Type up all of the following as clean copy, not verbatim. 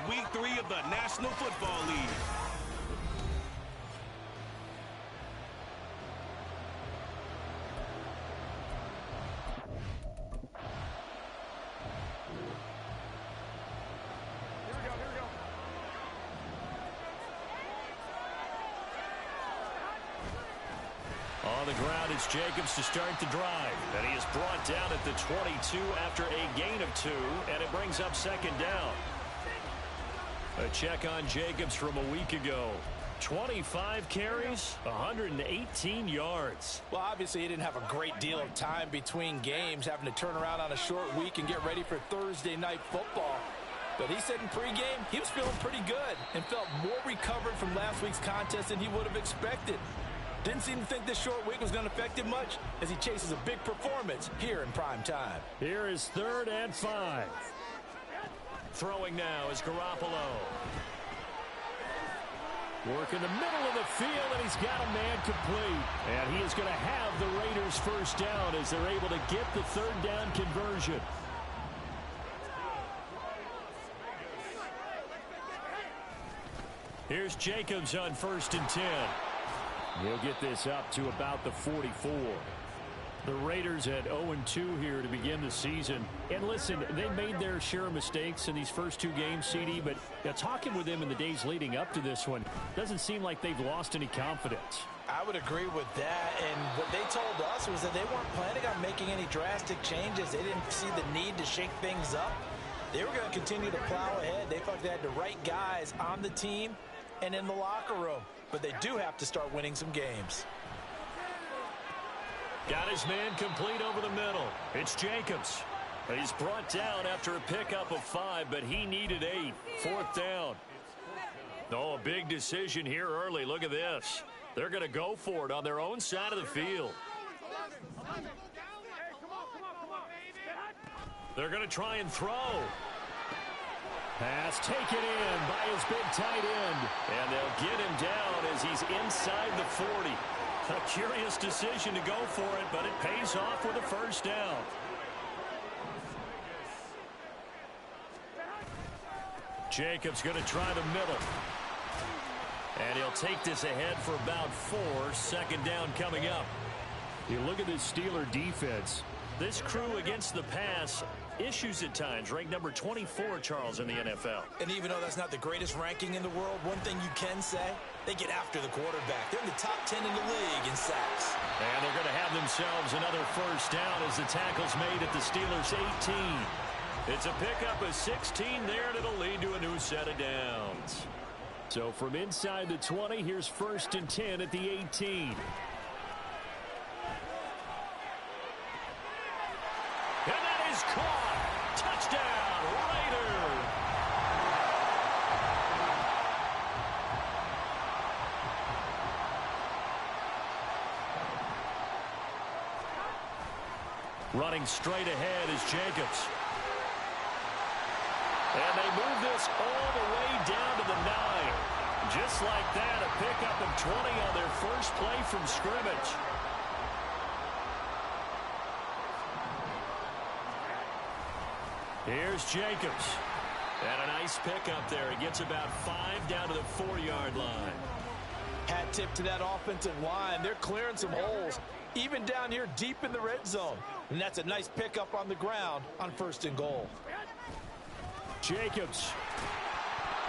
Week 3 of the National Football League. On the ground, it's Jacobs to start the drive. And he is brought down at the 22 after a gain of 2, and it brings up second down. A check on Jacobs from a week ago. 25 carries, 118 yards. Well, obviously, he didn't have a great deal of time between games, having to turn around on a short week and get ready for Thursday night football. But he said in pregame he was feeling pretty good and felt more recovered from last week's contest than he would have expected. Didn't seem to think this short week was going to affect him much as he chases a big performance here in prime time. Here is 3rd and 5. Throwing now is Garoppolo. Working the middle of the field, and he's got a man complete. And he is going to have the Raiders first down as they're able to get the 3rd down conversion. Here's Jacobs on 1st and 10. He'll get this up to about the 44. The Raiders at 0-2 here to begin the season. And listen, they made their share of mistakes in these first 2 games, CD, but talking with them in the days leading up to this one, doesn't seem like they've lost any confidence. I would agree with that, and what they told us was that they weren't planning on making any drastic changes. They didn't see the need to shake things up. They were going to continue to plow ahead. They felt they had the right guys on the team and in the locker room. But they do have to start winning some games. Got his man complete over the middle. It's Jacobs. He's brought down after a pickup of 5, but he needed 8. 4th down. Oh, a big decision here early. Look at this. They're going to go for it on their own side of the field. They're going to try and throw. Pass taken in by his big tight end. And they'll get him down as he's inside the 40. A curious decision to go for it, but it pays off with a first down. Jacobs going to try the middle. And he'll take this ahead for about 4. 2nd down coming up. You look at this Steeler defense. This crew against the pass, issues at times, ranked number 24, Charles, in the NFL. And even though that's not the greatest ranking in the world, one thing you can say, they get after the quarterback. They're in the top 10 in the league in sacks. And they're going to have themselves another first down as the tackle's made at the Steelers' 18. It's a pickup of 16 there, and it'll lead to a new set of downs. So from inside the 20, here's 1st and 10 at the 18. And that is caught. Touchdown, Raiders. Running straight ahead is Jacobs. And they move this all the way down to the 9. Just like that, a pickup of 20 on their first play from scrimmage. Here's Jacobs. And a nice pickup there. He gets about 5 down to the 4-yard line. Hat tip to that offensive line. They're clearing some holes, even down here deep in the red zone. And that's a nice pickup on the ground on 1st and goal. Jacobs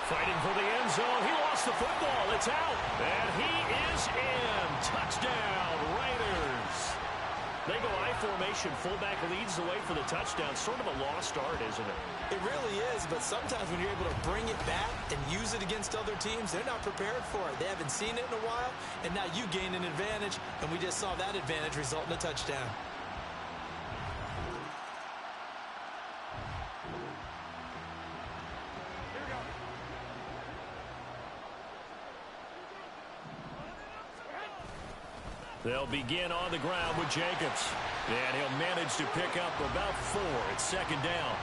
fighting for the end zone. He lost the football. It's out. And he is in. Touchdown, Raiders. They go I formation. Fullback leads the way for the touchdown. Sort of a lost art, isn't it? It really is, but sometimes when you're able to bring it back and use it against other teams, they're not prepared for it. They haven't seen it in a while, and now you gain an advantage, and we just saw that advantage result in a touchdown. They'll begin on the ground with Jacobs. And he'll manage to pick up about 4. It's 2nd down.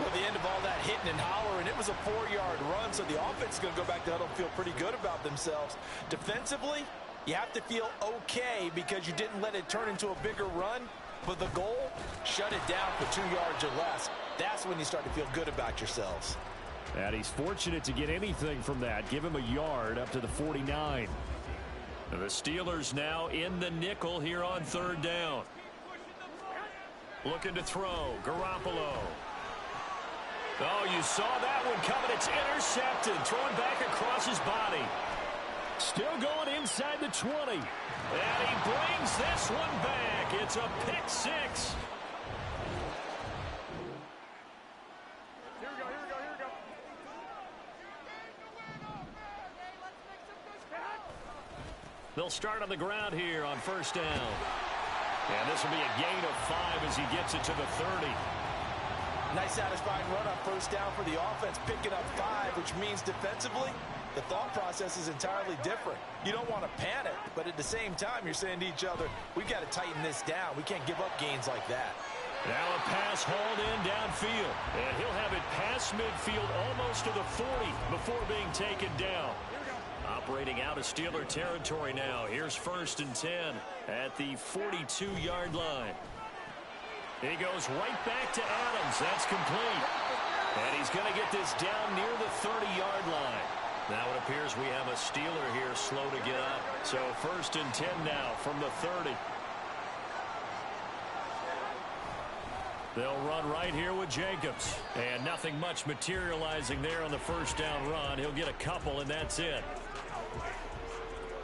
Well, the end of all that hitting and hollering, it was a 4-yard run, so the offense is going to go back to huddle and feel pretty good about themselves. Defensively, you have to feel okay because you didn't let it turn into a bigger run. But the goal, shut it down for 2 yards or less. That's when you start to feel good about yourselves. And he's fortunate to get anything from that. Give him a yard up to the 49. The Steelers now in the nickel here on third down. Looking to throw. Garoppolo. Oh, you saw that one coming. It's intercepted. Thrown back across his body. Still going inside the 20. And he brings this one back. It's a pick six. They'll start on the ground here on first down. And this will be a gain of 5 as he gets it to the 30. Nice satisfying run on first down for the offense, picking up 5, which means defensively, the thought process is entirely different. You don't want to panic, but at the same time, you're saying to each other, we've got to tighten this down. We can't give up gains like that. Now a pass hauled in downfield. And he'll have it past midfield almost to the 40 before being taken down. Operating out of Steeler territory now. Here's first and 10 at the 42-yard line. He goes right back to Adams. That's complete. And he's going to get this down near the 30-yard line. Now it appears we have a Steeler here slow to get up. So first and 10 now from the 30. They'll run right here with Jacobs. And nothing much materializing there on the first down run. He'll get a couple, and that's it.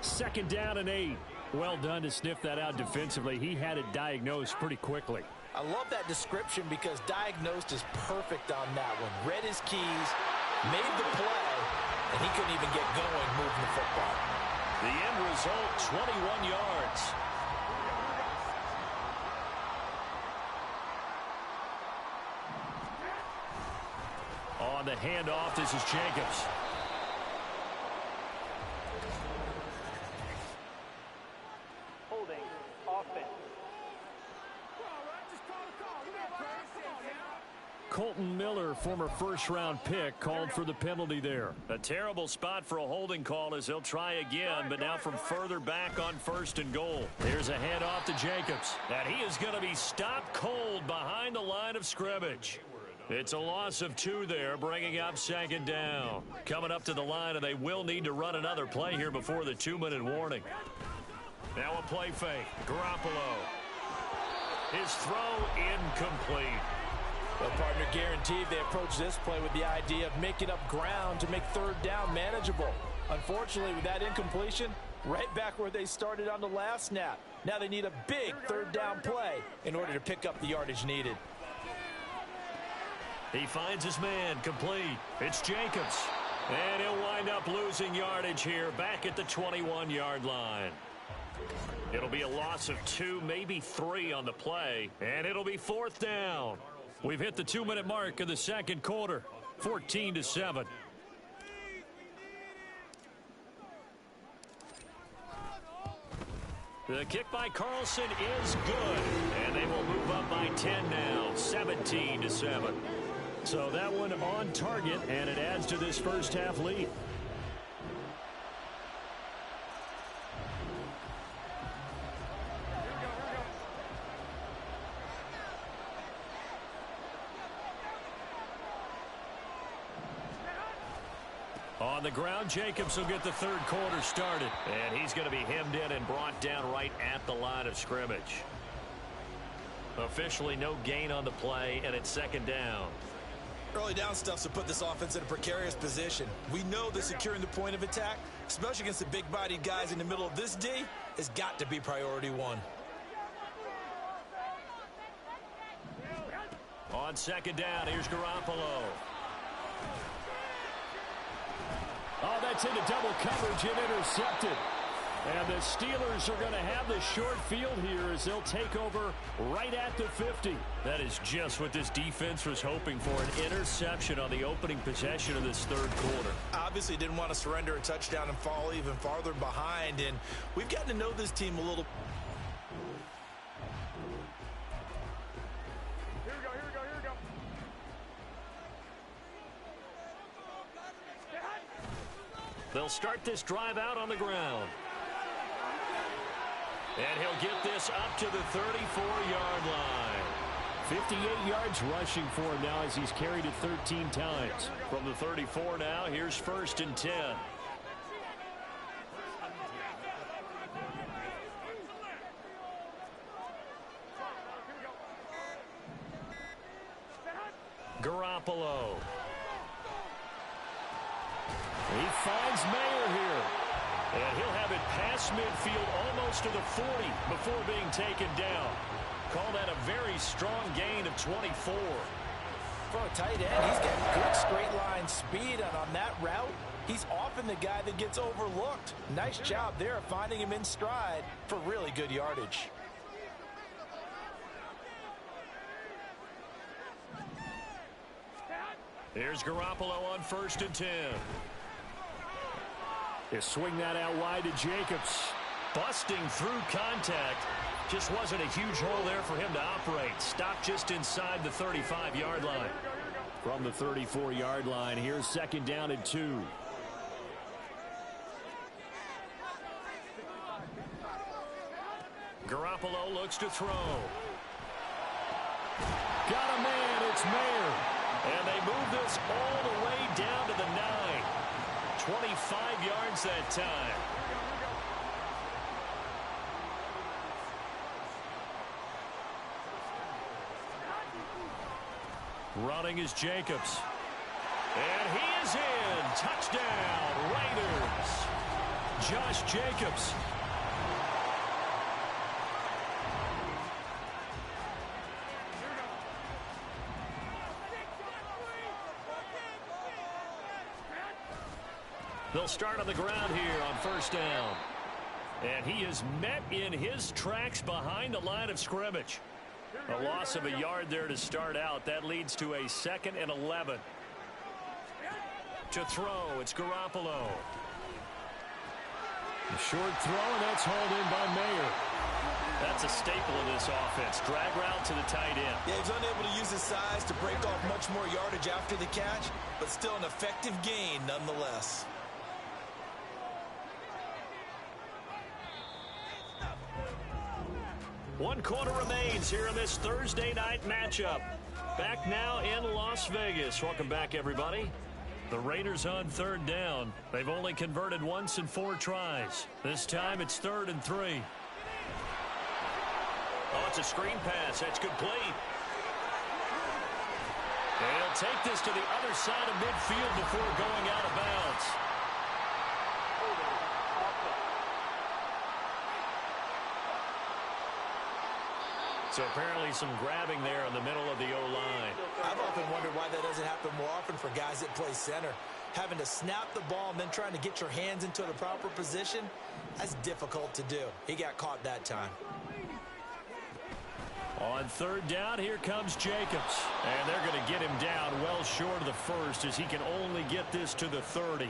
Second down and 8. Well done to sniff that out defensively. He had it diagnosed pretty quickly. I love that description because diagnosed is perfect on that one. Read his keys, made the play, and he couldn't even get going moving the football. The end result, 21 yards. On the handoff, this is Jacobs. Holding offense. Colton Miller, former first-round pick, called for the penalty there. A terrible spot for a holding call as they'll try again, but now from further back on first and goal. Here's a handoff to Jacobs. And he is going to be stopped cold behind the line of scrimmage. It's a loss of 2 there, bringing up second down. Coming up to the line, and they will need to run another play here before the 2-minute warning. Now a play fake. Garoppolo. His throw incomplete. Well, partner, guaranteed they approach this play with the idea of making up ground to make third down manageable. Unfortunately, with that incompletion, right back where they started on the last snap. Now they need a big third down play in order to pick up the yardage needed. He finds his man, complete. It's Jacobs. And he'll wind up losing yardage here back at the 21-yard line. It'll be a loss of 2, maybe 3 on the play. And it'll be fourth down. We've hit the 2-minute mark of the second quarter. 14-7. The kick by Carlson is good. And they will move up by 10 now. 17-7. So that one on target, and it adds to this first half lead. On the ground, Jacobs will get the third quarter started. And he's going to be hemmed in and brought down right at the line of scrimmage. Officially no gain on the play, and it's second down. Early down stuff to put this offense in a precarious position. We know that securing the point of attack, especially against the big-bodied guys in the middle of this D, has got to be priority 1. On second down, here's Garoppolo. Oh, that's into double coverage and intercepted. And the Steelers are going to have the short field here as they'll take over right at the 50. That is just what this defense was hoping for, an interception on the opening possession of this third quarter. Obviously didn't want to surrender a touchdown and fall even farther behind, and we've gotten to know this team a little. Here we go. They'll start this drive out on the ground. And he'll get this up to the 34-yard line. 58 yards rushing for him now as he's carried it 13 times. From the 34 now, here's 1st and 10. Garoppolo. He finds Mayer here. And he'll have it past midfield almost to the 40 before being taken down. Call that a very strong gain of 24. For a tight end, he's got good straight line speed, and on that route, he's often the guy that gets overlooked. Nice job there of finding him in stride for really good yardage. Here's Garoppolo on 1st and 10. They swing that out wide to Jacobs. Busting through contact. Just wasn't a huge hole there for him to operate. Stopped just inside the 35-yard line. From the 34-yard line, here's 2nd down and 2. Garoppolo looks to throw. Got a man, it's Mayer. And they move this all the way down to the 9. 25 yards that time. Running is Jacobs. And he is in. Touchdown, Raiders. Josh Jacobs. They'll start on the ground here on 1st down. And he is met in his tracks behind the line of scrimmage. A loss of a yard there to start out. That leads to a 2nd and 11. To throw, it's Garoppolo. A short throw, and that's hauled in by Mayer. That's a staple of this offense. Drag route to the tight end. Yeah, he's unable to use his size to break off much more yardage after the catch, but still an effective gain nonetheless. One quarter remains here in this Thursday night matchup. Back now in Las Vegas. Welcome back, everybody. The Raiders on 3rd down. They've only converted once in 4 tries. This time it's 3rd and 3. Oh, it's a screen pass. That's complete. They'll take this to the other side of midfield before going out of bounds. So apparently some grabbing there in the middle of the O-line. I've often wondered why that doesn't happen more often for guys that play center. Having to snap the ball and then trying to get your hands into the proper position, that's difficult to do. He got caught that time. On 3rd down, here comes Jacobs. And they're going to get him down well short of the 1st as he can only get this to the 30.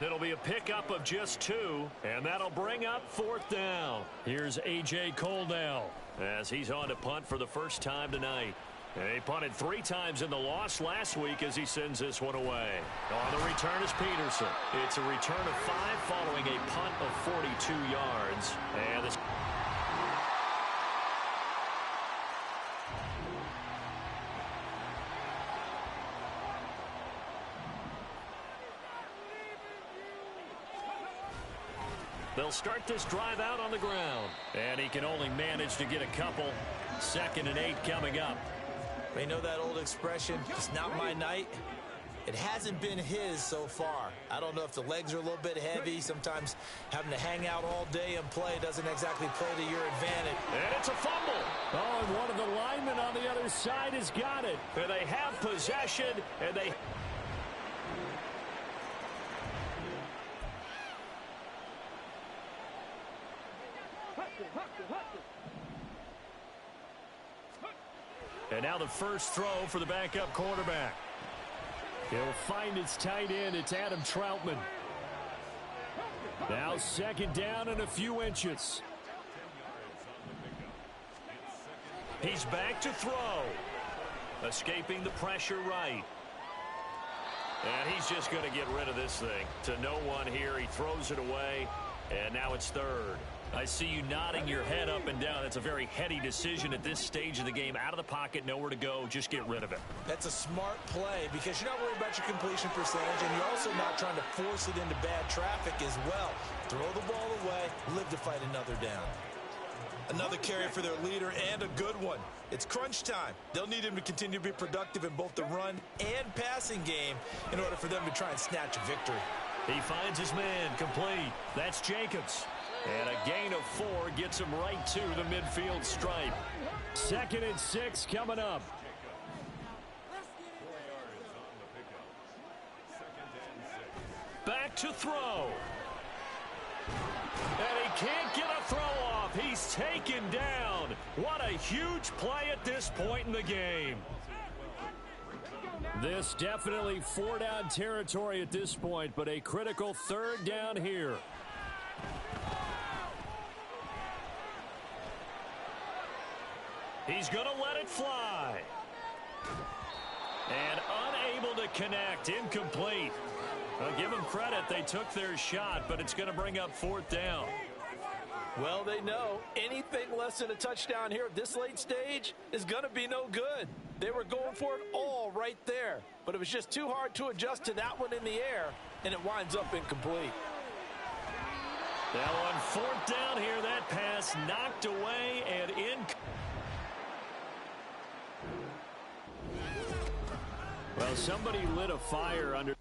It'll be a pickup of just 2, and that'll bring up 4th down. Here's A.J. Cole now as he's on to punt for the first time tonight. And he punted 3 times in the loss last week as he sends this one away. On the return is Peterson. It's a return of 5 following a punt of 42 yards. And this they'll start this drive out on the ground. And he can only manage to get a couple. 2nd and 8 coming up. You know that old expression, it's not my night? It hasn't been his so far. I don't know if the legs are a little bit heavy. Sometimes having to hang out all day and play doesn't exactly play to your advantage. And it's a fumble. Oh, and one of the linemen on the other side has got it. And they have possession, and they... And now the first throw for the backup quarterback. He'll find his tight end. It's Adam Troutman. Now 2nd down and a few inches. He's back to throw. Escaping the pressure right. And he's just going to get rid of this thing. To no one here. He throws it away. And now it's 3rd. I see you nodding your head up and down. That's a very heady decision at this stage of the game. Out of the pocket, nowhere to go. Just get rid of it. That's a smart play because you're not worried about your completion percentage, and you're also not trying to force it into bad traffic as well. Throw the ball away, live to fight another down. Another carry for their leader, and a good one. It's crunch time. They'll need him to continue to be productive in both the run and passing game in order for them to try and snatch a victory. He finds his man complete. That's Jacobs. And a gain of 4 gets him right to the midfield stripe. 2nd and 6 coming up. Back to throw. And he can't get a throw off. He's taken down. What a huge play at this point in the game. This definitely 4-down territory at this point, but a critical 3rd down here. He's going to let it fly. And unable to connect. Incomplete. I'll give them credit. They took their shot, but it's going to bring up 4th down. Well, they know anything less than a touchdown here at this late stage is going to be no good. They were going for it all right there, but it was just too hard to adjust to that one in the air, and it winds up incomplete. Now on 4th down here, that pass knocked away and in. Well, somebody lit a fire under.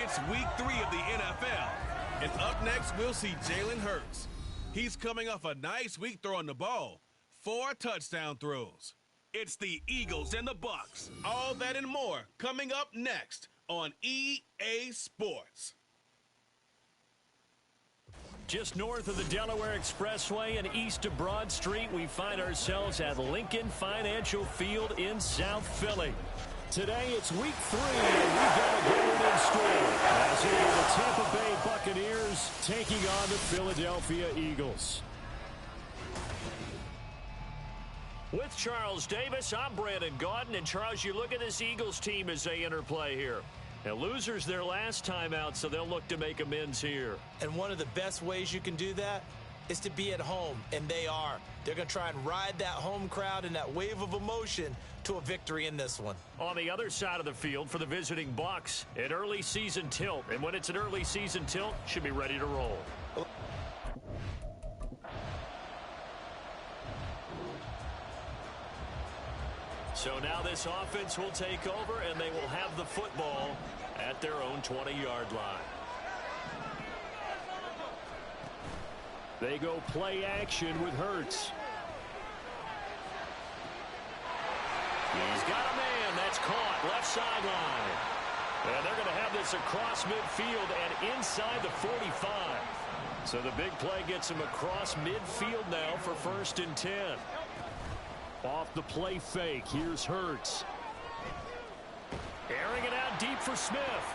It's week 3 of the NFL. And up next, we'll see Jalen Hurts. He's coming off a nice week throwing the ball. 4 touchdown throws. It's the Eagles and the Bucs. All that and more coming up next on EA Sports. Just north of the Delaware Expressway and east of Broad Street, we find ourselves at Lincoln Financial Field in South Philly. Today, it's week 3, and we've got a good one in store. As it is the Tampa Bay Buccaneers taking on the Philadelphia Eagles. With Charles Davis, I'm Brandon Gaudin. And Charles, you look at this Eagles team as they interplay here. Now, losers their last time out, so they'll look to make amends here. And one of the best ways you can do that is to be at home, and they are. They're going to try and ride that home crowd and that wave of emotion to a victory in this one. On the other side of the field for the visiting Bucs, an early season tilt. And when it's an early season tilt, should be ready to roll. So now this offense will take over, and they will have the football at their own 20-yard line. They go play action with Hurts. He's got a man. That's caught. Left sideline. And they're going to have this across midfield and inside the 45. So the big play gets him across midfield now for 1st and 10. Off the play fake. Here's Hurts. Airing it out deep for Smith.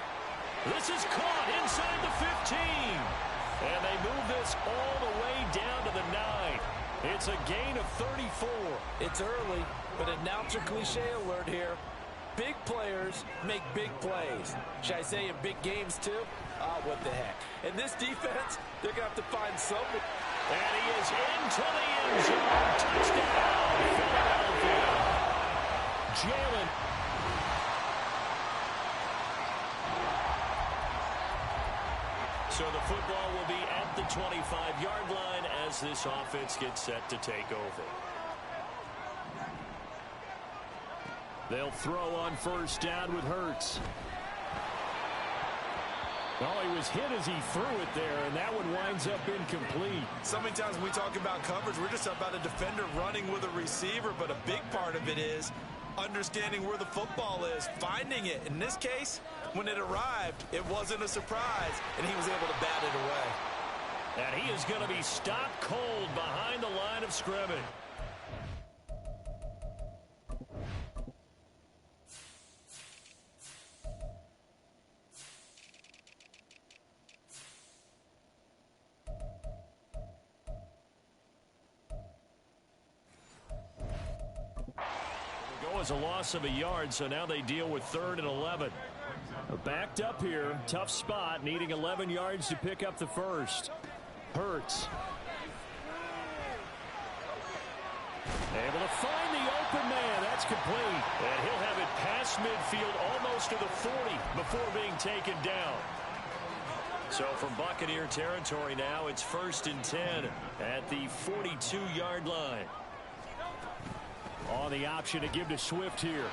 This is caught inside the 15. And they move this all the way down to the 9. It's a gain of 34. It's early, but announcer cliche alert here. Big players make big plays. Should I say in big games too? What the heck. In this defense, they're going to have to find someone. And he is into the end zone. Touchdown, Philadelphia. Jalen. So the football will be at the 25-yard line as this offense gets set to take over. They'll throw on 1st down with Hurts. Well, he was hit as he threw it there, and that one winds up incomplete. So many times when we talk about coverage, we're just about a defender running with a receiver, but a big part of it is understanding where the football is, finding it. In this case, when it arrived, it wasn't a surprise, and he was able to bat it away. And he is going to be stopped cold behind the line of scrimmage. Was a loss of a yard, so now they deal with 3rd and 11. Backed up here, tough spot, needing 11 yards to pick up the first. Hurts. Able to find the open man. That's complete. And he'll have it past midfield almost to the 40 before being taken down. So from Buccaneer territory now, it's 1st and 10 at the 42-yard line. On the option to give to Swift here.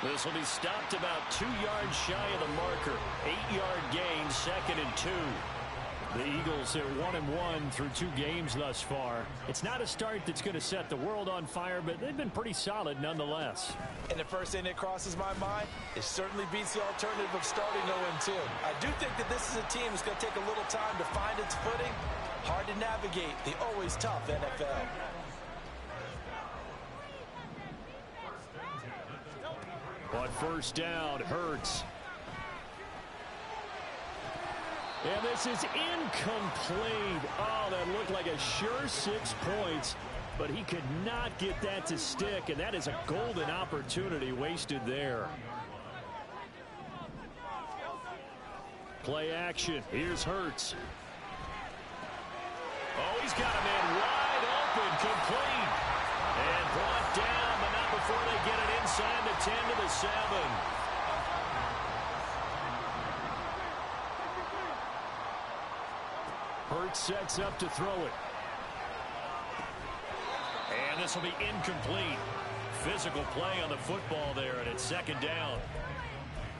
This will be stopped about 2 yards shy of the marker. 8-yard gain, 2nd and 2. The Eagles are 1-1 through 2 games thus far. It's not a start that's going to set the world on fire, but they've been pretty solid nonetheless. And the first thing that crosses my mind, it certainly beats the alternative of starting 0-2. I do think that this is a team that's going to take a little time to find its footing. Hard to navigate the always tough NFL. On 1st down, Hurts. And this is incomplete. Oh, that looked like a sure 6 points, but he could not get that to stick, and that is a golden opportunity wasted there. Play action. Here's Hurts. Oh, he's got a man wide open, complete. And brought down, but not before they get it inside the 10 to the 7. Hurts sets up to throw it. And this will be incomplete. Physical play on the football there, and it's 2nd down.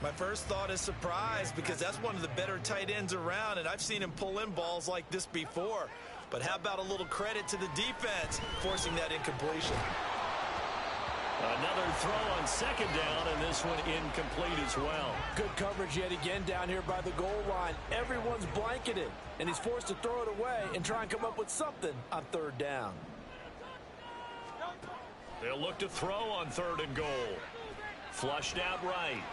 My first thought is surprise because that's one of the better tight ends around, and I've seen him pull in balls like this before. But how about a little credit to the defense forcing that incompletion? Another throw on second down, and this one incomplete as well. Good coverage yet again down here by the goal line. Everyone's blanketed, and he's forced to throw it away and try and come up with something on third down. They'll look to throw on third and goal. Flushed out right.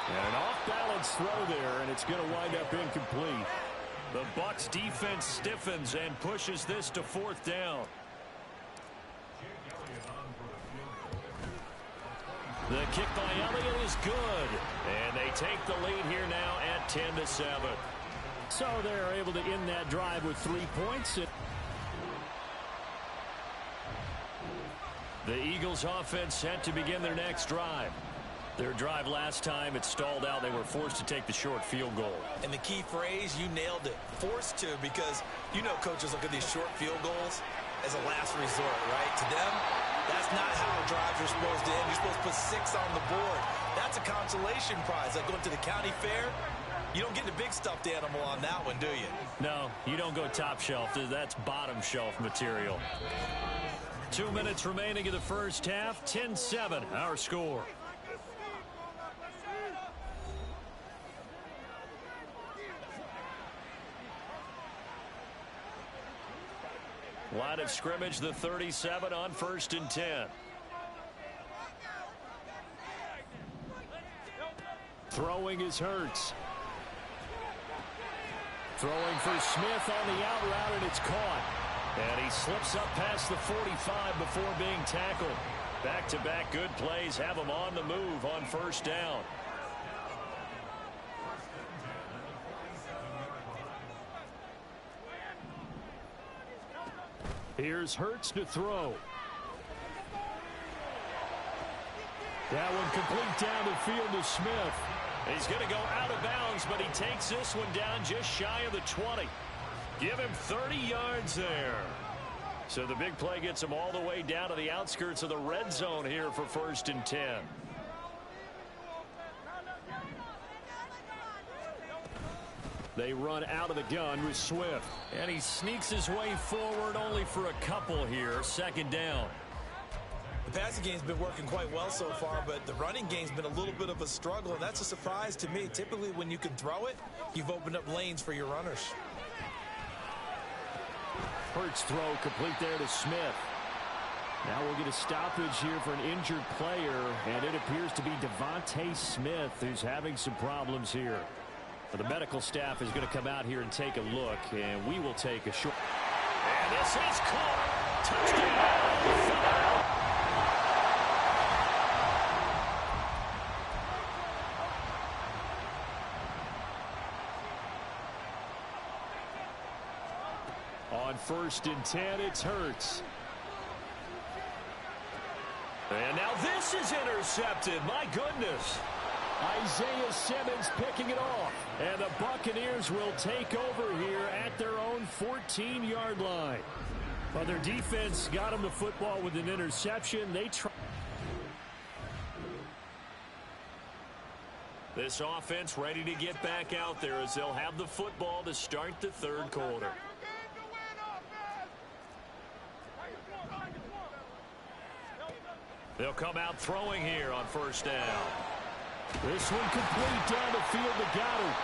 And an off-balance throw there, and it's going to wind up incomplete. The Bucs defense stiffens and pushes this to fourth down. The kick by Elliott is good. And they take the lead here now at 10-7. So they're able to end that drive with 3 points. The Eagles offense set to begin their next drive. Their drive last time, it stalled out. They were forced to take the short field goal. And the key phrase, you nailed it. Forced to, because you know coaches look at these short field goals as a last resort, right? To them, that's not how drives are supposed to end. You're supposed to put 6 on the board. That's a consolation prize. Like going to the county fair, you don't get the big stuffed animal on that one, do you? No, you don't go top shelf. That's bottom shelf material. 2 minutes remaining in the first half. 10-7, our score. Line of scrimmage, the 37 on 1st and 10. Throwing is Hurts. Throwing for Smith on the out route, and it's caught. And he slips up past the 45 before being tackled. Back-to-back good plays have him on the move on first down. Here's Hurts to throw. That one complete down the field to Smith. He's going to go out of bounds, but he takes this one down just shy of the 20. Give him 30 yards there. So the big play gets him all the way down to the outskirts of the red zone here for 1st and 10. They run out of the gun with Swift. And he sneaks his way forward only for a couple here. 2nd down. The passing game's been working quite well so far, but the running game's been a little bit of a struggle, and that's a surprise to me. Typically, when you can throw it, you've opened up lanes for your runners. Hurts throw complete there to Smith. Now we'll get a stoppage here for an injured player, and it appears to be Devontae Smith who's having some problems here. The medical staff is going to come out here and take a look, and we will take a short. And this is caught. Touchdown. On 1st and 10, it's Hurts. And now this is intercepted. My goodness. Isaiah Simmons picking it off. And the Buccaneers will take over here at their own 14-yard line. But their defense got them the football with an interception. They try. This offense ready to get back out there as they'll have the football to start the 3rd quarter. They'll come out throwing here on 1st down. This one complete down the field to Goddard.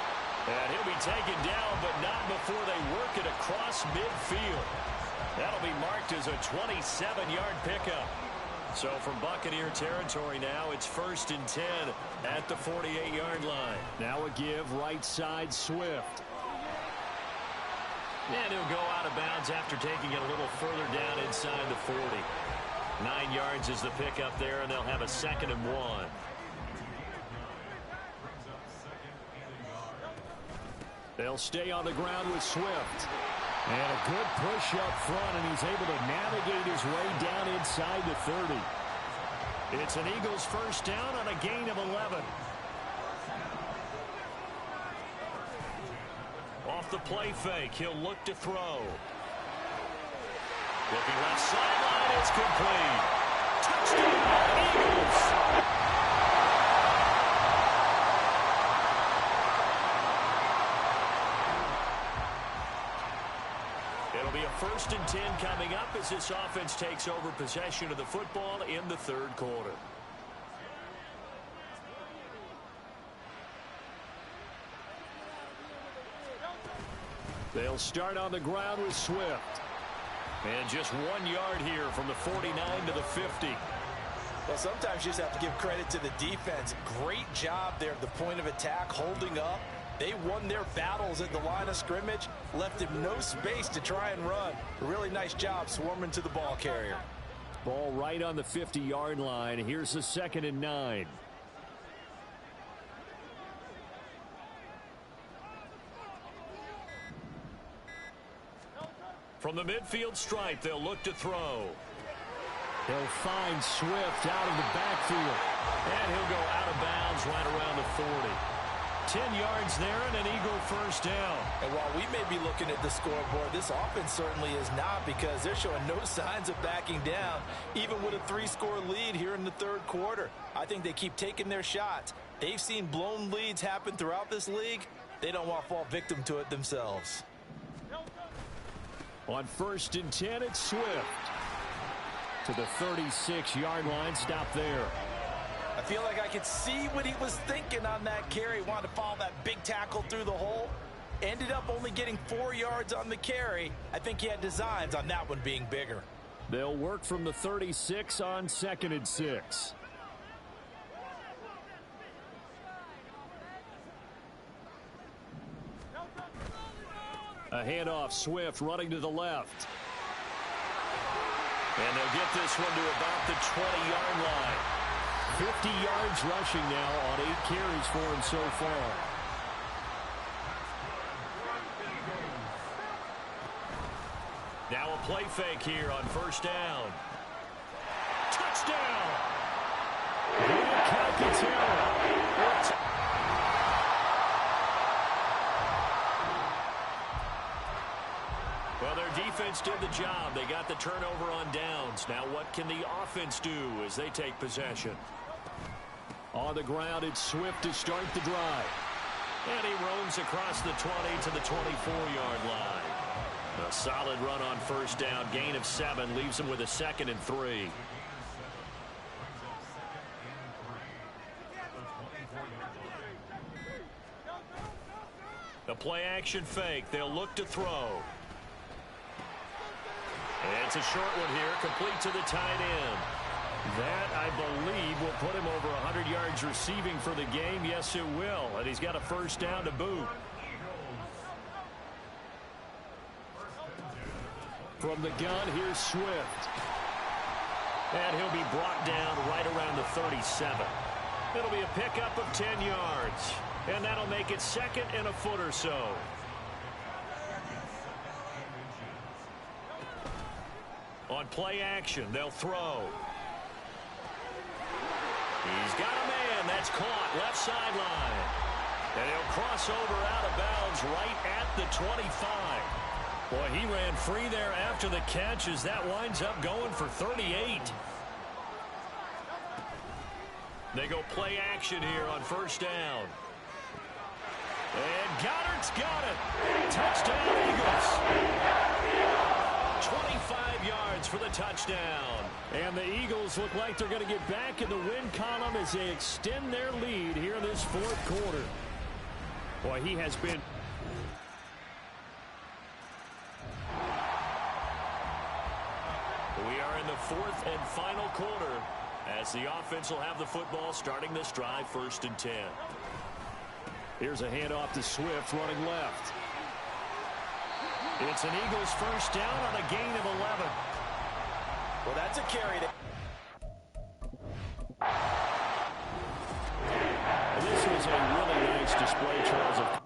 And he'll be taken down, but not before they work it across midfield. That'll be marked as a 27-yard pickup. So from Buccaneer territory now, it's 1st and 10 at the 48-yard line. Now a give right side Swift. And he'll go out of bounds after taking it a little further down inside the 40. 9 yards is the pickup there, and they'll have a 2nd and 1. They'll stay on the ground with Swift. And a good push up front, and he's able to navigate his way down inside the 30. It's an Eagles 1st down on a gain of 11. Off the play fake, he'll look to throw. Looking left sideline, it's complete. Touchdown, Eagles! First and 10 coming up as this offense takes over possession of the football in the third quarter. They'll start on the ground with Swift. And just 1 yard here from the 49 to the 50. Well, sometimes you just have to give credit to the defense. Great job there at the point of attack, holding up. They won their battles at the line of scrimmage, left him no space to try and run. A really nice job swarming to the ball carrier. Ball right on the 50-yard line. Here's the 2nd and 9. From the midfield stripe, they'll look to throw. He'll find Swift out of the backfield. And he'll go out of bounds right around the 40. 10 yards there and an Eagle first down. And while we may be looking at the scoreboard, this offense certainly is not, because they're showing no signs of backing down, even with a 3-score lead here in the third quarter. I think they keep taking their shots. They've seen blown leads happen throughout this league. They don't want to fall victim to it themselves. On 1st and 10, it's Swift. To the 36-yard line, stop there. I feel like I could see what he was thinking on that carry. Wanted to follow that big tackle through the hole. Ended up only getting 4 yards on the carry. I think he had designs on that one being bigger. They'll work from the 36 on 2nd and 6. A handoff, Swift running to the left. And they'll get this one to about the 20-yard line. 50 yards rushing now on 8 carries for him so far. Now a play fake here on 1st down. Touchdown! Well, their defense did the job. They got the turnover on downs. Now what can the offense do as they take possession? On the ground, it's Swift to start the drive. And he roams across the 20 to the 24-yard line. A solid run on 1st down. Gain of 7 leaves him with a 2nd and 3. The play action fake. They'll look to throw. And it's a short one here, complete to the tight end. That, I believe, will put him over 100 yards receiving for the game. Yes, it will. And he's got a 1st down to boot. From the gun, here's Swift. And he'll be brought down right around the 37. It'll be a pickup of 10 yards. And that'll make it 2nd and a foot or so. On play action, they'll throw. He's got a man. That's caught left sideline. And he'll cross over out of bounds right at the 25. Boy, he ran free there after the catch as that winds up going for 38. They go play action here on 1st down. And Goddard's got it. Touchdown, Eagles. 25 yards for the touchdown. And the Eagles look like they're going to get back in the win column as they extend their lead here in this 4th quarter. Boy, he has been... We are in the 4th and final quarter as the offense will have the football starting this drive 1st and 10. Here's a handoff to Swift running left. It's an Eagles 1st down on a gain of 11. Well, that's a carry. This was a really nice display, Charles, of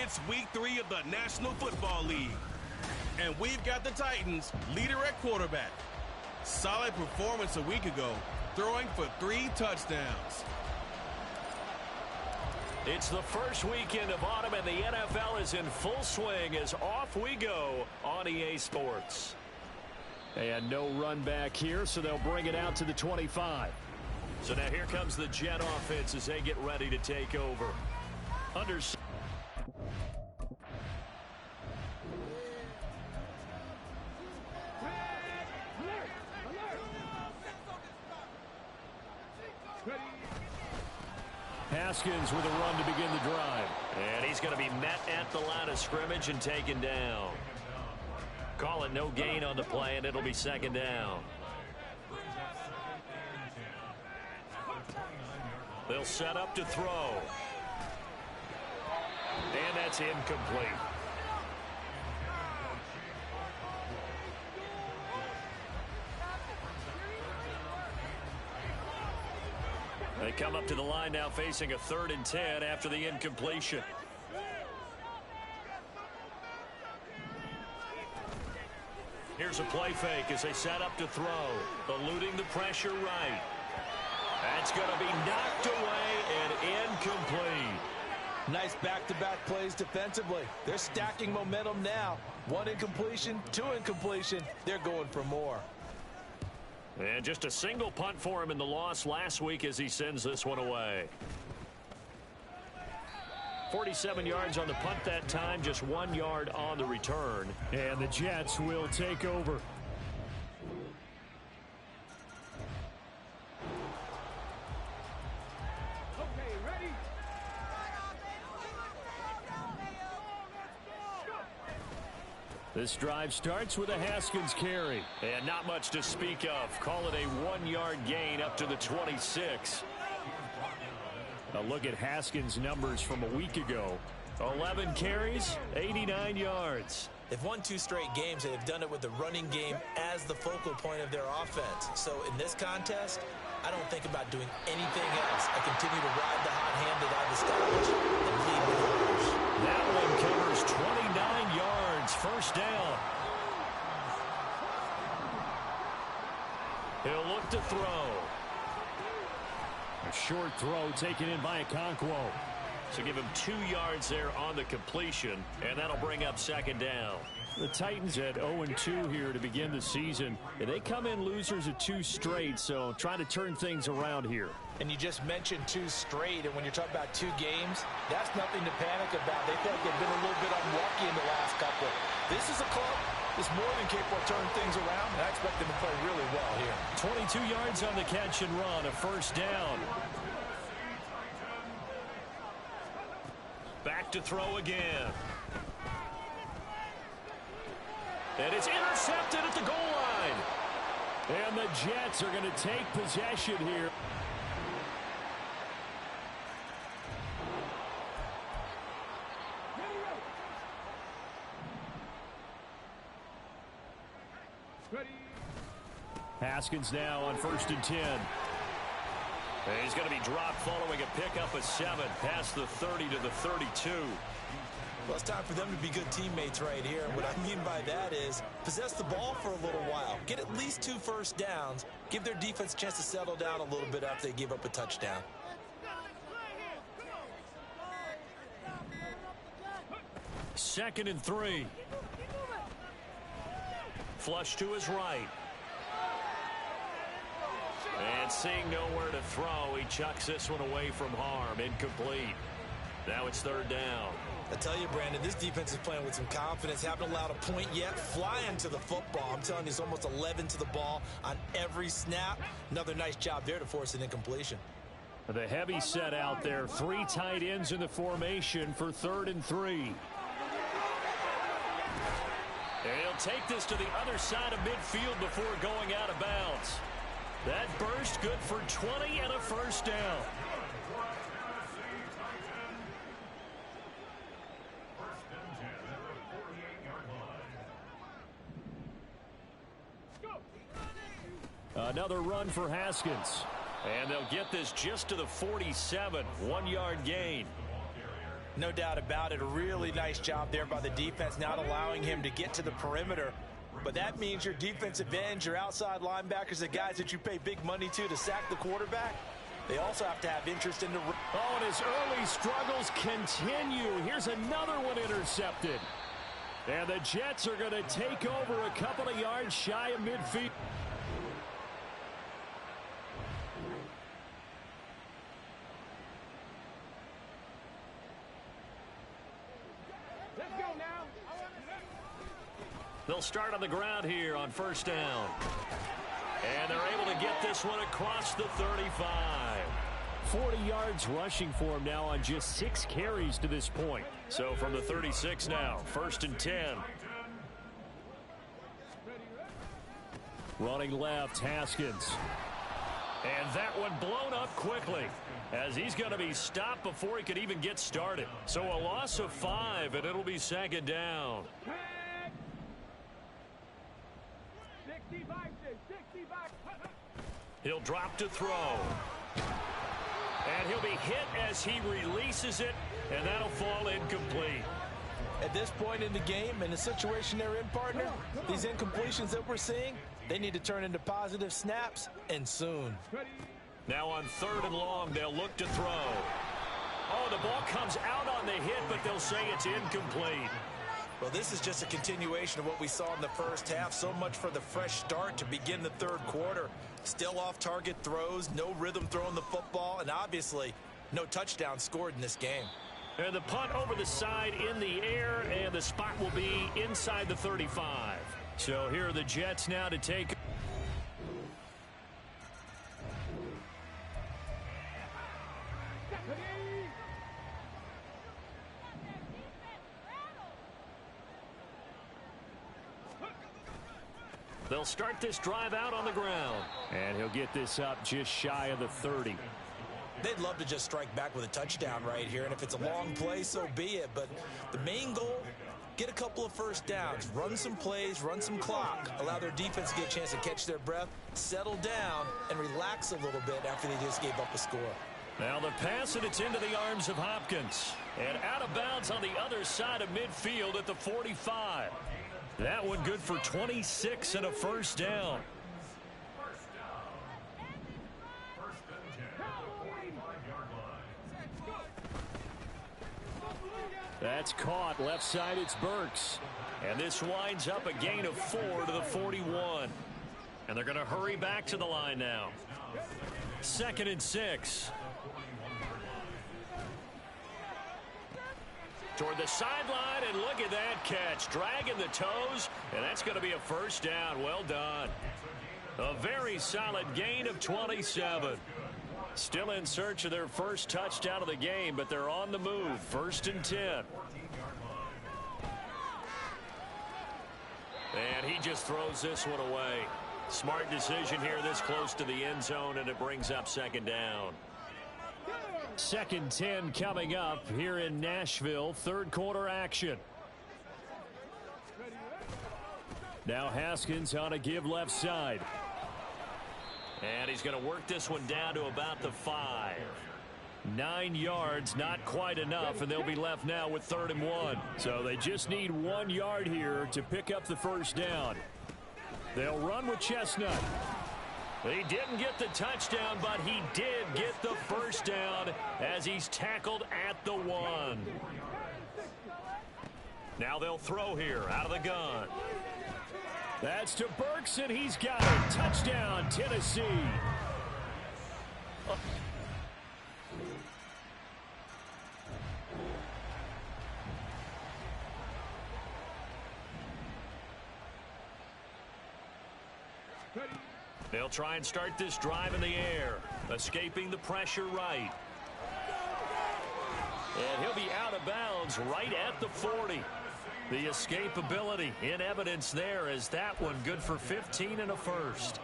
It's week 3 of the National Football League. And we've got the Titans leader at quarterback. Solid performance a week ago, throwing for 3 touchdowns. It's the first weekend of autumn, and the NFL is in full swing as off we go on EA Sports. And no run back here, so they'll bring it out to the 25. So now here comes the Jet offense as they get ready to take over. Haskins with a run to begin the drive. And he's going to be met at the line of scrimmage and taken down. Call it no gain on the play, and it'll be second down. They'll set up to throw. And that's incomplete. They come up to the line now facing a 3rd and 10 after the incompletion. Here's a play fake as they set up to throw. Eluding the pressure right. That's going to be knocked away and incomplete. Nice back-to-back plays defensively. They're stacking momentum now. 1 incompletion, 2 incompletion. They're going for more. And just a single punt for him in the loss last week as he sends this one away. 47 yards on the punt that time, just 1 yard on the return. And the Jets will take over. This drive starts with a Haskins carry. And not much to speak of. Call it a 1-yard gain up to the 26. A look at Haskins' numbers from a week ago. 11 carries, 89 yards. They've won 2 straight games, and they've done it with the running game as the focal point of their offense. So in this contest, I don't think about doing anything else. I continue to ride the hot hand that I've established and lead with orders. That one covers 29 yards. First down. He'll look to throw. A short throw taken in by Okonkwo. So give him 2 yards there on the completion, and that'll bring up second down. The Titans at 0-2 here to begin the season. And they come in losers of 2 straight, so trying to turn things around here. And you just mentioned 2 straight, and when you're talking about 2 games, that's nothing to panic about. They feel like they've been a little bit unlucky in the last couple. This is a club that's more than capable of turning things around, and I expect them to play really well here. 22 yards on the catch and run, a first down. Back to throw again. And it's intercepted at the goal line. And the Jets are going to take possession here. Haskins now on 1st and 10. And he's going to be dropped following a pickup of 7 past the 30 to the 32. Well, it's time for them to be good teammates right here. And what I mean by that is possess the ball for a little while. Get at least 2 first downs. Give their defense a chance to settle down a little bit after they give up a touchdown. Second and 3. Flush to his right. And seeing nowhere to throw, he chucks this one away from harm. Incomplete. Now it's 3rd down. I tell you, Brandon, this defense is playing with some confidence. Haven't allowed a point yet. Flying to the football. I'm telling you, it's almost 11 to the ball on every snap. Another nice job there to force an incompletion. The heavy set out there. 3 tight ends in the formation for 3rd and 3. And he'll take this to the other side of midfield before going out of bounds. That burst good for 20 and a first down. Another run for Haskins. And they'll get this just to the 47. 1-yard gain. No doubt about it. A really nice job there by the defense, not allowing him to get to the perimeter. But that means your defensive ends, your outside linebackers, the guys that you pay big money to sack the quarterback, they also have to have interest in the... Oh, and his early struggles continue. Here's another one intercepted. And the Jets are going to take over a couple of yards shy of midfield. They'll start on the ground here on first down. And they're able to get this one across the 35. 40 yards rushing for him now on just 6 carries to this point. So from the 36 now, first and 10. Running left, Haskins. And that one blown up quickly, as he's going to be stopped before he could even get started. So a loss of 5, and it'll be second down. He'll drop to throw. And he'll be hit as he releases it, and that'll fall incomplete. At this point in the game, in the situation they're in, partner, these incompletions that we're seeing, they need to turn into positive snaps, and soon. Now on 3rd and long, they'll look to throw. Oh, the ball comes out on the hit, but they'll say it's incomplete. Well, this is just a continuation of what we saw in the first half. So much for the fresh start to begin the 3rd quarter. Still off-target throws, no rhythm throwing the football, and obviously no touchdown scored in this game. And the punt over the side in the air, and the spot will be inside the 35. So here are the Jets now to take. They'll start this drive out on the ground. And he'll get this up just shy of the 30. They'd love to just strike back with a touchdown right here, and if it's a long play, so be it. But the main goal, get a couple of first downs, run some plays, run some clock, allow their defense to get a chance to catch their breath, settle down, and relax a little bit after they just gave up a score. Now the pass, and it's into the arms of Hopkins. And out of bounds on the other side of midfield at the 45. That one good for 26 and a first down. That's caught. Left side, it's Burks. And this winds up a gain of 4 to the 41. And they're going to hurry back to the line now. 2nd and 6. Toward the sideline, and look at that catch. Dragging the toes, and that's going to be a first down. Well done. A very solid gain of 27. Still in search of their first touchdown of the game, but they're on the move. 1st and 10. And he just throws this one away. Smart decision here this close to the end zone, and it brings up 2nd down. 2nd 10 coming up here in Nashville. 3rd quarter action. Now Haskins on a give left side. And he's going to work this one down to about the 5. 9 yards, not quite enough, and they'll be left now with 3rd and 1. So they just need 1 yard here to pick up the first down. They'll run with Chestnut. He didn't get the touchdown, but he did get the first down as he's tackled at the 1. Now they'll throw here out of the gun. That's to Burks, and he's got it. Touchdown, Tennessee. They'll try and start this drive in the air, escaping the pressure right. And he'll be out of bounds right at the 40. The escapability in evidence there, as that one good for 15 and a first.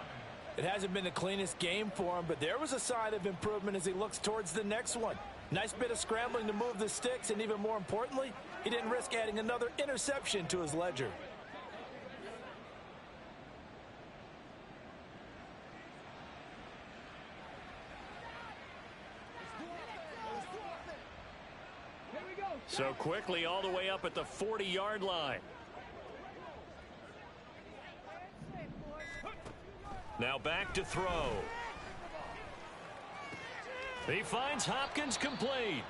It hasn't been the cleanest game for him, but there was a sign of improvement as he looks towards the next one. Nice bit of scrambling to move the sticks, and even more importantly, he didn't risk adding another interception to his ledger. So quickly all the way up at the 40-yard line. Now back to throw. He finds Hopkins complete.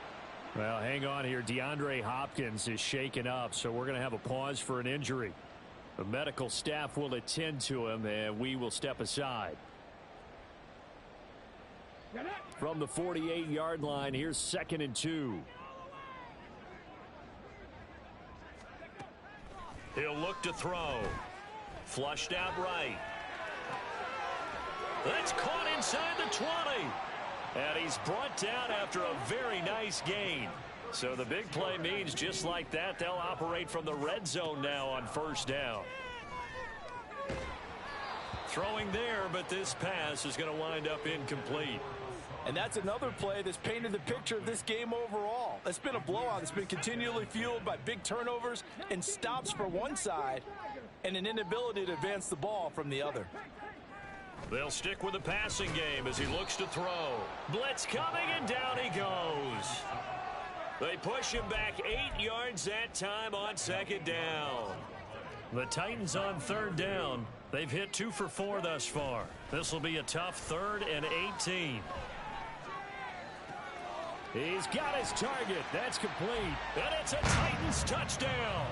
Well, hang on here. DeAndre Hopkins is shaken up, so we're going to have a pause for an injury. The medical staff will attend to him, and we will step aside. From the 48-yard line, here's 2nd and 2. He'll look to throw. Flushed out right. That's caught inside the 20. And he's brought down after a very nice gain. So the big play means just like that, they'll operate from the red zone now on 1st down. Throwing there, but this pass is going to wind up incomplete. And that's another play that's painted the picture of this game overall. It's been a blowout. It's been continually fueled by big turnovers and stops for one side and an inability to advance the ball from the other. They'll stick with the passing game as he looks to throw. Blitz coming, and down he goes. They push him back 8 yards that time on 2nd down. The Titans on 3rd down. They've hit 2 for 4 thus far. This will be a tough 3rd and 18. He's got his target. That's complete. And it's a Titans touchdown.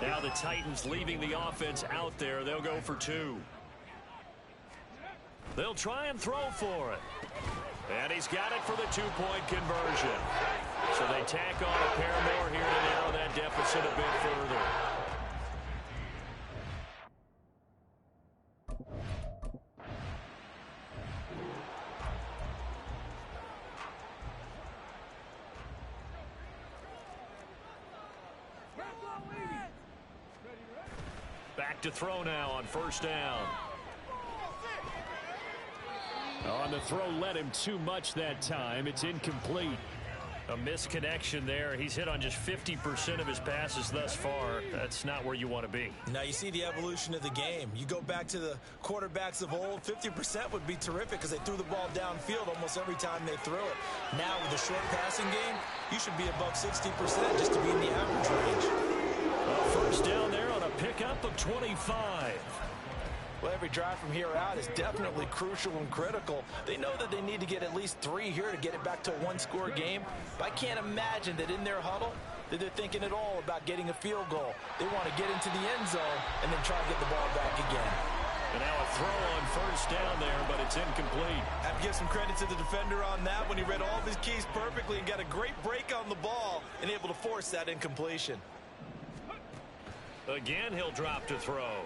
Now the Titans leaving the offense out there. They'll go for 2. They'll try and throw for it. And he's got it for the 2-point conversion. So they tack on a pair more here to narrow that deficit a bit further. Back to throw now on 1st down. On the throw, led him too much that time. It's incomplete. A misconnection there. He's hit on just 50% of his passes thus far. That's not where you want to be. Now you see the evolution of the game. You go back to the quarterbacks of old, 50% would be terrific because they threw the ball downfield almost every time they threw it. Now with the short passing game, you should be above 60% just to be in the average range. Well, 1st down there on a pickup of 25. Well, every drive from here out is definitely crucial and critical. They know that they need to get at least 3 here to get it back to a 1-score game. But I can't imagine that in their huddle that they're thinking at all about getting a field goal. They want to get into the end zone and then try to get the ball back again. And now a throw on 1st down there, but it's incomplete. I have to give some credit to the defender on that when he read all of his keys perfectly and got a great break on the ball and able to force that incompletion. Again, he'll drop to throw.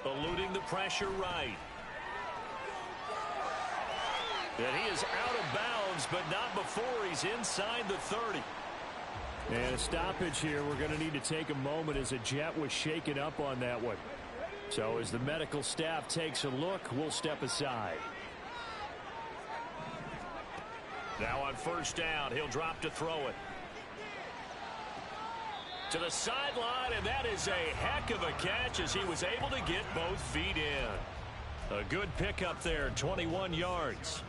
Eluding the pressure right. And he is out of bounds, but not before he's inside the 30. And a stoppage here. We're going to need to take a moment as a Jet was shaken up on that one. So as the medical staff takes a look, we'll step aside. Now on 1st down, he'll drop to throw it. To the sideline, and that is a heck of a catch as he was able to get both feet in. A good pickup there, 21 yards.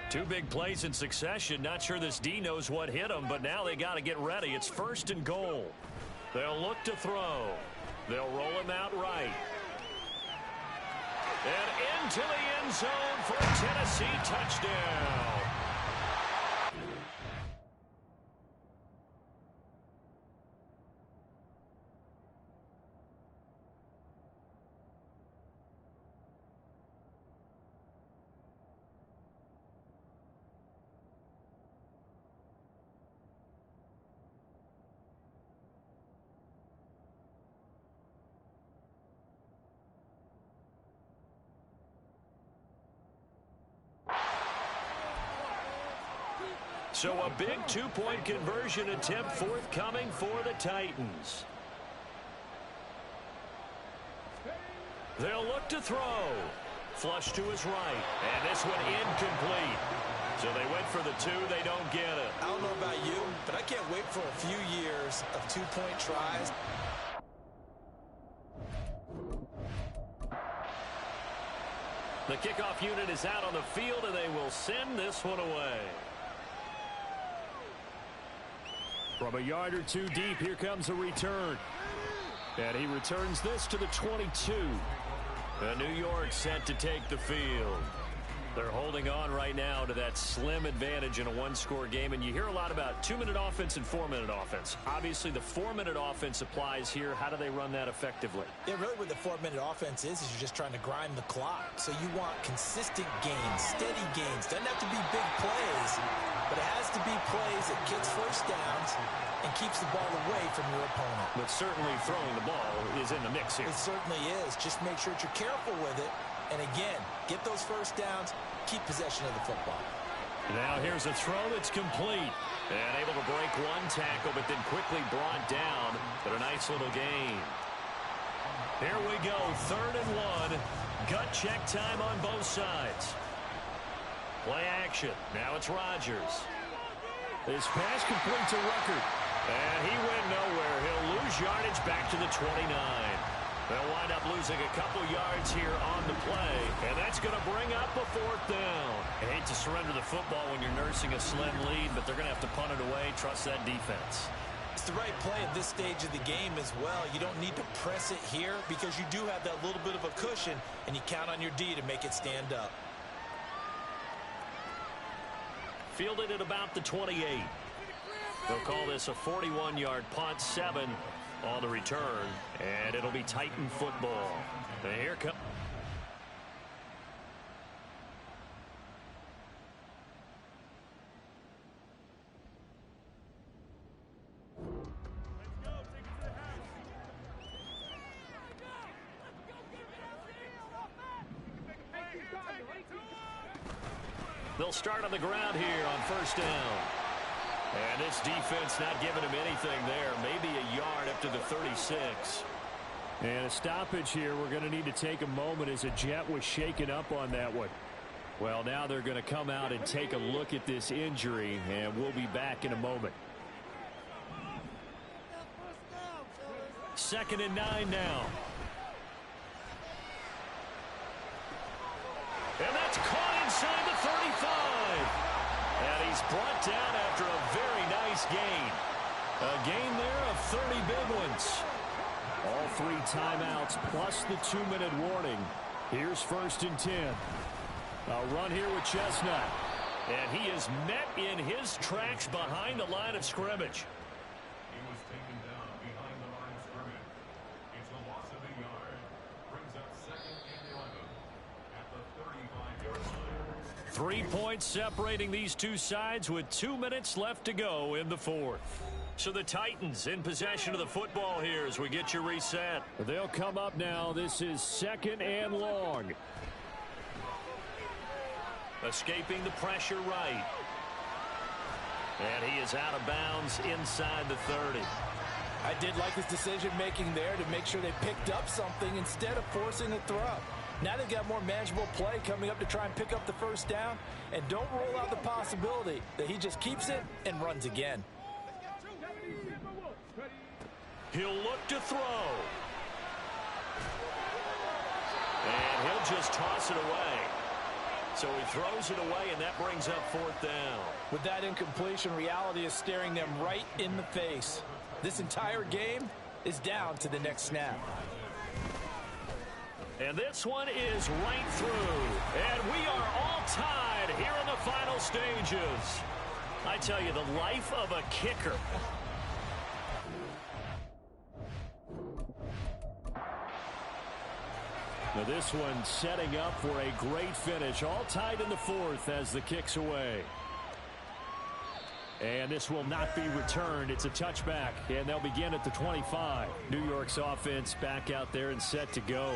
2 big plays in succession. Not sure this D knows what hit him, but now they got to get ready. It's 1st and goal. They'll look to throw. They'll roll him out right. And into the end zone for a Tennessee touchdown. So a big 2-point conversion attempt forthcoming for the Titans. They'll look to throw. Flush to his right. And this one incomplete. So they went for the 2. They don't get it. I don't know about you, but I can't wait for a few years of 2-point tries. The kickoff unit is out on the field, and they will send this one away. From a yard or 2 deep, here comes a return. And he returns this to the 22. And New York set to take the field. They're holding on right now to that slim advantage in a one-score game. And you hear a lot about 2-minute offense and 4-minute offense. Obviously, the 4-minute offense applies here. How do they run that effectively? Yeah, really what the 4-minute offense is you're just trying to grind the clock. So you want consistent gains, steady gains. Doesn't have to be big plays, but it has to be plays that gets first downs and keeps the ball away from your opponent. But certainly throwing the ball is in the mix here. It certainly is. Just make sure that you're careful with it. And again, get those first downs, keep possession of the football. Now here's a throw that's complete. And able to break one tackle, but then quickly brought down. But a nice little gain. Here we go, 3rd and 1. Gut check time on both sides. Play action. Now it's Rodgers. This pass complete to Ruckert. And he went nowhere. He'll lose yardage back to the 29. They'll wind up losing a couple yards here on the play, and that's going to bring up a 4th down. I hate to surrender the football when you're nursing a slim lead, but they're going to have to punt it away. Trust that defense. It's the right play at this stage of the game as well. You don't need to press it here because you do have that little bit of a cushion, and you count on your D to make it stand up. Fielded at about the 28. They'll call this a 41-yard punt, 7 on the return, and it'll be Titan football. And here comes. They'll start on the ground here on 1st down. And this defense not giving him anything there. Maybe a yard up to the 36. And a stoppage here. We're going to need to take a moment as a Jet was shaken up on that one. Well, now they're going to come out and take a look at this injury, and we'll be back in a moment. 2nd and 9 now. And that's caught inside the 35. And he's brought down after a very nice gain. A gain there of 30 big ones. All 3 timeouts plus the 2-minute warning. Here's 1st and 10. A run here with Chestnut. And he is met in his tracks behind the line of scrimmage. He was taken down behind the line of scrimmage. It's a loss of a yard. Brings up 2nd and 11 at the 35-yard line. 3 points separating these two sides with 2 minutes left to go in the 4th. So the Titans in possession of the football here as we get you reset. They'll come up now. This is 2nd and long. Escaping the pressure right. And he is out of bounds inside the 30. I did like his decision-making there to make sure they picked up something instead of forcing a throw. Now they've got more manageable play coming up to try and pick up the 1st down. And don't rule out the possibility that he just keeps it and runs again. He'll look to throw. And he'll just toss it away. So he throws it away, and that brings up 4th down. With that incompletion, reality is staring them right in the face. This entire game is down to the next snap. And this one is right through. And we are all tied here in the final stages. I tell you, the life of a kicker. Now this one setting up for a great finish. All tied in the 4th as the kick's away. And this will not be returned. It's a touchback, and they'll begin at the 25. New York's offense back out there and set to go.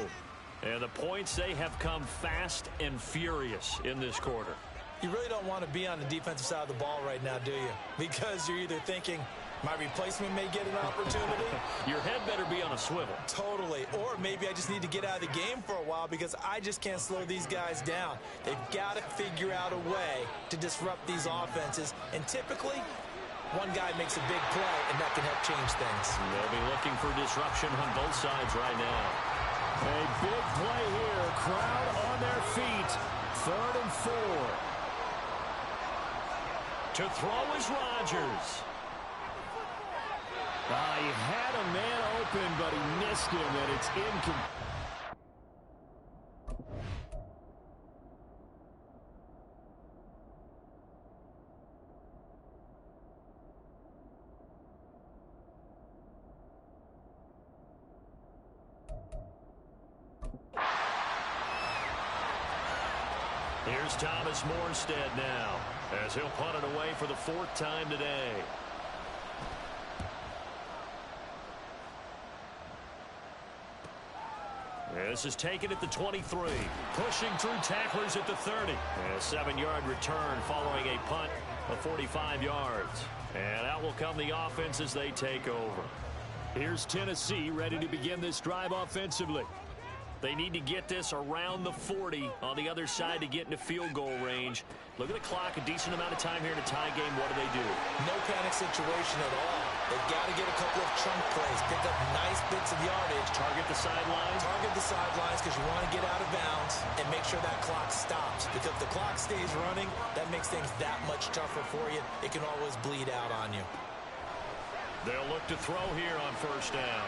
And the points, they have come fast and furious in this quarter. You really don't want to be on the defensive side of the ball right now, do you? Because you're either thinking, My replacement may get an opportunity. Your head better be on a swivel. Totally. Or maybe I just need to get out of the game for a while because I just can't slow these guys down. They've got to figure out a way to disrupt these offenses. And typically, one guy makes a big play, and that can help change things. They'll be looking for disruption on both sides right now. A big play here. Crowd on their feet. 3rd and 4. To throw is Rodgers. He had a man open, but he missed him, and it's incomplete. Here's Thomas Morstead now, as he'll punt it away for the 4th time today. This is taken at the 23. Pushing through tacklers at the 30. And a 7-yard return following a punt of 45 yards. And out will come the offense as they take over. Here's Tennessee ready to begin this drive offensively. They need to get this around the 40 on the other side to get into field goal range. Look at the clock, a decent amount of time here in a tie game. What do they do? No panic situation at all. They've got to get a couple of chunk plays, pick up nice bits of yardage. Target the sidelines. Target the sidelines because you want to get out of bounds and make sure that clock stops. Because if the clock stays running, that makes things that much tougher for you. It can always bleed out on you. They'll look to throw here on 1st down.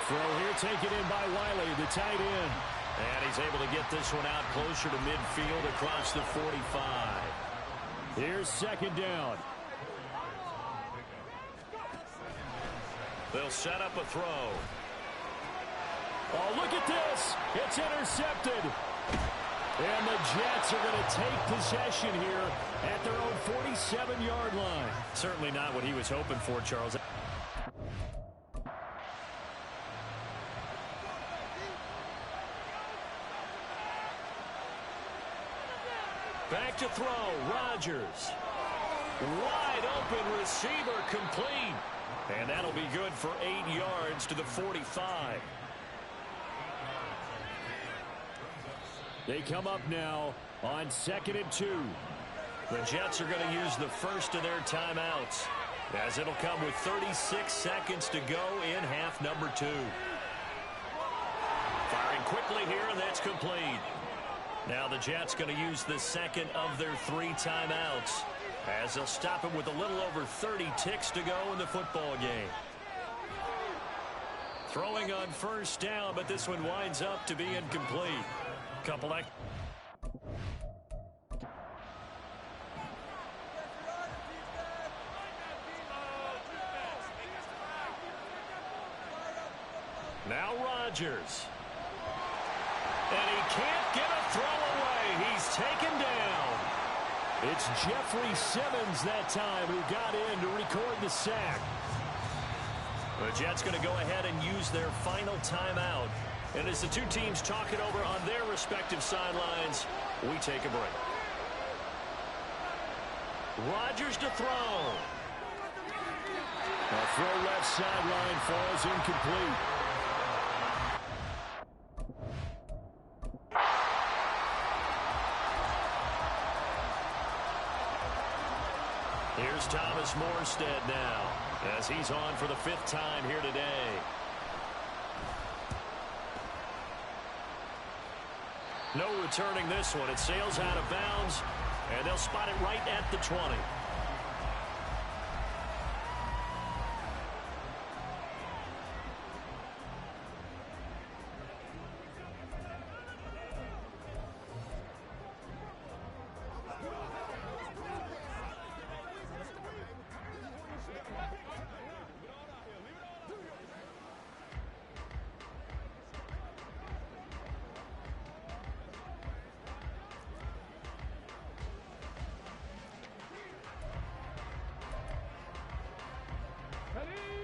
Throw here taken in by Wiley, the tight end. And he's able to get this one out closer to midfield across the 45. Here's 2nd down. They'll set up a throw. Oh, look at this. It's intercepted. And the Jets are going to take possession here at their own 47-yard line. Certainly not what he was hoping for, Charles. Back to throw, Rodgers. Wide open receiver complete. And that'll be good for 8 yards to the 45. They come up now on 2nd and 2. The Jets are going to use the first of their timeouts, as it'll come with 36 seconds to go in half number 2. Firing quickly here, and that's complete. Now the Jets going to use the second of their 3 timeouts, as they'll stop him with a little over 30 ticks to go in the football game. Throwing on 1st down, but this one winds up to be incomplete. Couple of... Now Rodgers. And he can't get a throw away. He's taken down. It's Jeffrey Simmons that time who got in to record the sack. The Jets going to go ahead and use their final timeout. And as the two teams talk it over on their respective sidelines, we take a break. Rodgers to throw. A throw left sideline falls incomplete. Here's Thomas Morstead now, as he's on for the 5th time here today. No returning this one. It sails out of bounds, and they'll spot it right at the 20.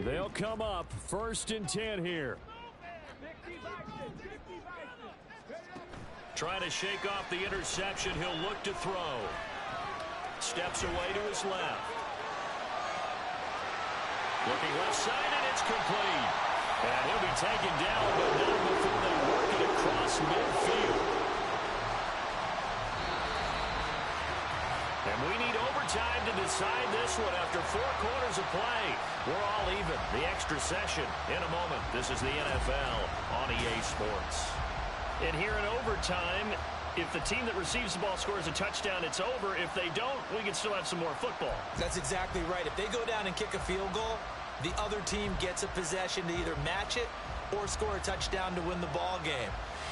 They'll come up 1st and 10 here. Trying to shake off the interception. He'll look to throw. Steps away to his left. Looking left side, and it's complete. And he'll be taken down, but not before they work it across midfield. And we need overtime to decide this one after 4 quarters of play. We're all even. The extra session in a moment. This is the NFL on EA Sports. And here in overtime, if the team that receives the ball scores a touchdown, it's over. If they don't, we can still have some more football. That's exactly right. If they go down and kick a field goal, the other team gets a possession to either match it or score a touchdown to win the ball game.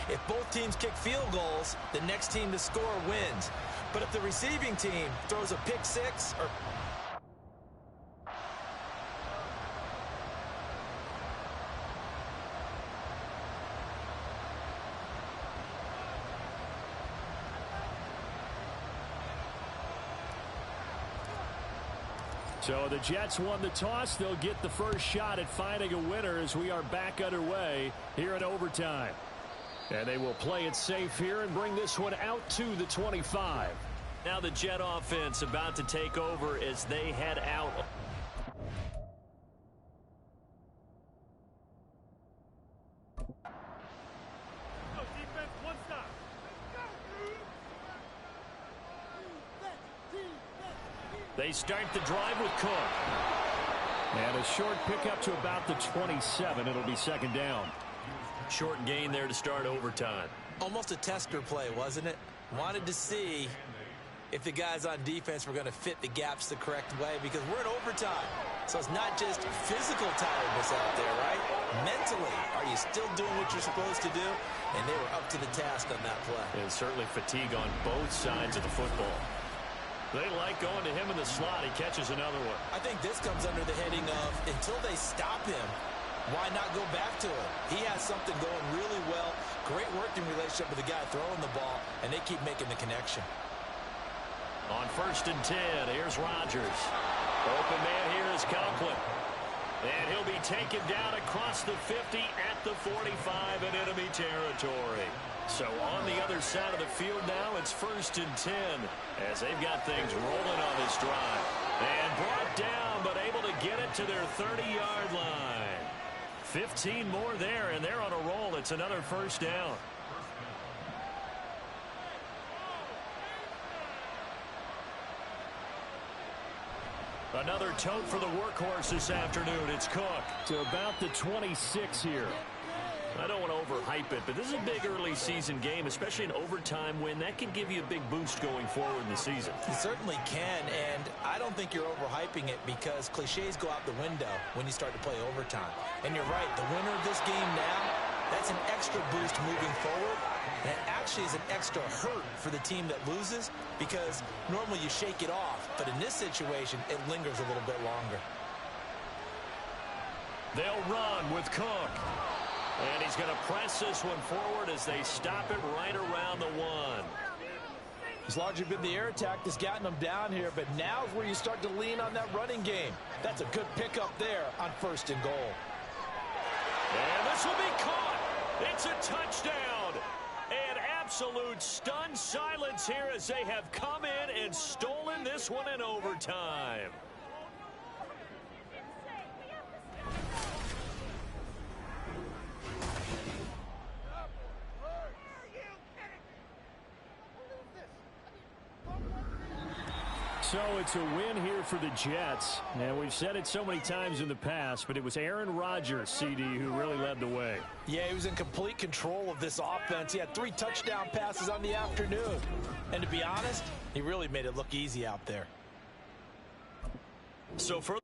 If both teams kick field goals, the next team to score wins. But if the receiving team throws a pick six or... So the Jets won the toss. They'll get the first shot at finding a winner as we are back underway here in overtime. And they will play it safe here and bring this one out to the 25. Now the Jet offense about to take over as they head out. They start the drive with Cook. And a short pickup to about the 27. It'll be second down. Short gain there to start overtime. Almost a tester play, wasn't it? Wanted to see if the guys on defense were going to fit the gaps the correct way because we're in overtime. So it's not just physical tiredness out there, right? Mentally, are you still doing what you're supposed to do? And they were up to the task on that play. And certainly fatigue on both sides of the football. They like going to him in the slot. He catches another one. I think this comes under the heading of until they stop him, why not go back to him? He has something going really well. Great working relationship with the guy throwing the ball, and they keep making the connection. On 1st and 10, here's Rodgers. Open man here is Conklin. And he'll be taken down across the 50 at the 45 in enemy territory. So on the other side of the field now, it's 1st and 10 as they've got things rolling on this drive. And brought down, but able to get it to their 30-yard line. 15 more there, and they're on a roll. It's another first down. Another tote for the workhorse this afternoon. It's Cook to about the 26 here. I don't want to overhype it, but this is a big early season game, especially an overtime win. That can give you a big boost going forward in the season. It certainly can, and I don't think you're overhyping it because cliches go out the window when you start to play overtime. And you're right, the winner of this game now, that's an extra boost moving forward. And it actually is an extra hurt for the team that loses because normally you shake it off. But in this situation, it lingers a little bit longer. They'll run with Cook. And he's going to press this one forward as they stop it right around the 1. It's largely been the air attack that's gotten them down here, but now's where you start to lean on that running game. That's a good pickup there on 1st and goal. And this will be caught. It's a touchdown. And absolute stunned silence here as they have come in and stolen this one in overtime. So it's a win here for the Jets. And we've said it so many times in the past, but it was Aaron Rodgers, CD, who really led the way. Yeah, he was in complete control of this offense. He had 3 touchdown passes on the afternoon. And to be honest, he really made it look easy out there. So for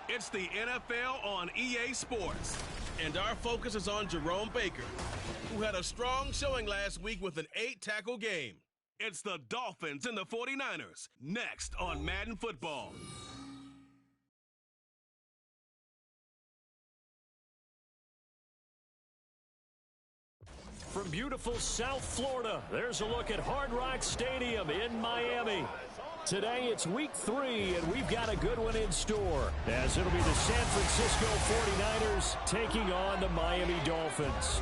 It's the NFL on EA Sports. And our focus is on Jerome Baker, who had a strong showing last week with an 8-tackle game. It's the Dolphins and the 49ers, next on Madden Football. From beautiful South Florida, there's a look at Hard Rock Stadium in Miami. Today it's week 3, and we've got a good one in store, as it'll be the San Francisco 49ers taking on the Miami Dolphins.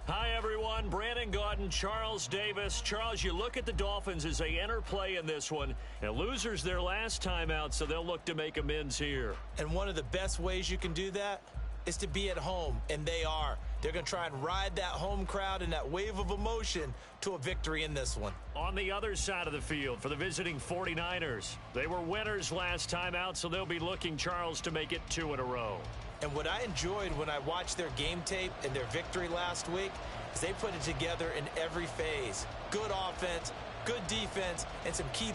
Hi, everyone. Brandon Gaudin, Charles Davis. Charles, you look at the Dolphins as they enter play in this one. And losers their last time out, so they'll look to make amends here. And one of the best ways you can do that is to be at home, and they are. They're going to try and ride that home crowd and that wave of emotion to a victory in this one. On the other side of the field for the visiting 49ers, they were winners last time out, so they'll be looking, Charles, to make it 2 in a row. And what I enjoyed when I watched their game tape and their victory last week is they put it together in every phase. Good offense, good defense, and some key.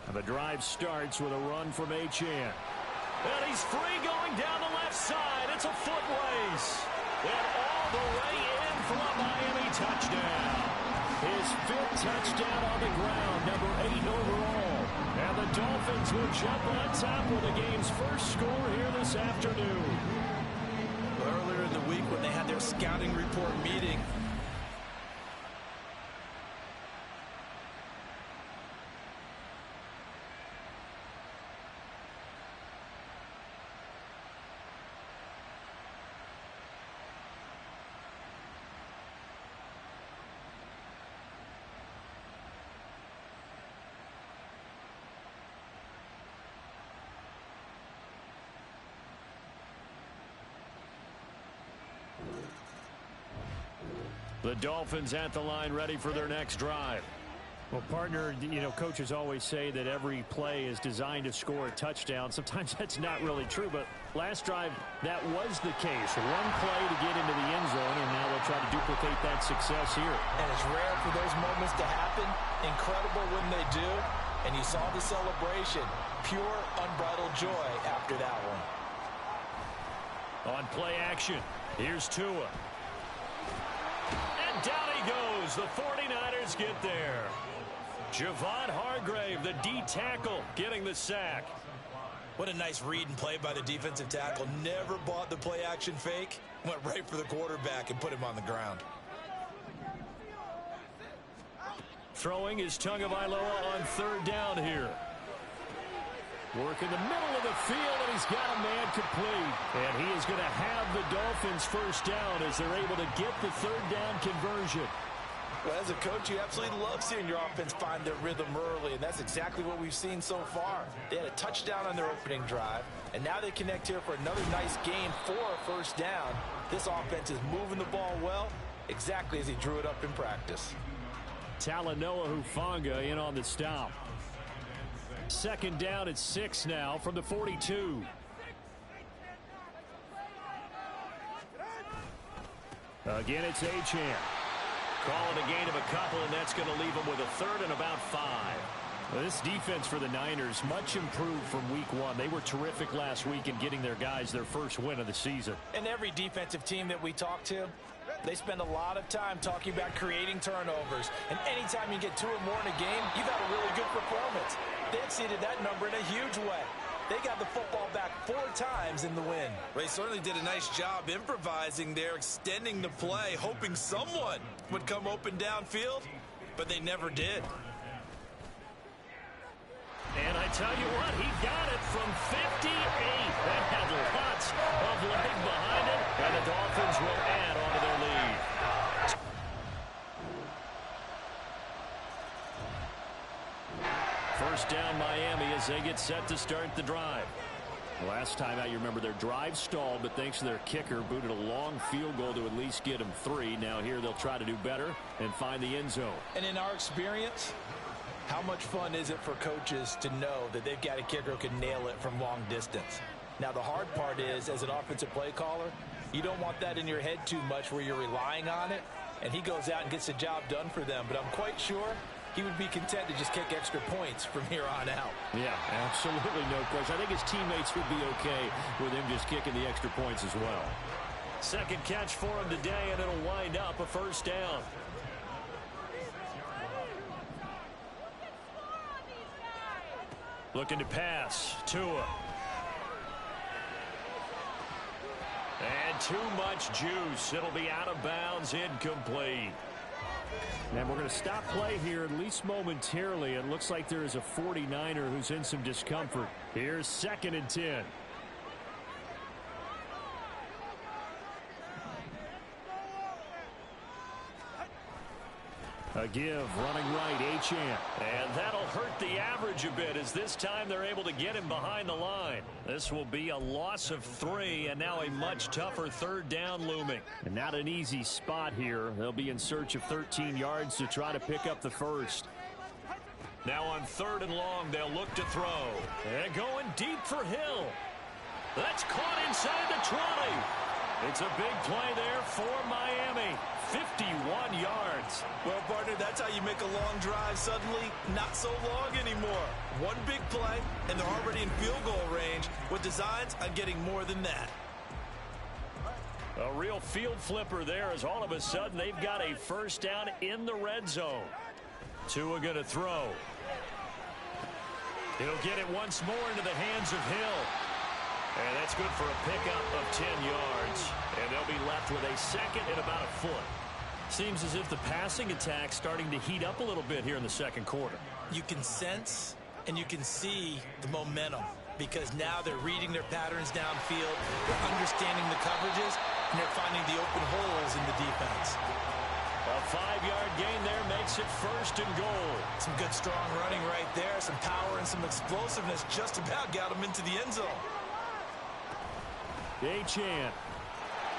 And the drive starts with a run from Achane. And he's free going down the left side. It's a foot race. And all the way in for a Miami touchdown. His 5th touchdown on the ground, number 8 overall. And the Dolphins will jump on top with the game's first score here this afternoon. Earlier in the week when they had their scouting report meeting, the Dolphins at the line ready for their next drive. Well, partner, coaches always say that every play is designed to score a touchdown. Sometimes that's not really true, but last drive, that was the case. One play to get into the end zone, and now they'll try to duplicate that success here. and it's rare for those moments to happen. Incredible when they do. And you saw the celebration. Pure, unbridled joy after that one. On play action, here's Tua. And down he goes. The 49ers get there. Javon Hargrave, the D tackle, getting the sack. What a nice read and play by the defensive tackle. Never bought the play action fake. Went right for the quarterback and put him on the ground. Throwing is Tagovailoa on 3rd down here. Work in the middle of the field, and he's got a man complete. And he is going to have the Dolphins first down as they're able to get the 3rd down conversion. Well, as a coach, you absolutely love seeing your offense find their rhythm early, and that's exactly what we've seen so far. They had a touchdown on their opening drive, and now they connect here for another nice game for a first down. This offense is moving the ball well, exactly as he drew it up in practice. Talanoa Hufanga in on the stop. 2nd down at 6 now from the 42. Again, it's Achane. Call it a gain of a couple, and that's going to leave him with a 3rd and about 5. Well, this defense for the Niners, much improved from week 1. They were terrific last week in getting their guys their first win of the season. And every defensive team that we talk to, they spend a lot of time talking about creating turnovers. And anytime you get 2 or more in a game, you've had a really good performance. They exceeded that number in a huge way. They got the football back 4 times in the win. They certainly did a nice job improvising there, extending the play, hoping someone would come open downfield, but they never did. And I tell you what, he got it from 58. That had lots of leg behind it, and the Dolphins will add on to their lead. First down Miami as they get set to start the drive. Last time out, you remember their drive stalled, but thanks to their kicker, booted a long field goal to at least get them 3. Now here they'll try to do better and find the end zone. And in our experience, how much fun is it for coaches to know that they've got a kicker who can nail it from long distance? Now the hard part is, as an offensive play caller, you don't want that in your head too much where you're relying on it, and he goes out and gets the job done for them. But I'm quite sure he would be content to just kick extra points from here on out. Yeah, absolutely no question. I think his teammates would be okay with him just kicking the extra points as well. Second catch for him today, and it'll wind up a first down. Looking to pass. Tua. And too much juice. It'll be out of bounds, incomplete. And we're going to stop play here, at least momentarily. It looks like there is a 49er who's in some discomfort. Here's 2nd and 10. A give, running right, Achane. And that'll hurt the average a bit, as this time they're able to get him behind the line. This will be a loss of 3, and now a much tougher 3rd down looming. And not an easy spot here. They'll be in search of 13 yards to try to pick up the first. Now on 3rd and long, they'll look to throw. And going deep for Hill. That's caught inside the 20. It's a big play there for Miami. 51 yards. Well, partner, that's how you make a long drive suddenly not so long anymore. One big play, and they're already in field goal range with designs on getting more than that. A real field flipper there, as all of a sudden they've got a first down in the red zone. Tua going to throw. He'll get it once more into the hands of Hill. And that's good for a pickup of 10 yards. And they'll be left with a 2nd and about a foot. Seems as if the passing attack's starting to heat up a little bit here in the second quarter. You can sense and you can see the momentum, because now they're reading their patterns downfield, they're understanding the coverages, and they're finding the open holes in the defense. A 5-yard gain there makes it 1st and goal. Some good strong running right there, some power and some explosiveness just about got them into the end zone. Achane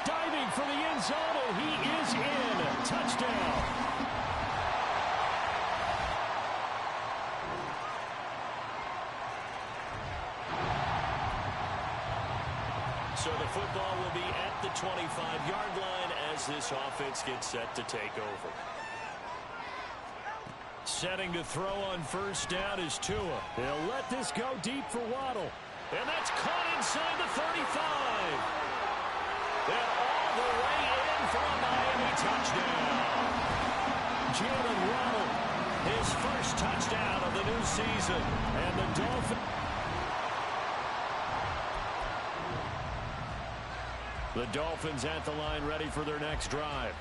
diving for the end zone, and he is in. Touchdown. So the football will be at the 25-yard line as this offense gets set to take over. Setting to throw on first down is Tua. He'll let this go deep for Waddle. And that's caught inside the 35. And all the way in for a Miami touchdown. Jalen Waddle, his first touchdown of the new season. And the Dolphins. The Dolphins at the line, ready for their next drive.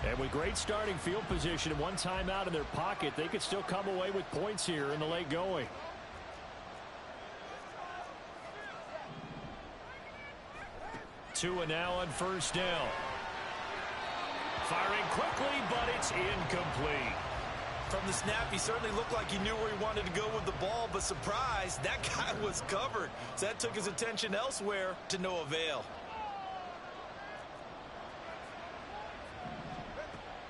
And with great starting field position and one timeout in their pocket, they could still come away with points here in the late going. Tua now on first down. Firing quickly, but it's incomplete. From the snap, he certainly looked like he knew where he wanted to go with the ball, but surprise, that guy was covered. So that took his attention elsewhere to no avail.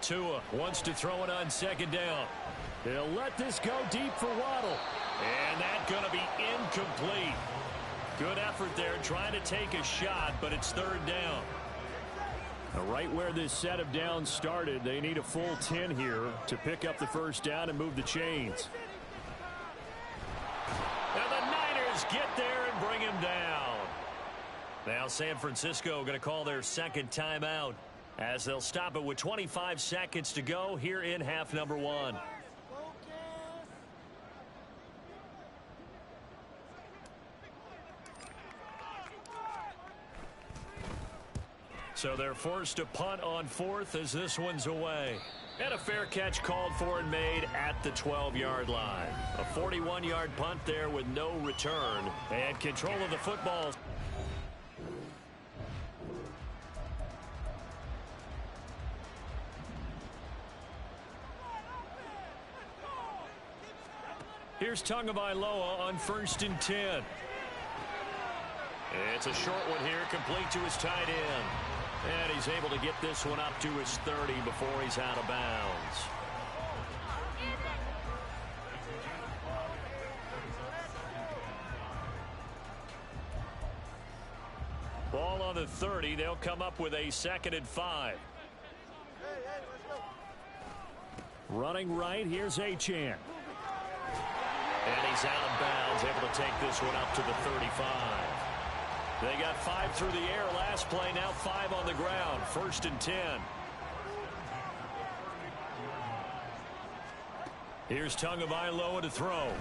Tua wants to throw it on second down. He'll let this go deep for Waddle. And that's going to be incomplete. Good effort there trying to take a shot, but it's 3rd down. Now, right where this set of downs started, they need a full 10 here to pick up the first down and move the chains. And the Niners get there and bring him down. Now San Francisco going to call their second timeout as they'll stop it with 25 seconds to go here in half number 1. So they're forced to punt on 4th as this one's away. And a fair catch called for and made at the 12-yard line. A 41-yard punt there with no return. And control of the football. Here's Tagovailoa on 1st and 10. It's a short one here, complete to his tight end. And he's able to get this one up to his 30 before he's out of bounds. Ball on the 30. They'll come up with a 2nd and 5. Running right, here's Achane. And he's out of bounds, able to take this one up to the 35. They got 5 through the air last play, now 5 on the ground. 1st and 10. Here's Tagovailoa to throw.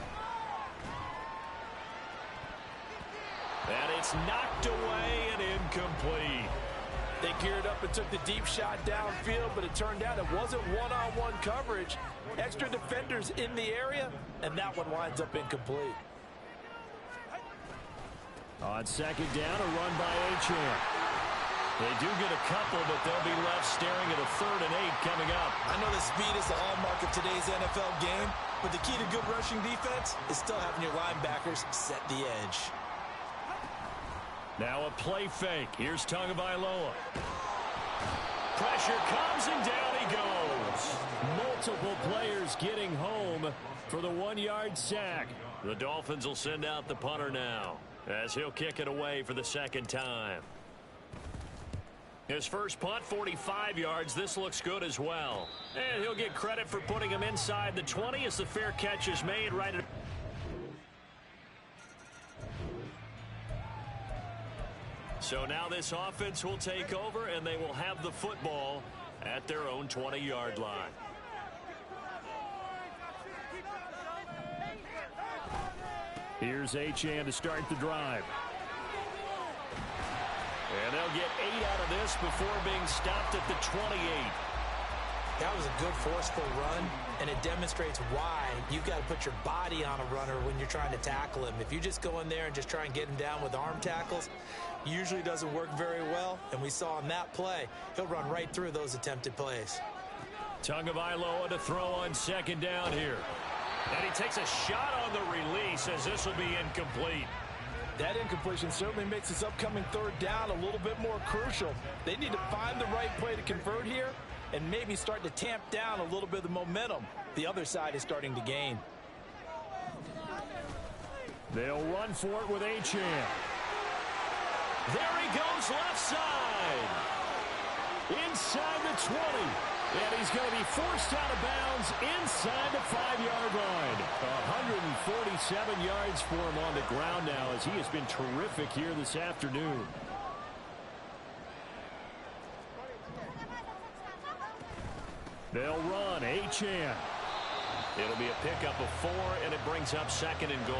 And it's knocked away and incomplete. They geared up and took the deep shot downfield, but it turned out it wasn't one-on-one coverage. Extra defenders in the area, and that one winds up incomplete. On 2nd down, a run by Achane. They do get a couple, but they'll be left staring at a 3rd and 8 coming up. I know the speed is the hallmark of today's NFL game, but the key to good rushing defense is still having your linebackers set the edge. Now a play fake. Here's Tagovailoa. Pressure comes and down he goes. Multiple players getting home for the 1-yard sack. The Dolphins will send out the punter now as he'll kick it away for the 2nd time. His first punt, 45 yards. This looks good as well. And he'll get credit for putting him inside the 20 as the fair catch is made right at... So now this offense will take over, and they will have the football at their own 20-yard line. Here's Achane to start the drive. And they'll get 8 out of this before being stopped at the 28. That was a good forceful run, and it demonstrates why you've got to put your body on a runner when you're trying to tackle him. If you just go in there and just try and get him down with arm tackles, usually doesn't work very well, and we saw on that play, he'll run right through those attempted plays. Tagovailoa to throw on 2nd down here. And he takes a shot on the release as this will be incomplete. That incompletion certainly makes this upcoming 3rd down a little bit more crucial. They need to find the right play to convert here and maybe start to tamp down a little bit of the momentum the other side is starting to gain. They'll run for it with Achane. There he goes left side. Inside the 20. And he's going to be forced out of bounds inside the 5-yard line. 147 yards for him on the ground now as he has been terrific here this afternoon. They'll run. Achane. It'll be a pickup of 4, and it brings up 2nd and goal.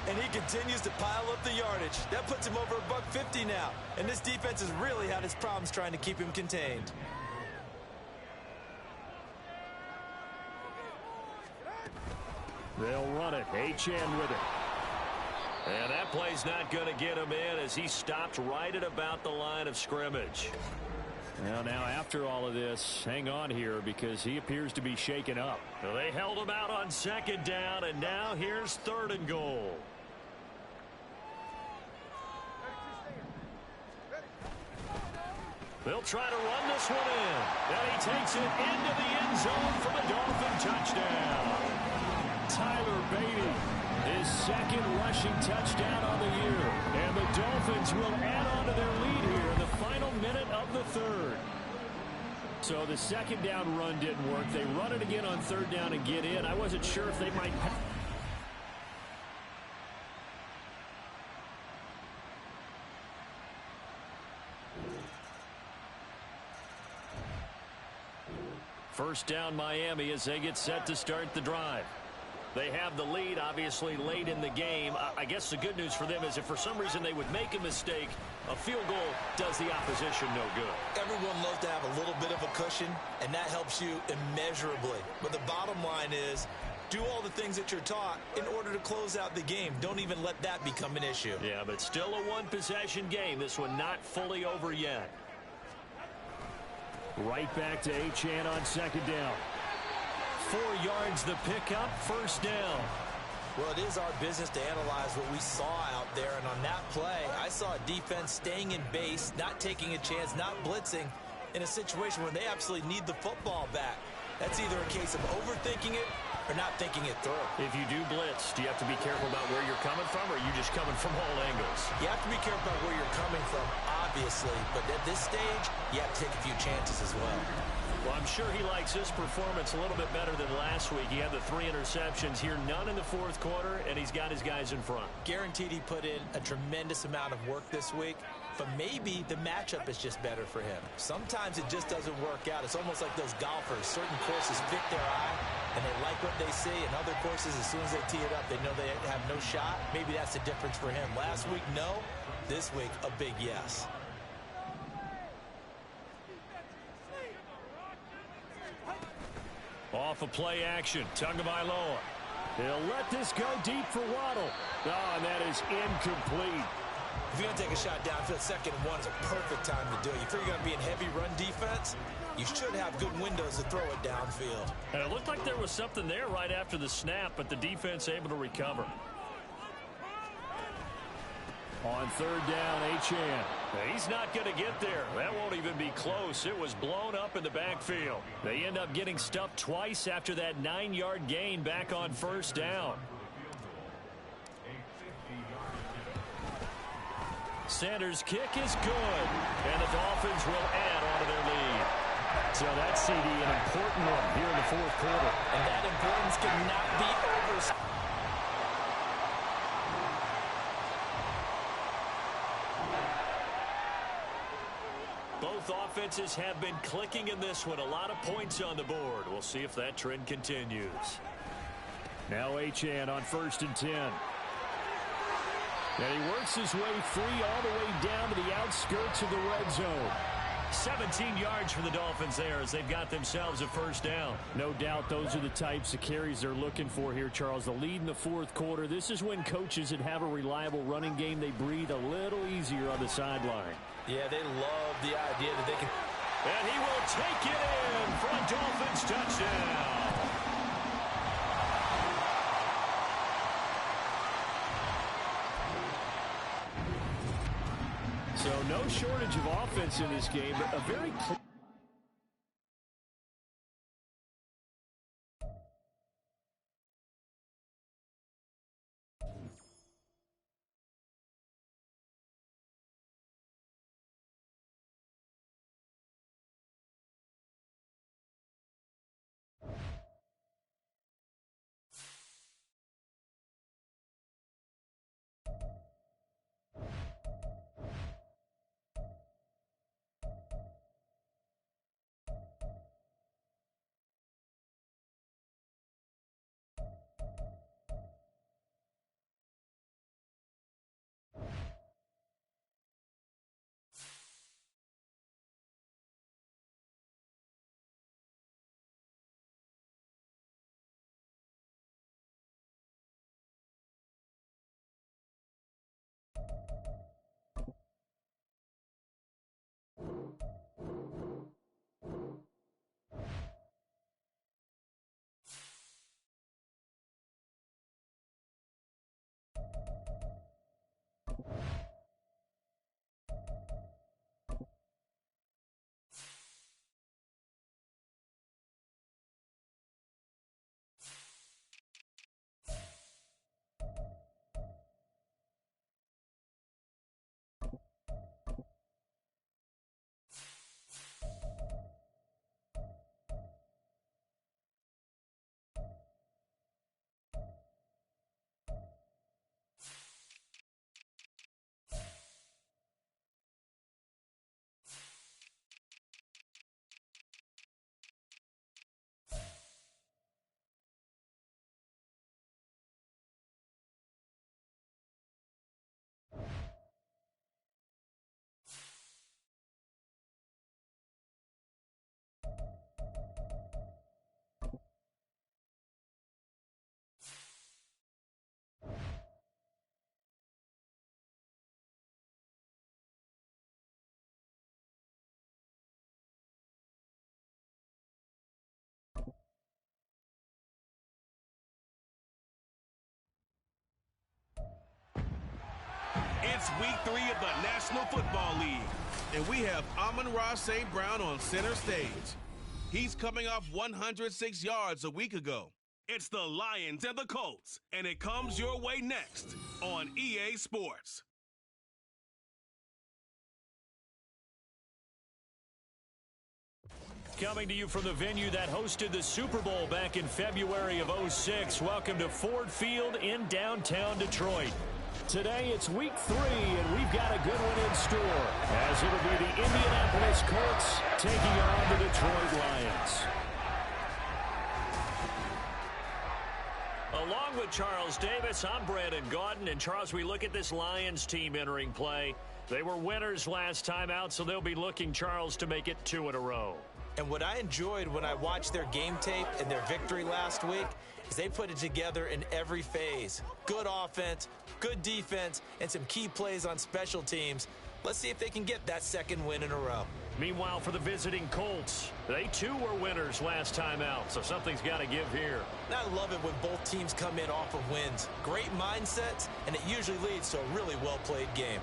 And he continues to pile up the yardage. That puts him over $150 now. And this defense has really had its problems trying to keep him contained. They'll run it. Achane with it. And that play's not going to get him in as he stopped right at about the line of scrimmage. Well, now after all of this, hang on here because he appears to be shaken up. Well, they held him out on 2nd down, and now here's 3rd and goal. They'll try to run this one in. And he takes it into the end zone for the Dolphin touchdown. Tyler Beatty, his 2nd rushing touchdown on the year. And the Dolphins will add on to their lead here in the final minute of the 3rd. So the 2nd down run didn't work. They run it again on 3rd down and get in. I wasn't sure if they might... First down Miami as they get set to start the drive. They have the lead, obviously, late in the game. I guess the good news for them is if for some reason they would make a mistake, a field goal does the opposition no good. Everyone loves to have a little bit of a cushion, and that helps you immeasurably. But the bottom line is, do all the things that you're taught in order to close out the game. Don't even let that become an issue. Yeah, but still a one-possession game. This one not fully over yet. Right back to Achane on 2nd down. 4 yards the pickup, 1st down. Well, it is our business to analyze what we saw out there, and on that play, I saw a defense staying in base, not taking a chance, not blitzing, in a situation where they absolutely need the football back. That's either a case of overthinking it or not thinking it through. If you do blitz, do you have to be careful about where you're coming from, or are you just coming from all angles? You have to be careful about where you're coming from, obviously, but at this stage, you have to take a few chances as well. Well, I'm sure he likes his performance a little bit better than last week. He had the 3 interceptions here, none in the fourth quarter, and he's got his guys in front. Guaranteed he put in a tremendous amount of work this week, but maybe the matchup is just better for him. Sometimes it just doesn't work out. It's almost like those golfers. Certain courses fit their eye, and they like what they see, and other courses, as soon as they tee it up, they know they have no shot. Maybe that's the difference for him. Last week, no. This week, a big yes. Off of play action, Tagovailoa. He'll let this go deep for Waddle. Oh, and that is incomplete. If you're going to take a shot downfield, 2nd and 1 is a perfect time to do it. You figure you're going to be in heavy run defense, you should have good windows to throw it downfield. And it looked like there was something there right after the snap, but the defense able to recover. On 3rd down, Achane. He's not going to get there. That won't even be close. It was blown up in the backfield. They end up getting stuffed twice after that 9-yard gain back on 1st down. Sanders' kick is good, and the Dolphins will add on to their lead. So that's CD, an important one here in the 4th quarter. And that importance cannot be overstated. Both offenses have been clicking in this one. A lot of points on the board. We'll see if that trend continues. Now Achane on 1st and 10. And he works his way free all the way down to the outskirts of the red zone. 17 yards for the Dolphins there as they've got themselves a 1st down. No doubt those are the types of carries they're looking for here, Charles. The lead in the 4th quarter. This is when coaches that have a reliable running game, they breathe a little easier on the sideline. Yeah, they love the idea that they can. And he will take it in for a Dolphins touchdown. So no shortage of offense in this game, but a very It's week 3 of the National Football League, and we have Amon-Ra St. Brown on center stage. He's coming off 106 yards a week ago. It's the Lions and the Colts, and it comes your way next on EA Sports. Coming to you from the venue that hosted the Super Bowl back in February of '06. Welcome to Ford Field in downtown Detroit. Today it's week 3, and we've got a good one in store, as it'll be the Indianapolis Colts taking on the Detroit Lions. Along with Charles Davis, I'm Brandon Gaudin. And Charles, we look at this Lions team entering play. They were winners last time out, so they'll be looking, Charles, to make it 2 in a row. And what I enjoyed when I watched their game tape and their victory last week is they put it together in every phase. Good offense, good defense, and some key plays on special teams. Let's see if they can get that 2nd win in a row. Meanwhile, for the visiting Colts, they too were winners last time out, so something's got to give here. And I love it when both teams come in off of wins. Great mindsets, and it usually leads to a really well-played game.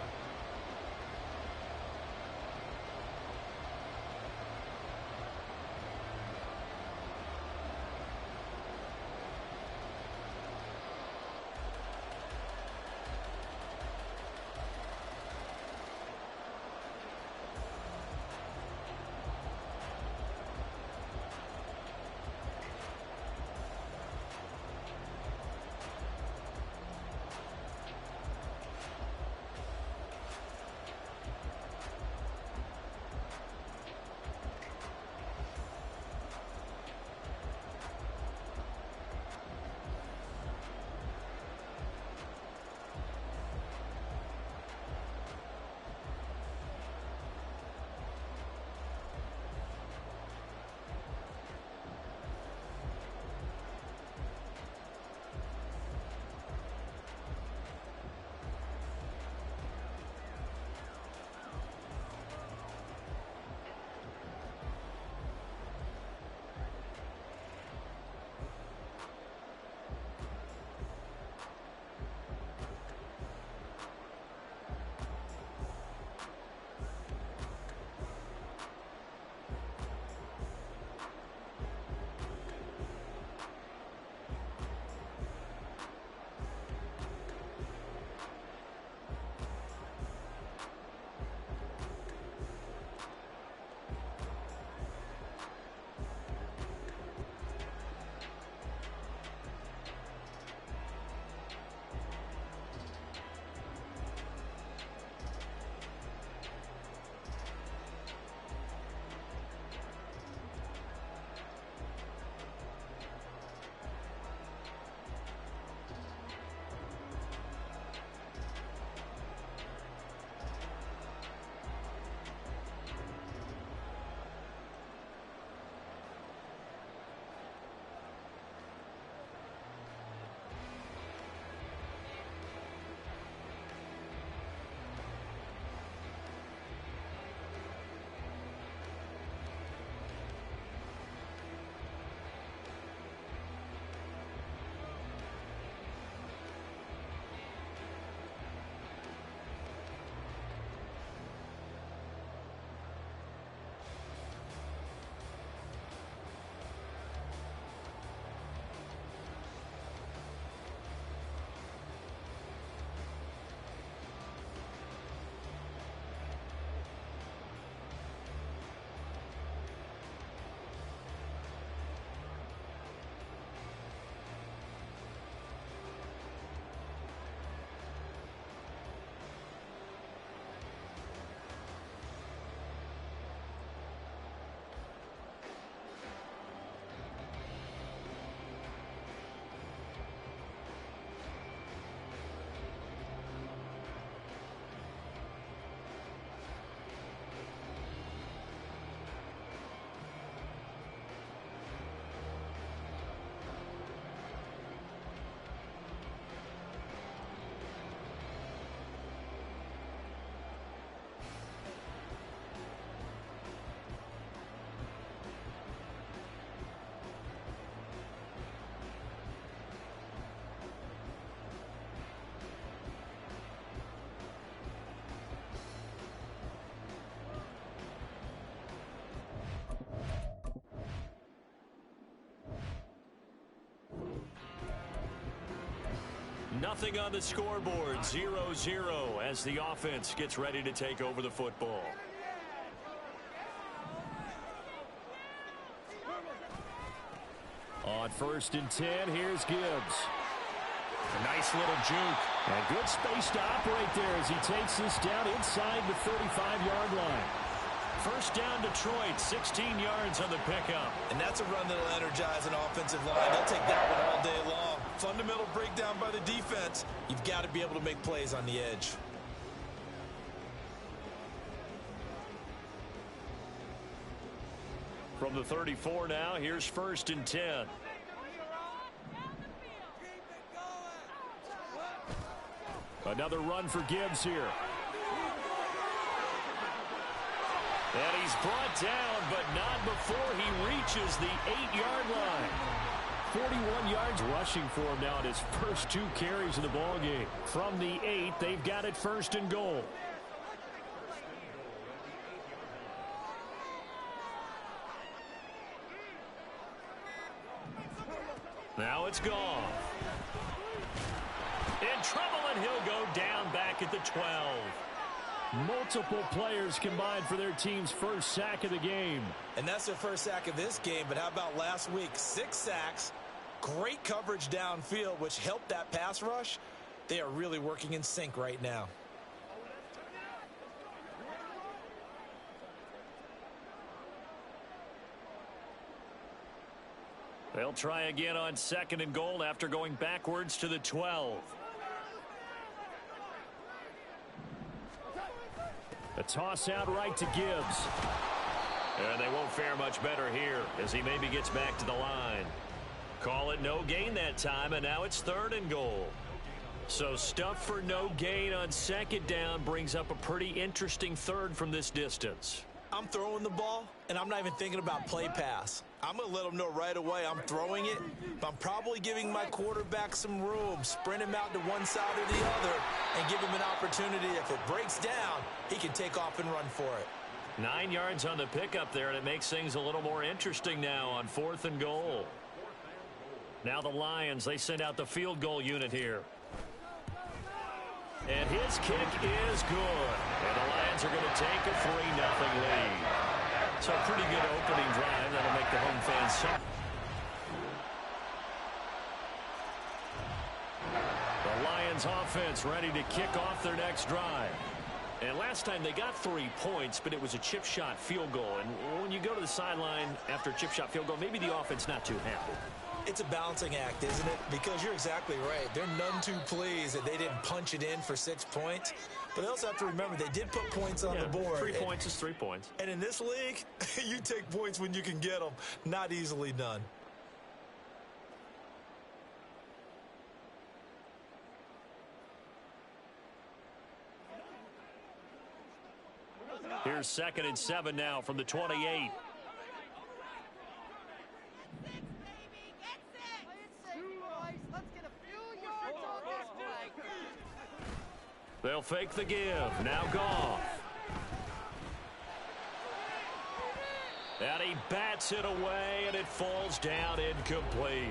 Nothing on the scoreboard, 0-0 as the offense gets ready to take over the football. On 1st and 10, here's Gibbs. A nice little juke. And good space to operate there as he takes this down inside the 35-yard line. First down, Detroit, 16 yards on the pickup. And that's a run that'll energize an offensive line. They'll take that one all day long. Fundamental breakdown by the defense. You've got to be able to make plays on the edge. From the 34 now, here's 1st and 10. Another run for Gibbs here. And he's brought down, but not before he reaches the 8-yard line. 41 yards rushing for him now in his first 2 carries of the ball game. From the 8, they've got it 1st and goal. Now it's gone. In trouble, and he'll go down back at the 12. Multiple players combined for their team's first sack of the game. And that's their first sack of this game, but how about last week? 6 sacks, great coverage downfield, which helped that pass rush. They are really working in sync right now. They'll try again on 2nd and goal after going backwards to the 12. A toss out right to Gibbs. And they won't fare much better here as he maybe gets back to the line. Call it no gain that time, and now it's 3rd and goal. So stuff for no gain on 2nd down brings up a pretty interesting 3rd from this distance. I'm throwing the ball, and I'm not even thinking about play pass. I'm going to let them know right away I'm throwing it, but I'm probably giving my quarterback some room, sprint him out to one side or the other, and give him an opportunity. If it breaks down, he can take off and run for it. 9 yards on the pickup there, and it makes things a little more interesting now on 4th and goal. Now the Lions, they send out the field goal unit here. And his kick is good. And the Lions are going to take a 3-0 lead. So a pretty good opening drive. That'll make the home fans sad. The Lions offense ready to kick off their next drive. And last time they got 3 points, but it was a chip shot field goal. And when you go to the sideline after a chip shot field goal, maybe the offense not too happy. It's a balancing act, isn't it? Because you're exactly right. They're none too pleased that they didn't punch it in for 6 points. But they also have to remember they did put points on the board. 3 points is 3 points. And in this league, you take points when you can get them. Not easily done. Here's 2nd and 7 now from the 28. They'll fake the give. Now Goff. And he bats it away, and it falls down incomplete.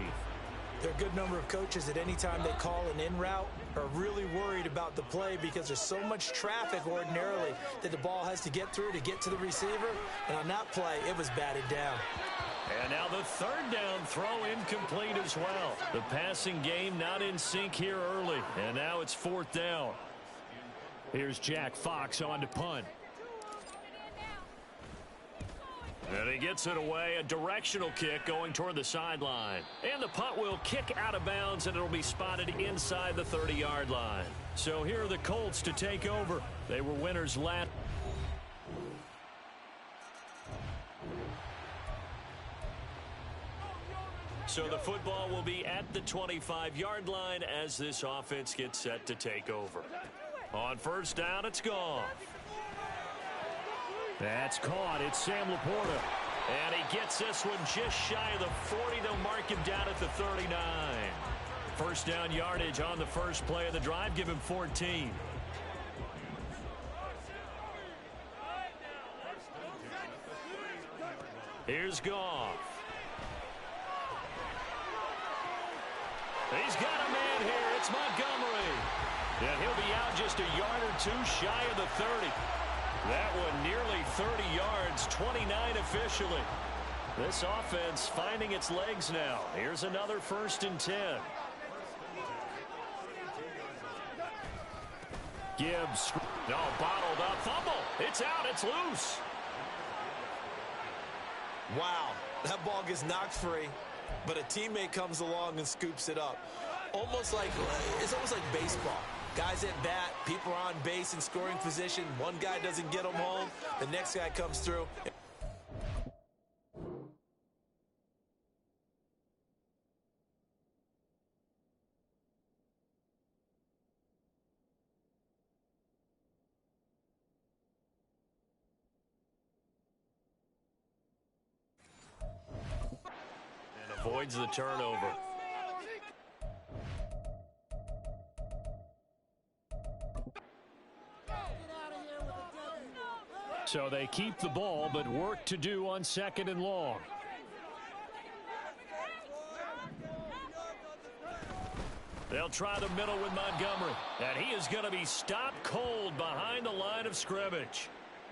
There are a good number of coaches that any time they call an in route are really worried about the play because there's so much traffic ordinarily that the ball has to get through to get to the receiver. And on that play, it was batted down. And now the 3rd down throw incomplete as well. The passing game not in sync here early. And now it's 4th down. Here's Jack Fox on to punt. And he gets it away, a directional kick going toward the sideline. And the punt will kick out of bounds, and it'll be spotted inside the 30-yard line. So here are the Colts to take over. They were winners last. So the football will be at the 25-yard line as this offense gets set to take over. On 1st down, it's Goff. That's caught. It's Sam Laporta. And he gets this one just shy of the 40. They'll mark him down at the 39. 1st down yardage on the first play of the drive. Give him 14. Here's Goff. He's got a man here. It's It's Montgomery. And he'll be out just a yard or two shy of the 30. That one nearly 30 yards, 29 officially. This offense finding its legs now. Here's another 1st and 10. Gibbs. No, bottled up. Fumble. It's out. It's loose. Wow, that ball gets knocked free, but a teammate comes along and scoops it up. It's almost like baseball. Guys at bat, people are on base in scoring position. One guy doesn't get them home. The next guy comes through. And avoids the turnover. So they keep the ball, but work to do on 2nd and long. They'll try the middle with Montgomery. And he is going to be stopped cold behind the line of scrimmage.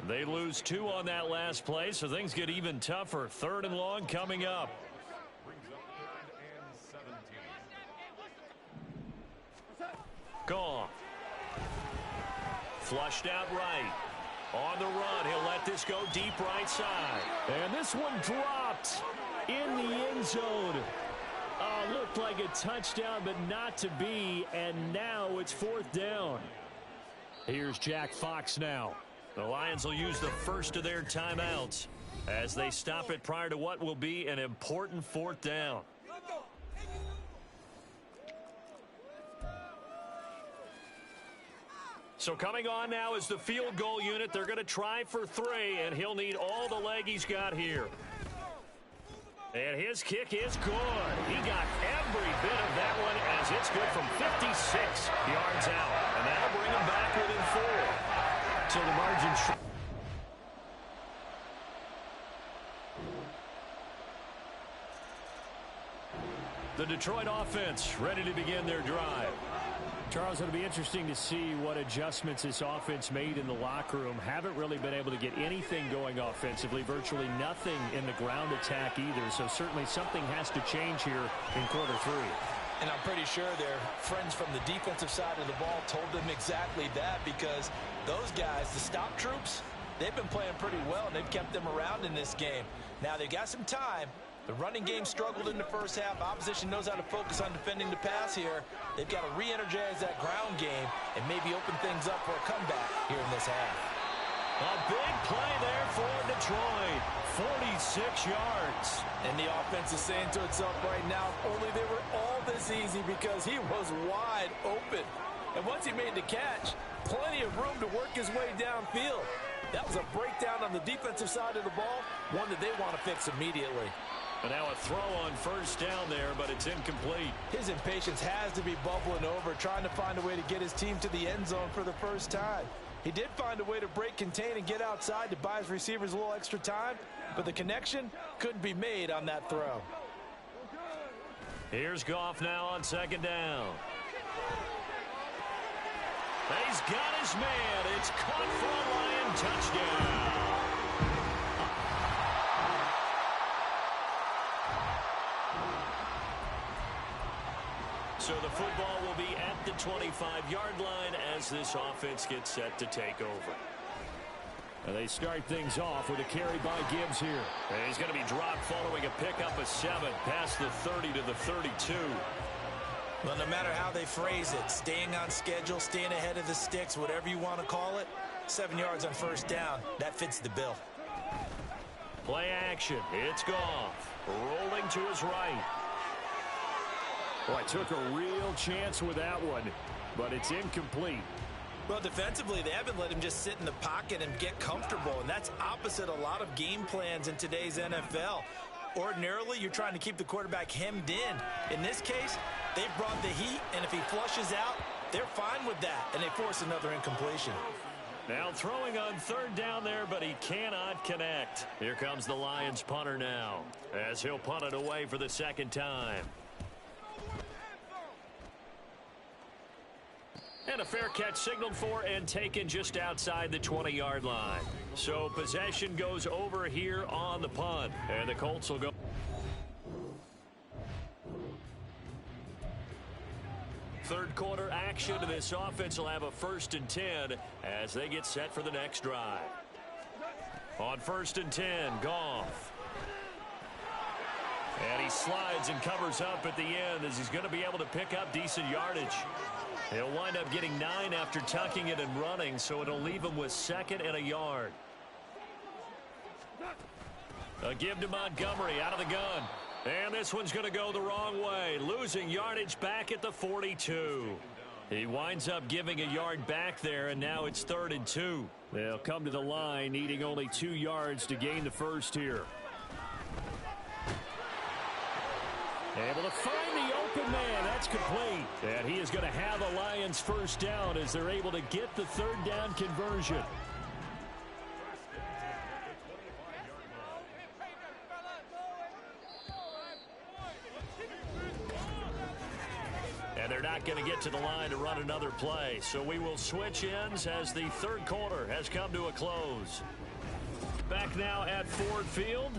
They lose 2 on that last play, so things get even tougher. 3rd and long coming up. Gone. Flushed out right. On the run, he'll let this go deep right side. And this one dropped in the end zone. Looked like a touchdown, but not to be. And now it's 4th down. Here's Jack Fox now. The Lions will use the first of their timeouts as they stop it prior to what will be an important 4th down. So coming on now is the field goal unit. They're going to try for 3, and he'll need all the leg he's got here. And his kick is good. He got every bit of that one as it's good from 56 yards out. And that'll bring him back within 4. So the margin... The Detroit offense ready to begin their drive. Charles, it'll be interesting to see what adjustments this offense made in the locker room. Haven't really been able to get anything going offensively, virtually nothing in the ground attack either. So certainly something has to change here in quarter 3. And I'm pretty sure their friends from the defensive side of the ball told them exactly that, because those guys, the stop troops, they've been playing pretty well, and they've kept them around in this game. Now they've got some time. The running game struggled in the first half. Opposition knows how to focus on defending the pass here. They've got to re-energize that ground game and maybe open things up for a comeback here in this half. A big play there for Detroit. 46 yards. And the offense is saying to itself right now, only they were all this easy because he was wide open. And once he made the catch, plenty of room to work his way downfield. That was a breakdown on the defensive side of the ball, one that they want to fix immediately. And now a throw on 1st down there, but it's incomplete. His impatience has to be bubbling over, trying to find a way to get his team to the end zone for the first time. He did find a way to break, contain, and get outside to buy his receivers a little extra time, but the connection couldn't be made on that throw. Here's Goff now on 2nd down. He's got his man. It's caught for a Lion touchdown. So the football will be at the 25-yard line as this offense gets set to take over. And they start things off with a carry by Gibbs here. And he's going to be dropped following a pickup of 7 past the 30 to the 32. Well, no matter how they phrase it, staying on schedule, staying ahead of the sticks, whatever you want to call it, 7 yards on 1st down, that fits the bill. Play action. It's Goff. Rolling to his right. Boy, took a real chance with that one, but it's incomplete. Well, defensively, they haven't let him just sit in the pocket and get comfortable, and that's opposite a lot of game plans in today's NFL. Ordinarily, you're trying to keep the quarterback hemmed in. In this case, they've brought the heat, and if he flushes out, they're fine with that, and they force another incompletion. Now throwing on 3rd down there, but he cannot connect. Here comes the Lions punter now, as he'll punt it away for the 2nd time. And a fair catch signaled for and taken just outside the 20-yard line. So possession goes over here on the punt. And the Colts will go. Third quarter action, and this offense will have a 1st and 10 as they get set for the next drive. On 1st and 10, Goff. And he slides and covers up at the end as he's going to be able to pick up decent yardage. He'll wind up getting 9 after tucking it and running, so it'll leave him with 2nd and a yard. A give to Montgomery out of the gun. And this one's going to go the wrong way, losing yardage back at the 42. He winds up giving a yard back there, and now it's 3rd and 2. They'll come to the line, needing only 2 yards to gain the first here. Able to find the open man. That's complete. And he is going to have the Lions first down as they're able to get the 3rd down conversion. And they're not going to get to the line to run another play. So we will switch ends as the 3rd quarter has come to a close. Back now at Ford Field.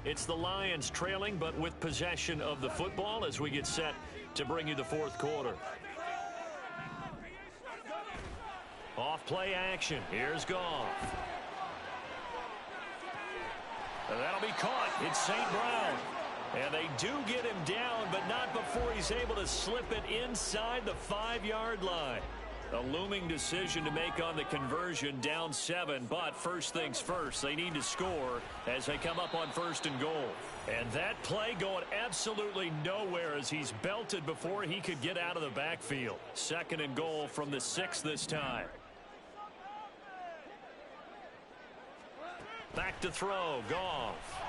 It's the Lions trailing, but with possession of the football as we get set to bring you the 4th quarter. Off play action. Here's Goff. And that'll be caught. It's St. Brown. And they do get him down, but not before he's able to slip it inside the 5-yard line. A looming decision to make on the conversion, down 7, but first things first, they need to score as they come up on 1st and goal. And that play going absolutely nowhere as he's belted before he could get out of the backfield. 2nd and goal from the 6 this time. Back to throw, Goff.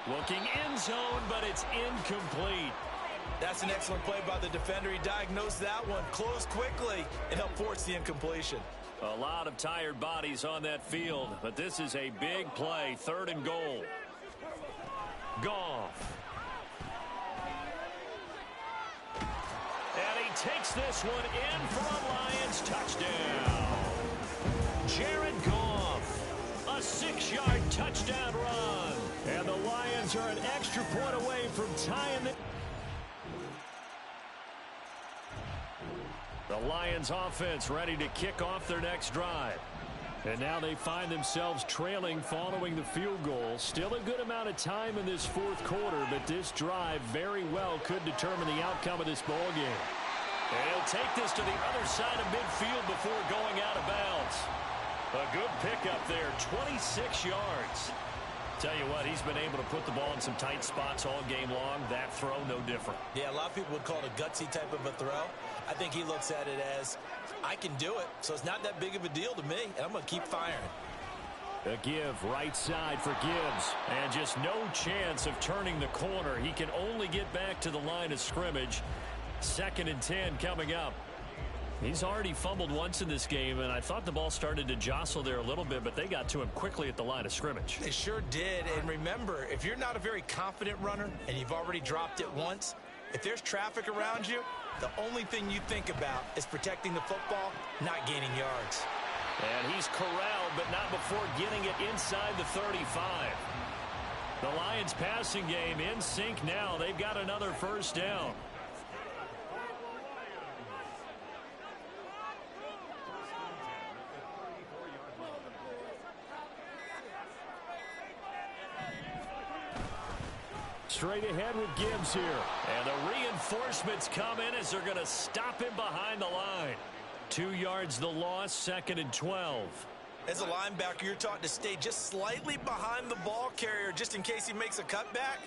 Looking end zone, but it's incomplete. That's an excellent play by the defender. He diagnosed that one, closed quickly, and helped force the incompletion. A lot of tired bodies on that field, but this is a big play. 3rd and goal. Goff. And he takes this one in for a Lions touchdown. Jared Goff, a 6-yard touchdown run. And the Lions are an extra point away from tying the... The Lions offense ready to kick off their next drive. And now they find themselves trailing following the field goal. Still a good amount of time in this 4th quarter, but this drive very well could determine the outcome of this ball game. And he'll take this to the other side of midfield before going out of bounds. A good pickup there, 26 yards. Tell you what, he's been able to put the ball in some tight spots all game long. That throw, no different. Yeah, a lot of people would call it a gutsy type of a throw. I think he looks at it as, I can do it, so it's not that big of a deal to me, and I'm going to keep firing. A give right side for Gibbs. And just no chance of turning the corner. He can only get back to the line of scrimmage. 2nd and 10 coming up. He's already fumbled once in this game, and I thought the ball started to jostle there a little bit, but they got to him quickly at the line of scrimmage. They sure did, and remember, if you're not a very confident runner and you've already dropped it once, if there's traffic around you, the only thing you think about is protecting the football, not gaining yards. And he's corralled, but not before getting it inside the 35. The Lions passing game in sync now. They've got another 1st down. Straight ahead with Gibbs here. And the reinforcements come in as they're going to stop him behind the line. 2 yards the loss, 2nd and 12. As a linebacker, you're taught to stay just slightly behind the ball carrier just in case he makes a cutback.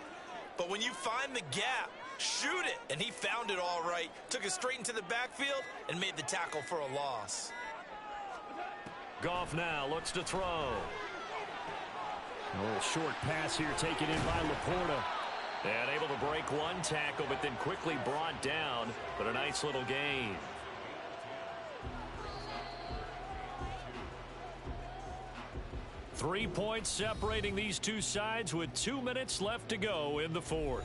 But when you find the gap, shoot it. And he found it all right. Took it straight into the backfield and made the tackle for a loss. Goff now looks to throw. A little short pass here taken in by Laporta. And able to break one tackle, but then quickly brought down. But a nice little gain. Three points separating these two sides with 2 minutes left to go in the 4th.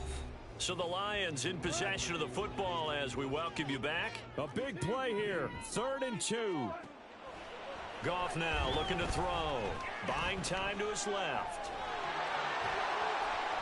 So the Lions in possession of the football as we welcome you back. A big play here. 3rd and 2. Goff now looking to throw. Buying time to his left.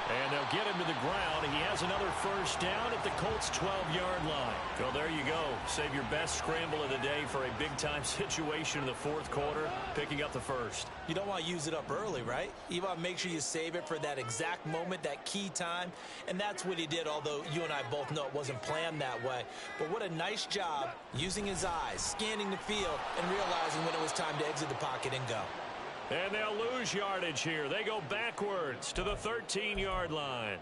And they'll get him to the ground. He has another first down at the Colts' 12-yard line. Well, there you go. Save your best scramble of the day for a big-time situation in the 4th quarter, picking up the first. You don't want to use it up early, right? You want to make sure you save it for that exact moment, that key time. And that's what he did, although you and I both know it wasn't planned that way. But what a nice job using his eyes, scanning the field, and realizing when it was time to exit the pocket and go. And they'll lose yardage here. They go backwards to the 13-yard line.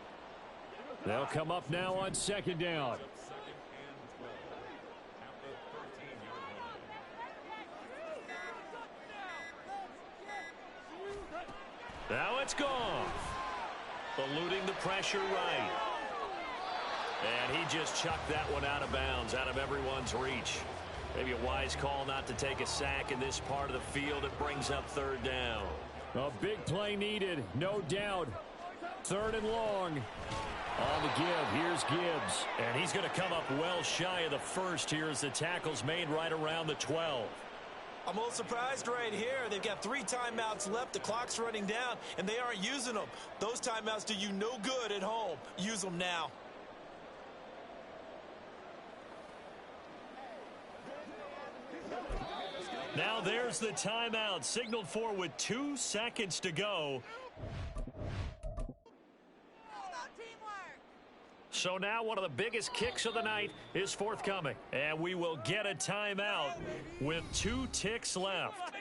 They'll come up now on 2nd down. Now it's gone. Eluding the pressure right. And he just chucked that one out of bounds, out of everyone's reach. Maybe a wise call not to take a sack in this part of the field. It brings up 3rd down. A big play needed, no doubt. 3rd and long. On the give, here's Gibbs. And he's going to come up well shy of the first here as the tackle's made right around the 12. I'm a little surprised right here. They've got 3 timeouts left. The clock's running down, and they aren't using them. Those timeouts do you no good at home. Use them now. Now there's the timeout, signaled for with 2 seconds to go. So now one of the biggest kicks of the night is forthcoming. And we will get a timeout with 2 ticks left.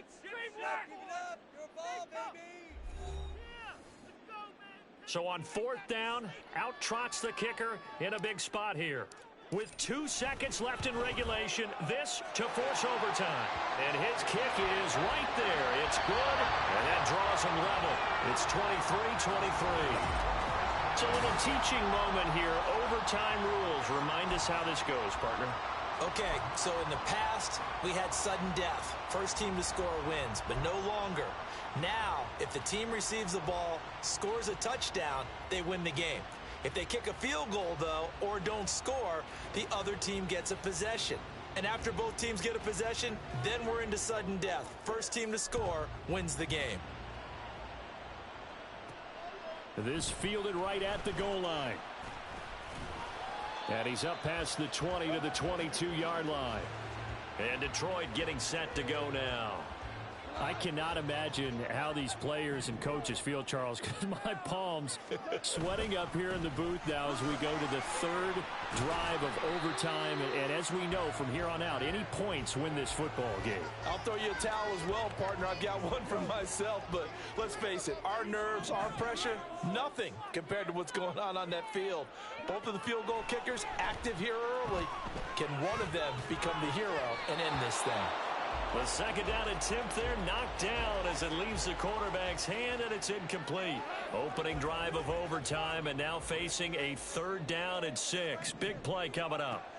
So on 4th down, out trots the kicker in a big spot here. With 2 seconds left in regulation, this to force overtime. And his kick is right there. It's good, and that draws him level. It's 23-23. It's a little teaching moment here. Overtime rules. Remind us how this goes, partner. Okay, so in the past, we had sudden death. First team to score wins, but no longer. Now, if the team receives the ball, scores a touchdown, they win the game. If they kick a field goal, though, or don't score, the other team gets a possession. And after both teams get a possession, then we're into sudden death. First team to score wins the game. This fielded right at the goal line. And he's up past the 20 to the 22-yard line. And Detroit getting set to go now. I cannot imagine how these players and coaches feel, Charles, because my palms sweating up here in the booth now as we go to the 3rd drive of overtime. And as we know, from here on out, any points win this football game. I'll throw you a towel as well, partner. I've got one for myself, but let's face it, our nerves, our pressure, nothing compared to what's going on that field. Both of the field goal kickers active here early. Can one of them become the hero and end this thing? The 2nd down attempt there knocked down as it leaves the quarterback's hand, and it's incomplete. Opening drive of overtime, and now facing a 3rd down and 6. Big play coming up.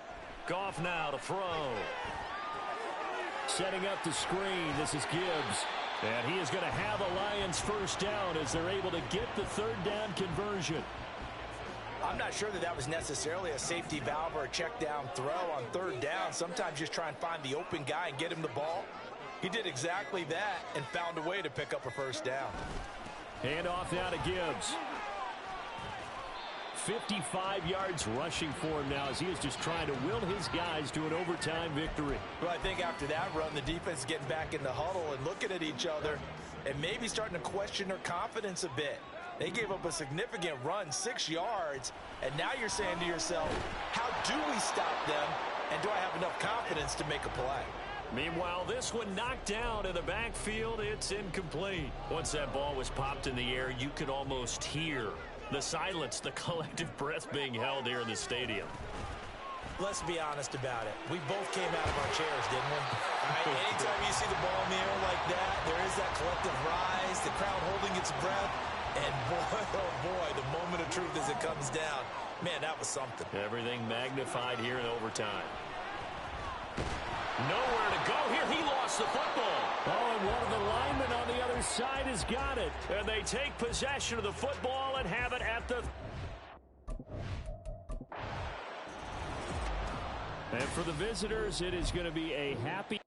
Goff now to throw. Setting up the screen. This is Gibbs. And he is going to have a Lions first down as they're able to get the 3rd down conversion. I'm not sure that was necessarily a safety valve or a check down throw on 3rd down. Sometimes just try and find the open guy and get him the ball. He did exactly that and found a way to pick up a first down. Hand off now to Gibbs. 55 yards rushing for him now as he is just trying to will his guys to an overtime victory. Well, I think after that run, the defense is getting back in the huddle and looking at each other and maybe starting to question their confidence a bit. They gave up a significant run, 6 yards, and now you're saying to yourself, how do we stop them, and do I have enough confidence to make a play? Meanwhile, this one knocked down in the backfield. It's incomplete. Once that ball was popped in the air, you could almost hear the silence, the collective breath being held here in the stadium. Let's be honest about it. We both came out of our chairs, didn't we? Anytime you see the ball in the air like that, there is that collective rise, the crowd holding its breath. And boy, oh boy, the moment of truth as it comes down. Man, that was something. Everything magnified here in overtime. Nowhere to go here. He lost the football. Oh, and one of the linemen on the other side has got it. And they take possession of the football and have it at the... And for the visitors, it is going to be a happy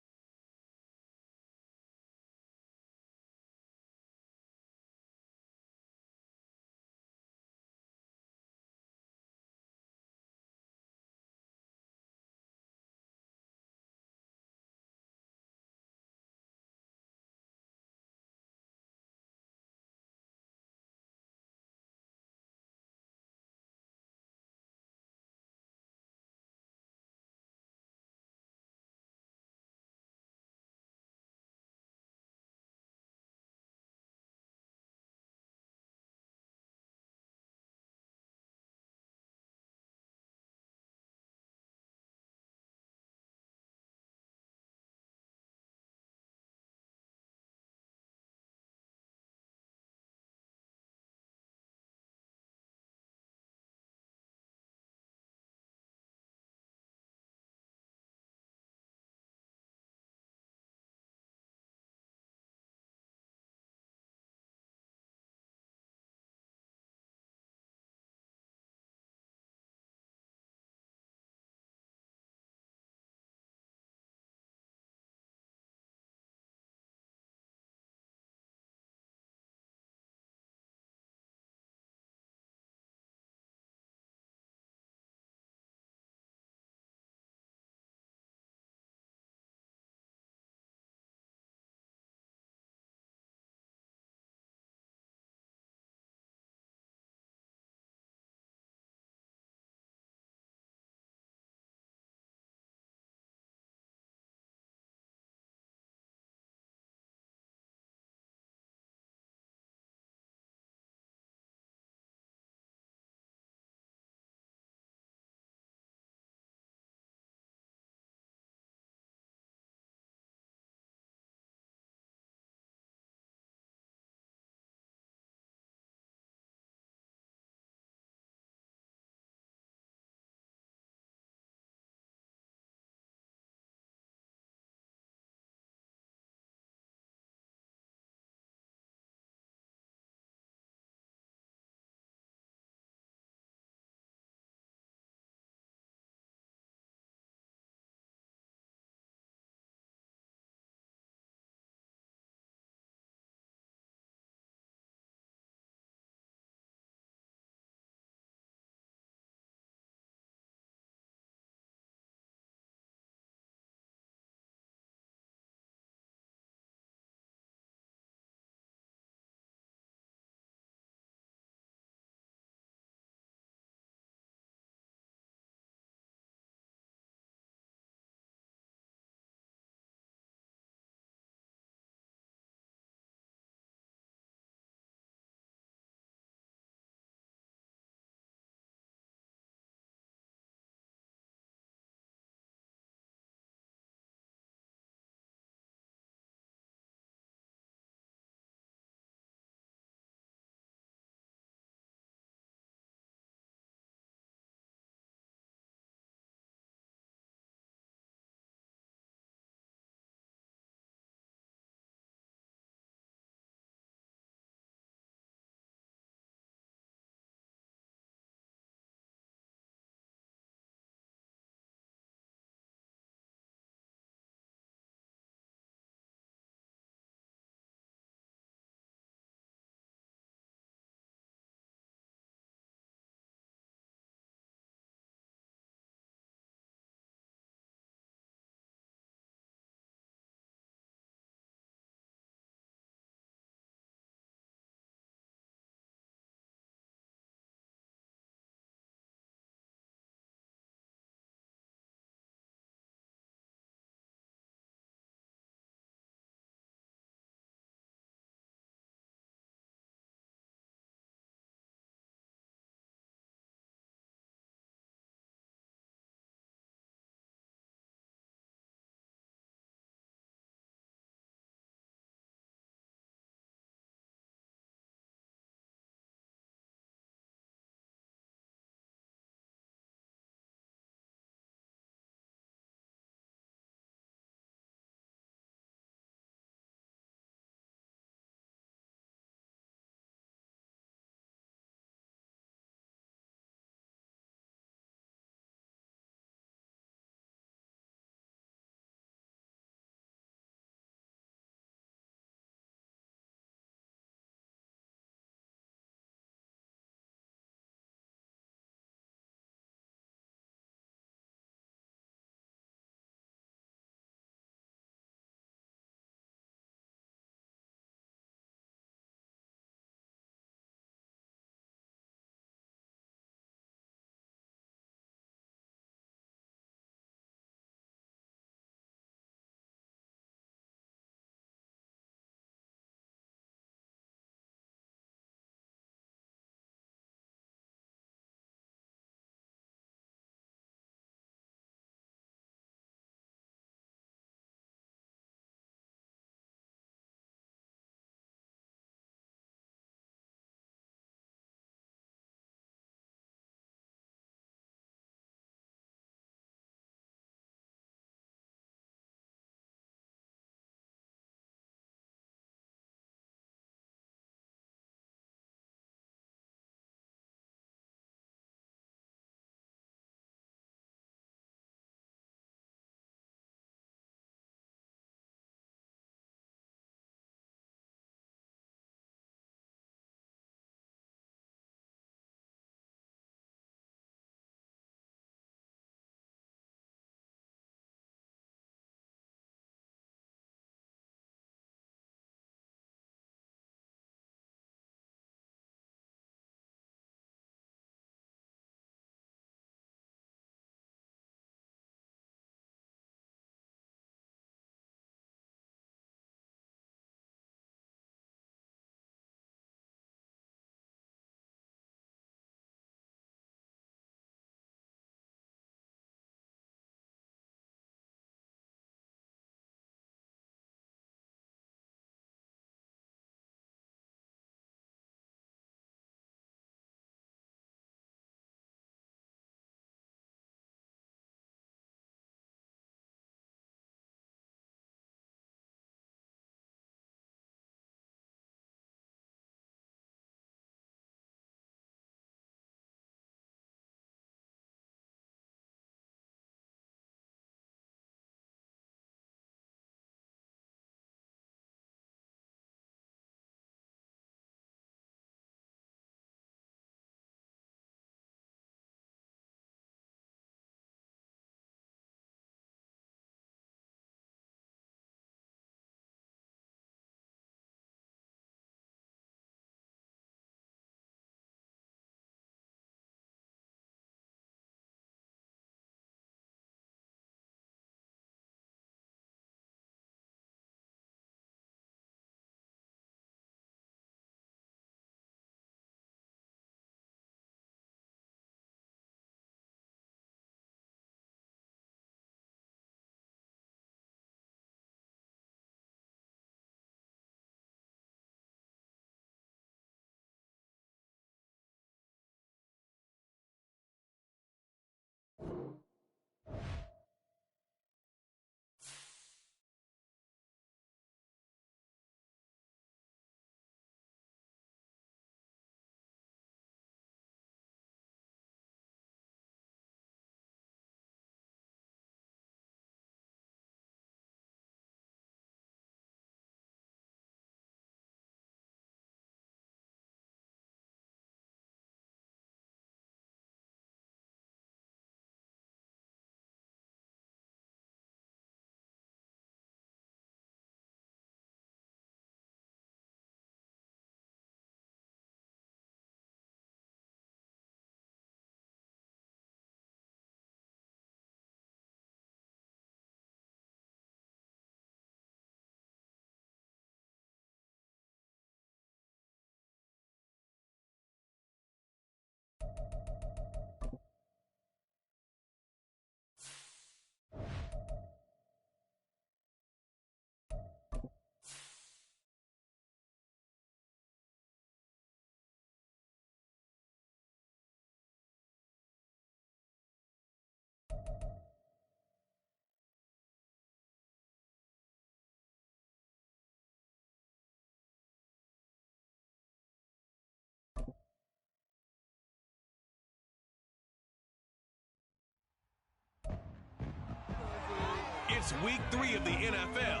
It's week 3 of the NFL.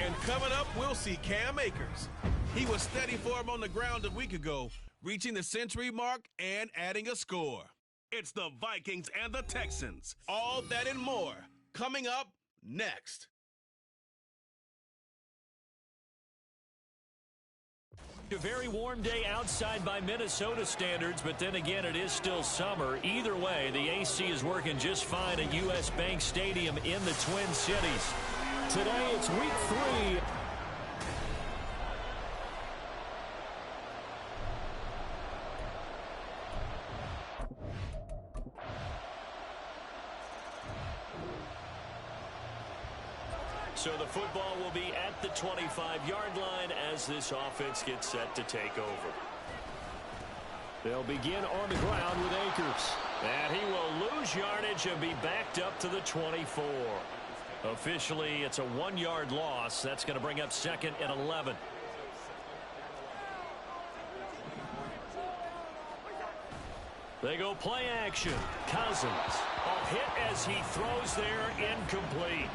And coming up, we'll see Cam Akers. He was steady for him on the ground a week ago, reaching the century mark and adding a score. It's the Vikings and the Texans. All that and more coming up next. A very warm day outside by Minnesota standards, but then again, it is still summer. Either way, the AC is working just fine at U.S. Bank Stadium in the Twin Cities. Today, it's week 3. So the football will be at the 25-yard line as this offense gets set to take over. They'll begin on the ground with Akers. And he will lose yardage and be backed up to the 24. Officially, it's a 1-yard loss. That's going to bring up 2nd and 11. They go play action. Cousins. A hit as he throws there, incomplete.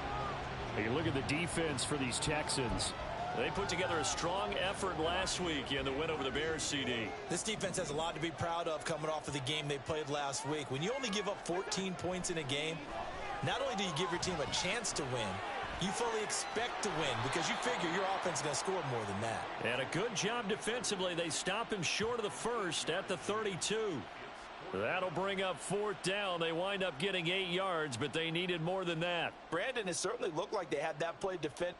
You look at the defense for these Texans. They put together a strong effort last week in the win over the Bears, CD. This defense has a lot to be proud of coming off of the game they played last week. When you only give up 14 points in a game, not only do you give your team a chance to win, you fully expect to win because you figure your offense is going to score more than that. And a good job defensively. They stop him short of the first at the 32. That'll bring up 4th down. They wind up getting 8 yards, but they needed more than that. Brandon, it certainly looked like they had that play defend.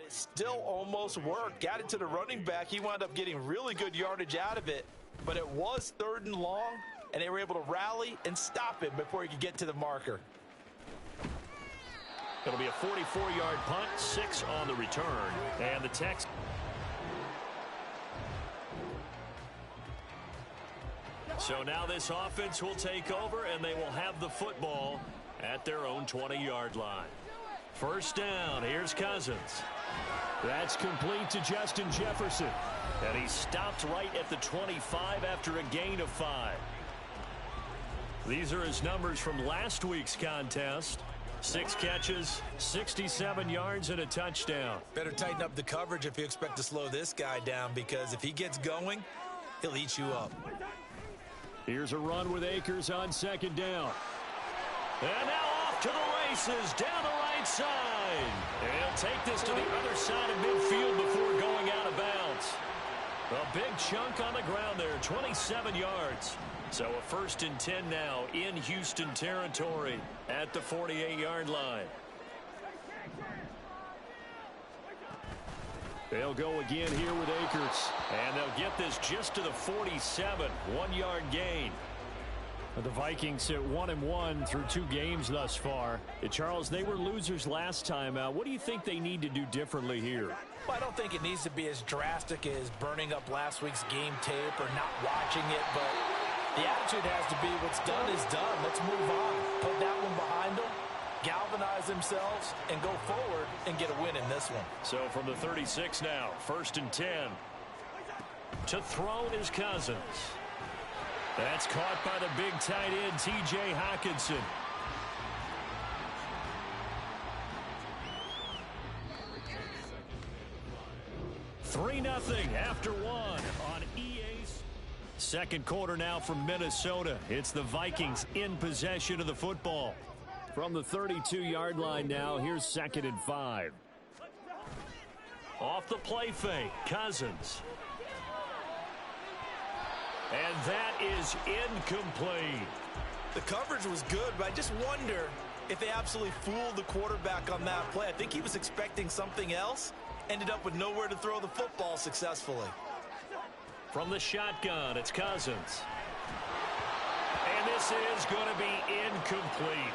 it still almost worked. Got it to the running back. He wound up getting really good yardage out of it, but it was 3rd and long, and they were able to rally and stop it before he could get to the marker. It'll be a 44-yard punt, 6 on the return, and the Texans. So now this offense will take over, and they will have the football at their own 20-yard line. First down, here's Cousins. That's complete to Justin Jefferson. And he stopped right at the 25 after a gain of 5. These are his numbers from last week's contest. 6 catches, 67 yards, and a touchdown. Better tighten up the coverage if you expect to slow this guy down, because if he gets going, he'll eat you up. Here's a run with Akers on 2nd down. And now off to the races down the right side. And he'll take this to the other side of midfield before going out of bounds. A big chunk on the ground there, 27 yards. So a 1st and 10 now in Houston territory at the 48-yard line. They'll go again here with Akers. And they'll get this just to the 47, 1-yard gain. The Vikings at 1-1 through 2 games thus far. Charles, they were losers last time out. What do you think they need to do differently here? Well, I don't think it needs to be as drastic as burning up last week's game tape or not watching it, but the attitude has to be what's done is done. Let's move on. Put that one behind them, galvanize themselves, and go forward and get a win in this one. So from the 36 now, 1st and 10. To throw is Cousins. That's caught by the big tight end, T.J. Hockenson. Three 3-0 after 1 on EA's. Second quarter now from Minnesota. It's the Vikings in possession of the football. From the 32-yard line now, here's 2nd and 5. Off the play fake, Cousins. And that is incomplete. The coverage was good, but I just wonder if they absolutely fooled the quarterback on that play. I think he was expecting something else. Ended up with nowhere to throw the football successfully. From the shotgun, it's Cousins. And this is going to be incomplete.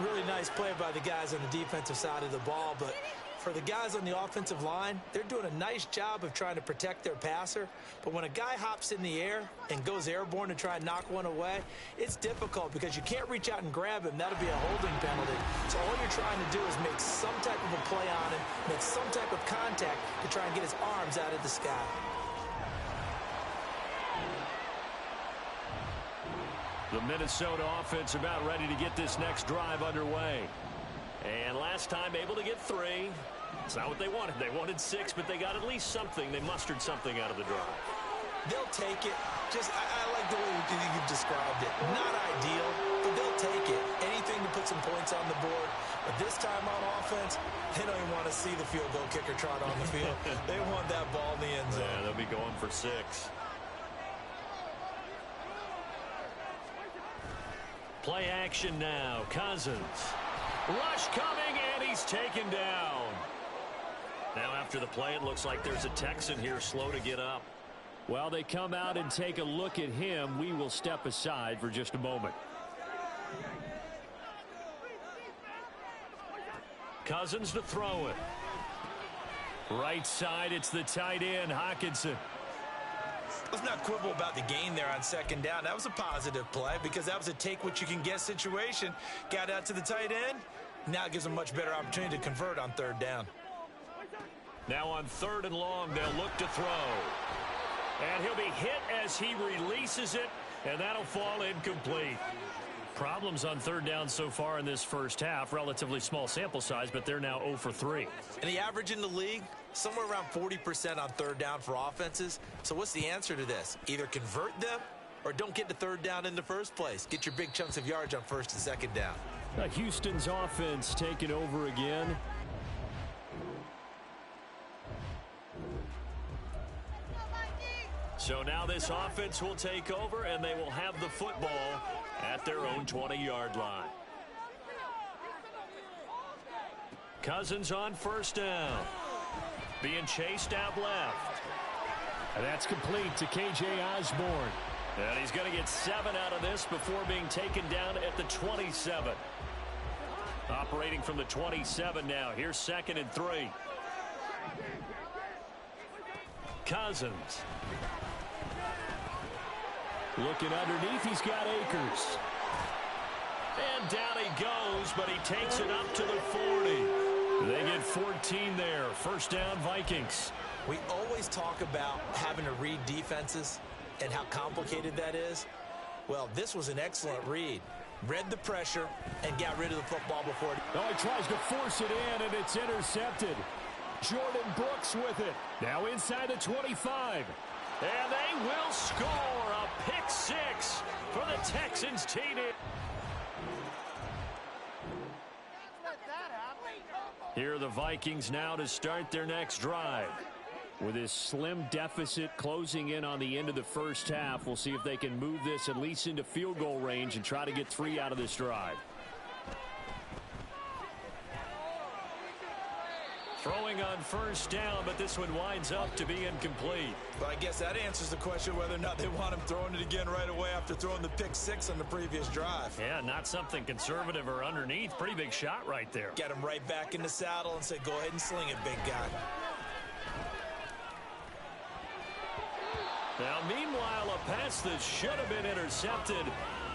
Really nice play by the guys on the defensive side of the ball, but for the guys on the offensive line, they're doing a nice job of trying to protect their passer. But when a guy hops in the air and goes airborne to try and knock one away, it's difficult because you can't reach out and grab him. That'll be a holding penalty. So all you're trying to do is make some type of a play on him, make some type of contact to try and get his arms out of the sky. The Minnesota offense about ready to get this next drive underway. And last time able to get 3. It's not what they wanted. They wanted 6, but they got at least something. They mustered something out of the drive. They'll take it. I like the way you've described it. Not ideal, but they'll take it. Anything to put some points on the board. But this time on offense, they don't even want to see the field goal kicker trot on the field. They want that ball in the end zone. Yeah, they'll be going for 6. Play action now. Cousins. Rush coming, and he's taken down. Now after the play, it looks like there's a Texan here slow to get up. While they come out and take a look at him, we will step aside for just a moment. Cousins to throw it. Right side, it's the tight end, Hockenson. Let's not quibble about the gain there on 2nd down. That was a positive play because that was a take-what-you-can-get situation. Got out to the tight end. Now it gives them a much better opportunity to convert on 3rd down. Now on 3rd and long, they'll look to throw. And he'll be hit as he releases it, and that'll fall incomplete. Problems on 3rd down so far in this first half. Relatively small sample size, but they're now 0 for 3. And the average in the league, somewhere around 40% on 3rd down for offenses. So what's the answer to this? Either convert them or don't get to 3rd down in the first place. Get your big chunks of yards on 1st and 2nd down. Houston's offense taking over again. So now this offense will take over, and they will have the football at their own 20-yard line. Cousins on first down. Being chased out left. And that's complete to K.J. Osborne. And he's going to get 7 out of this before being taken down at the 27. Operating from the 27 now. Here's 2nd and 3. Cousins. Looking underneath, he's got Akers. And down he goes, but he takes it up to the 40. They get 14 there. First down, Vikings. We always talk about having to read defenses and how complicated that is. Well, this was an excellent read. Read the pressure and got rid of the football before it. Oh, he tries to force it in, and it's intercepted. Jordan Brooks with it. Now inside the 25. And they will score a pick 6 for the Texans team. Here are the Vikings now to start their next drive. With this slim deficit closing in on the end of the first half, we'll see if they can move this at least into field goal range and try to get 3 out of this drive. Throwing on first down, but this one winds up to be incomplete. Well, I guess that answers the question whether or not they want him throwing it again right away after throwing the pick 6 on the previous drive. Yeah, not something conservative or underneath. Pretty big shot right there. Get him right back in the saddle and say, go ahead and sling it, big guy. Now, meanwhile, a pass that should have been intercepted,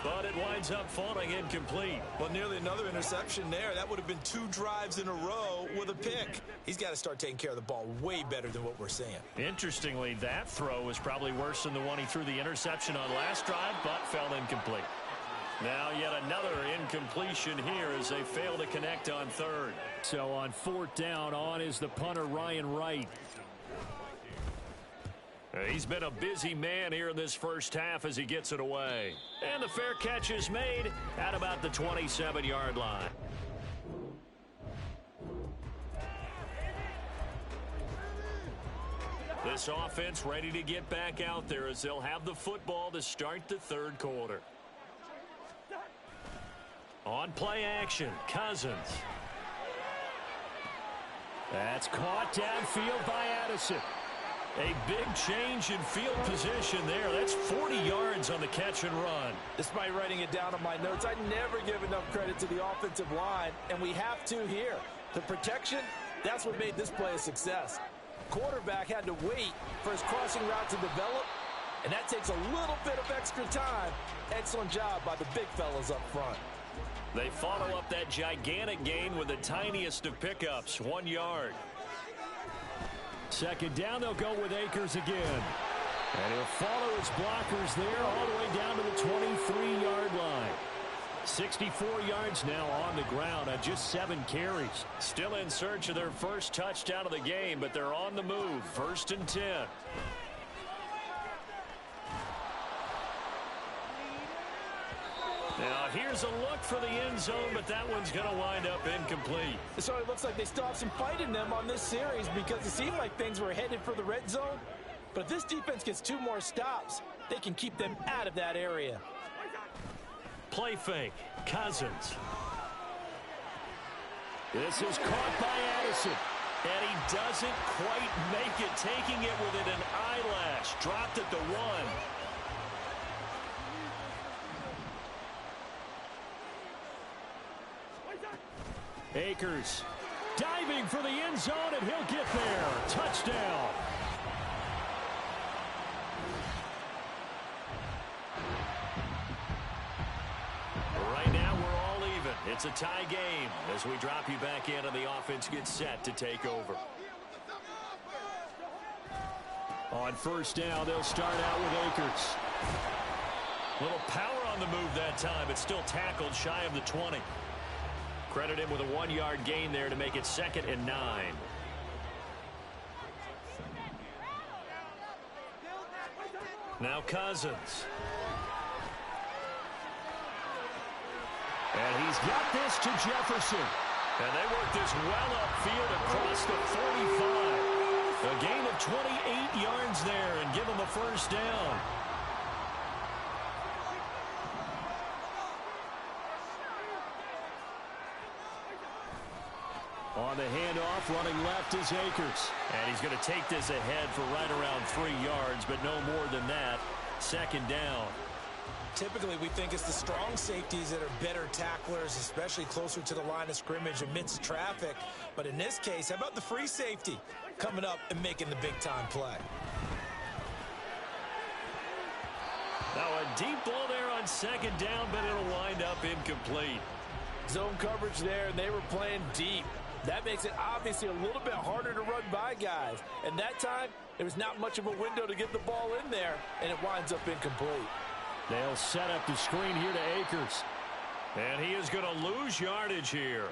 but it winds up falling incomplete. Well, nearly another interception there. That would have been 2 drives in a row with a pick. He's got to start taking care of the ball way better than what we're seeing. Interestingly, that throw was probably worse than the one he threw the interception on last drive, but fell incomplete. Now yet another incompletion here as they fail to connect on 3rd. So on 4th down, on is the punter Ryan Wright. He's been a busy man here in this first half as he gets it away. And the fair catch is made at about the 27-yard line. This offense ready to get back out there as they'll have the football to start the 3rd quarter. On play action, Cousins. That's caught downfield by Addison. A big change in field position there. That's 40 yards on the catch and run. Despite writing it down on my notes, I never give enough credit to the offensive line, and we have to here. The protection, that's what made this play a success. Quarterback had to wait for his crossing route to develop, and that takes a little bit of extra time. Excellent job by the big fellas up front. They follow up that gigantic gain with the tiniest of pickups, 1 yard. 2nd down, they'll go with Akers again. And he'll follow his blockers there all the way down to the 23-yard line. 64 yards now on the ground on just 7 carries. Still in search of their first touchdown of the game, but they're on the move. 1st and 10. Now, here's a look for the end zone, but that one's going to wind up incomplete. So it looks like they still have some fight in them on this series because it seemed like things were headed for the red zone. But if this defense gets 2 more stops, they can keep them out of that area. Play fake. Cousins. This is caught by Addison. And he doesn't quite make it, taking it within an eyelash. Dropped at the 1. Akers diving for the end zone, and he'll get there. Touchdown. Right now, we're all even. It's a tie game as we drop you back in and the offense gets set to take over. On 1st down, they'll start out with Akers. Little power on the move that time, but still tackled shy of the 20. Credit him with a 1-yard gain there to make it 2nd and 9. Now Cousins. And he's got this to Jefferson. And they work this well upfield across the 45. A gain of 28 yards there and give him a 1st down. On the handoff, running left is Akers. And he's going to take this ahead for right around 3 yards, but no more than that. Second down. Typically, we think it's the strong safeties that are better tacklers, especially closer to the line of scrimmage amidst traffic. But in this case, how about the free safety coming up and making the big-time play? Now a deep ball there on second down, but it'll wind up incomplete. Zone coverage there, and they were playing deep. That makes it obviously a little bit harder to run by guys. And that time, there was not much of a window to get the ball in there, and it winds up incomplete. They'll set up the screen here to Akers. And he is going to lose yardage here.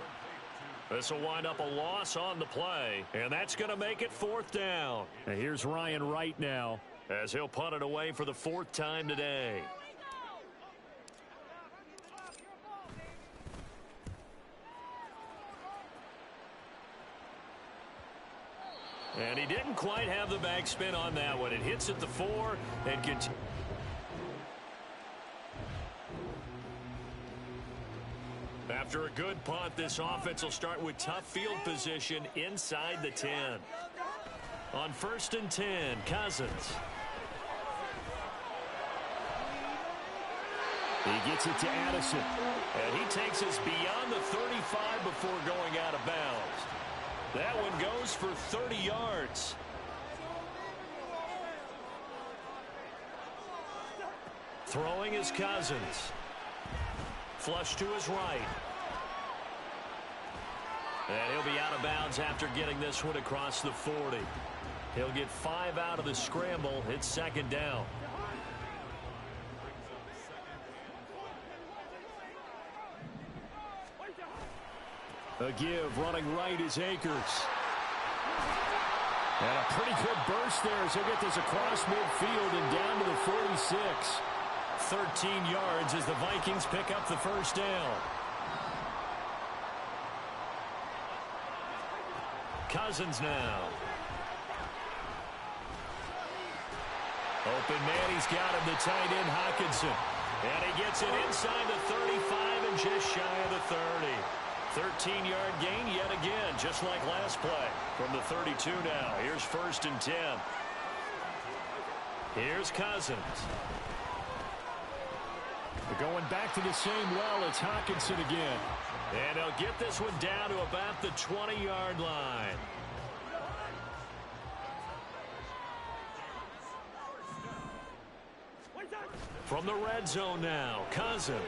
This will wind up a loss on the play, and that's going to make it fourth down. And here's Ryan Wright now as he'll punt it away for the 4th time today. And he didn't quite have the backspin on that one. It hits at the 4 and continues. After a good punt, this offense will start with tough field position inside the 10. On 1st and 10, Cousins. He gets it to Addison. And he takes us beyond the 35 before going out of bounds. That one goes for 30 yards. Throwing is Cousins. Flush to his right. And he'll be out of bounds after getting this one across the 40. He'll get 5 out of the scramble. It's second down. A give running right is Akers. And a pretty good burst there as he'll get this across midfield and down to the 46. 13 yards as the Vikings pick up the first down. Cousins now. Open man, he's got him, the tight end Hockenson. And he gets it inside the 35 and just shy of the 30. 13-yard gain yet again, just like last play. From the 32 now. Here's 1st and 10. Here's Cousins. We're going back to the same well. It's Hockenson again. And he'll get this one down to about the 20-yard line. From the red zone now, Cousins.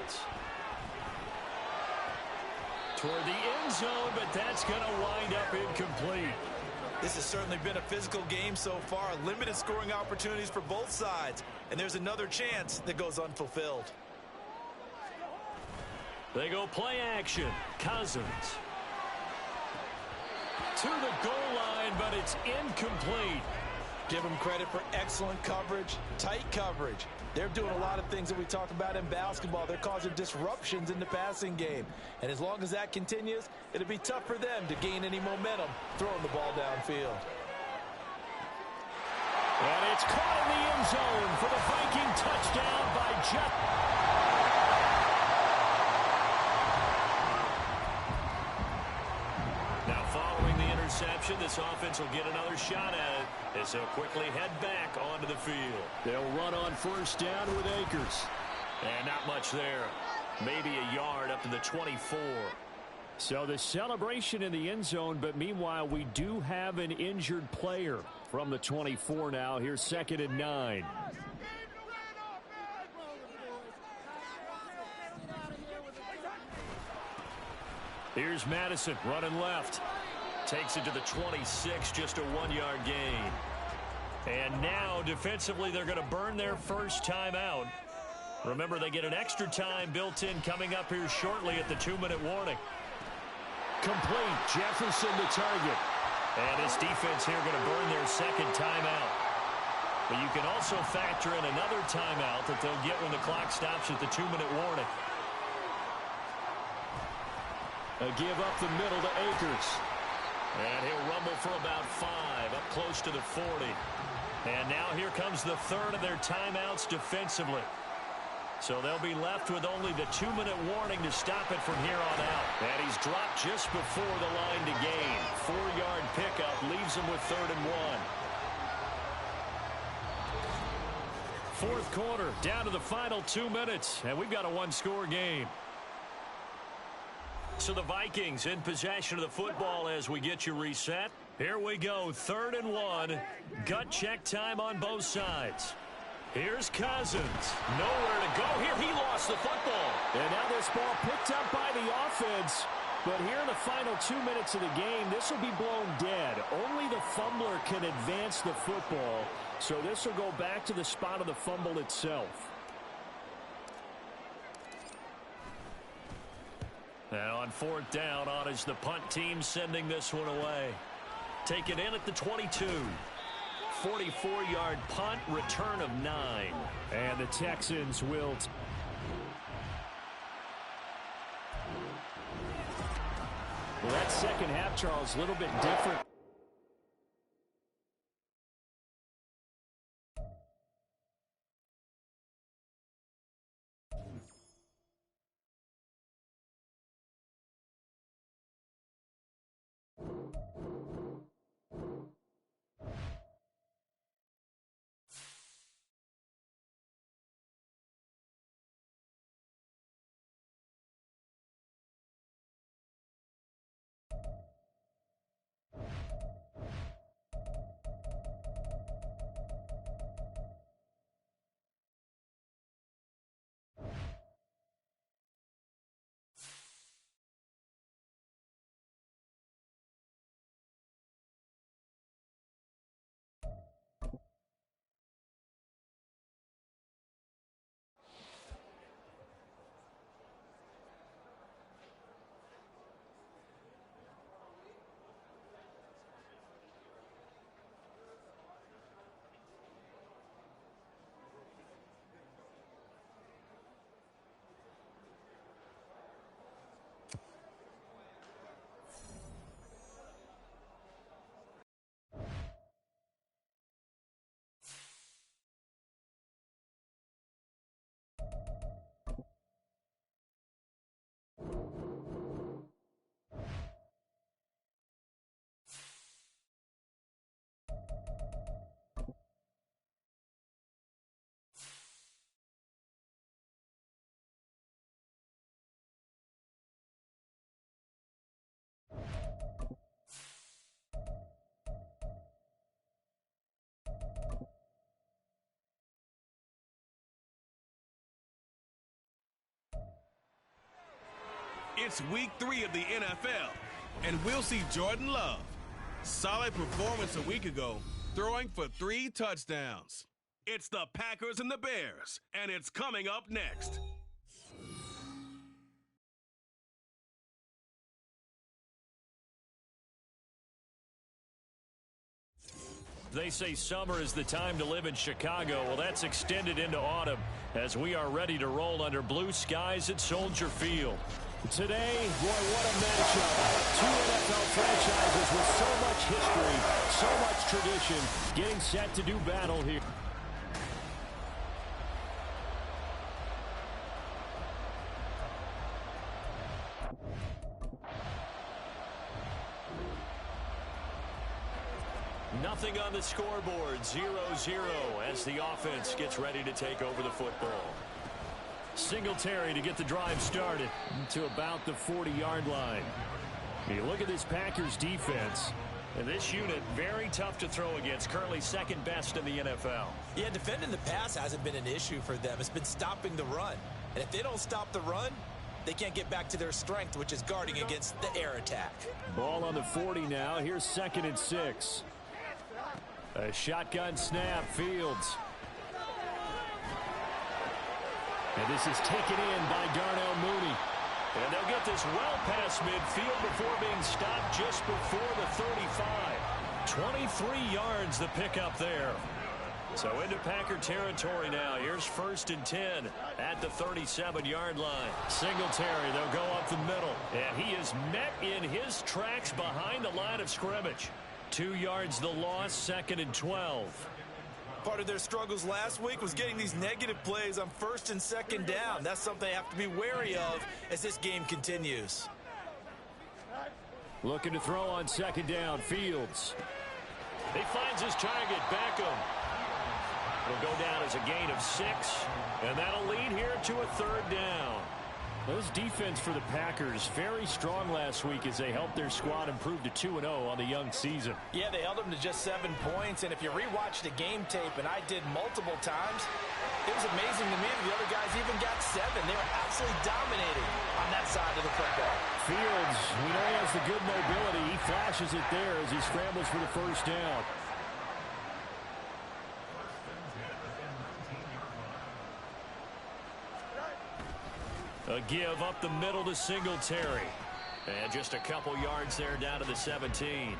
Toward the end zone, but that's going to wind up incomplete. This has certainly been a physical game so far. Limited scoring opportunities for both sides. And there's another chance that goes unfulfilled. They go play action. Cousins. To the goal line, but it's incomplete. Give them credit for excellent coverage, tight coverage. They're doing a lot of things that we talk about in basketball. They're causing disruptions in the passing game. And as long as that continues, it'll be tough for them to gain any momentum throwing the ball downfield. And it's caught in the end zone for the Viking touchdown by Jeff. Now following the interception, this offense will get another shot at it as they'll quickly head back onto the field. They'll run on 1st down with Akers. And not much there. Maybe a yard up to the 24. So the celebration in the end zone, but meanwhile we do have an injured player from the 24 now. Here's 2nd and 9. Here's Madison running left. Takes it to the 26, just a 1-yard gain. And now defensively they're going to burn their first timeout. Remember, they get an extra time built in coming up here shortly at the 2-minute warning. Complete. Jefferson the target. And his defense here going to burn their second timeout. But you can also factor in another timeout that they'll get when the clock stops at the 2-minute warning. A give up the middle to Akers. And he'll rumble for about 5, up close to the 40. And now here comes the third of their timeouts defensively. So they'll be left with only the 2-minute warning to stop it from here on out. And he's dropped just before the line to gain. 4-yard pickup leaves him with 3rd and 1. Fourth quarter, down to the final 2 minutes, and we've got a one-score game. So the Vikings in possession of the football as we get you reset. Here we go, 3rd and 1. Gut check time on both sides. Here's Cousins. Nowhere to go here. He lost the football. And now this ball picked up by the offense. But here in the final 2 minutes of the game, this will be blown dead. Only the fumbler can advance the football. So this will go back to the spot of the fumble itself. And on 4th down, on is the punt team sending this one away. Take it in at the 22. 44-yard punt, return of 9. And the Texans will... Well, that second half, Charles, a little bit different. It's week 3 of the NFL, and we'll see Jordan Love. Solid performance a week ago, throwing for 3 touchdowns. It's the Packers and the Bears, and it's coming up next. They say summer is the time to live in Chicago. Well, that's extended into autumn as we are ready to roll under blue skies at Soldier Field. Today, boy, what a matchup. 2 NFL franchises with so much history, so much tradition, getting set to do battle here. Nothing on the scoreboard, 0-0 as the offense gets ready to take over the football. Singletary to get the drive started to about the 40-yard line. You look at this Packers defense, and this unit very tough to throw against, currently second best in the NFL. Yeah, defending the pass hasn't been an issue for them. It's been stopping the run. And if they don't stop the run, they can't get back to their strength, which is guarding against the air attack. Ball on the 40 now. Here's 2nd and 6. A shotgun snap, Fields. And this is taken in by Darnell Mooney. And they'll get this well past midfield before being stopped just before the 35. 23 yards the pickup there. So into Packer territory now. Here's 1st and 10 at the 37-yard line. Singletary, they'll go up the middle. And he is met in his tracks behind the line of scrimmage. 2 yards the loss, 2nd and 12. Part of their struggles last week was getting these negative plays on first and second down. That's something they have to be wary of as this game continues. Looking to throw on second down, Fields. He finds his target, Beckham. It'll go down as a gain of 6, and that'll lead here to a third down. This defense for the Packers, very strong last week as they helped their squad improve to 2-0 on the young season. Yeah, they held them to just 7 points, and if you rewatch the game tape, and I did multiple times, it was amazing to me that the other guys even got 7. They were absolutely dominating on that side of the football. Fields, we know he has the good mobility. He flashes it there as he scrambles for the first down. A give up the middle to Singletary. And just a couple yards there down to the 17.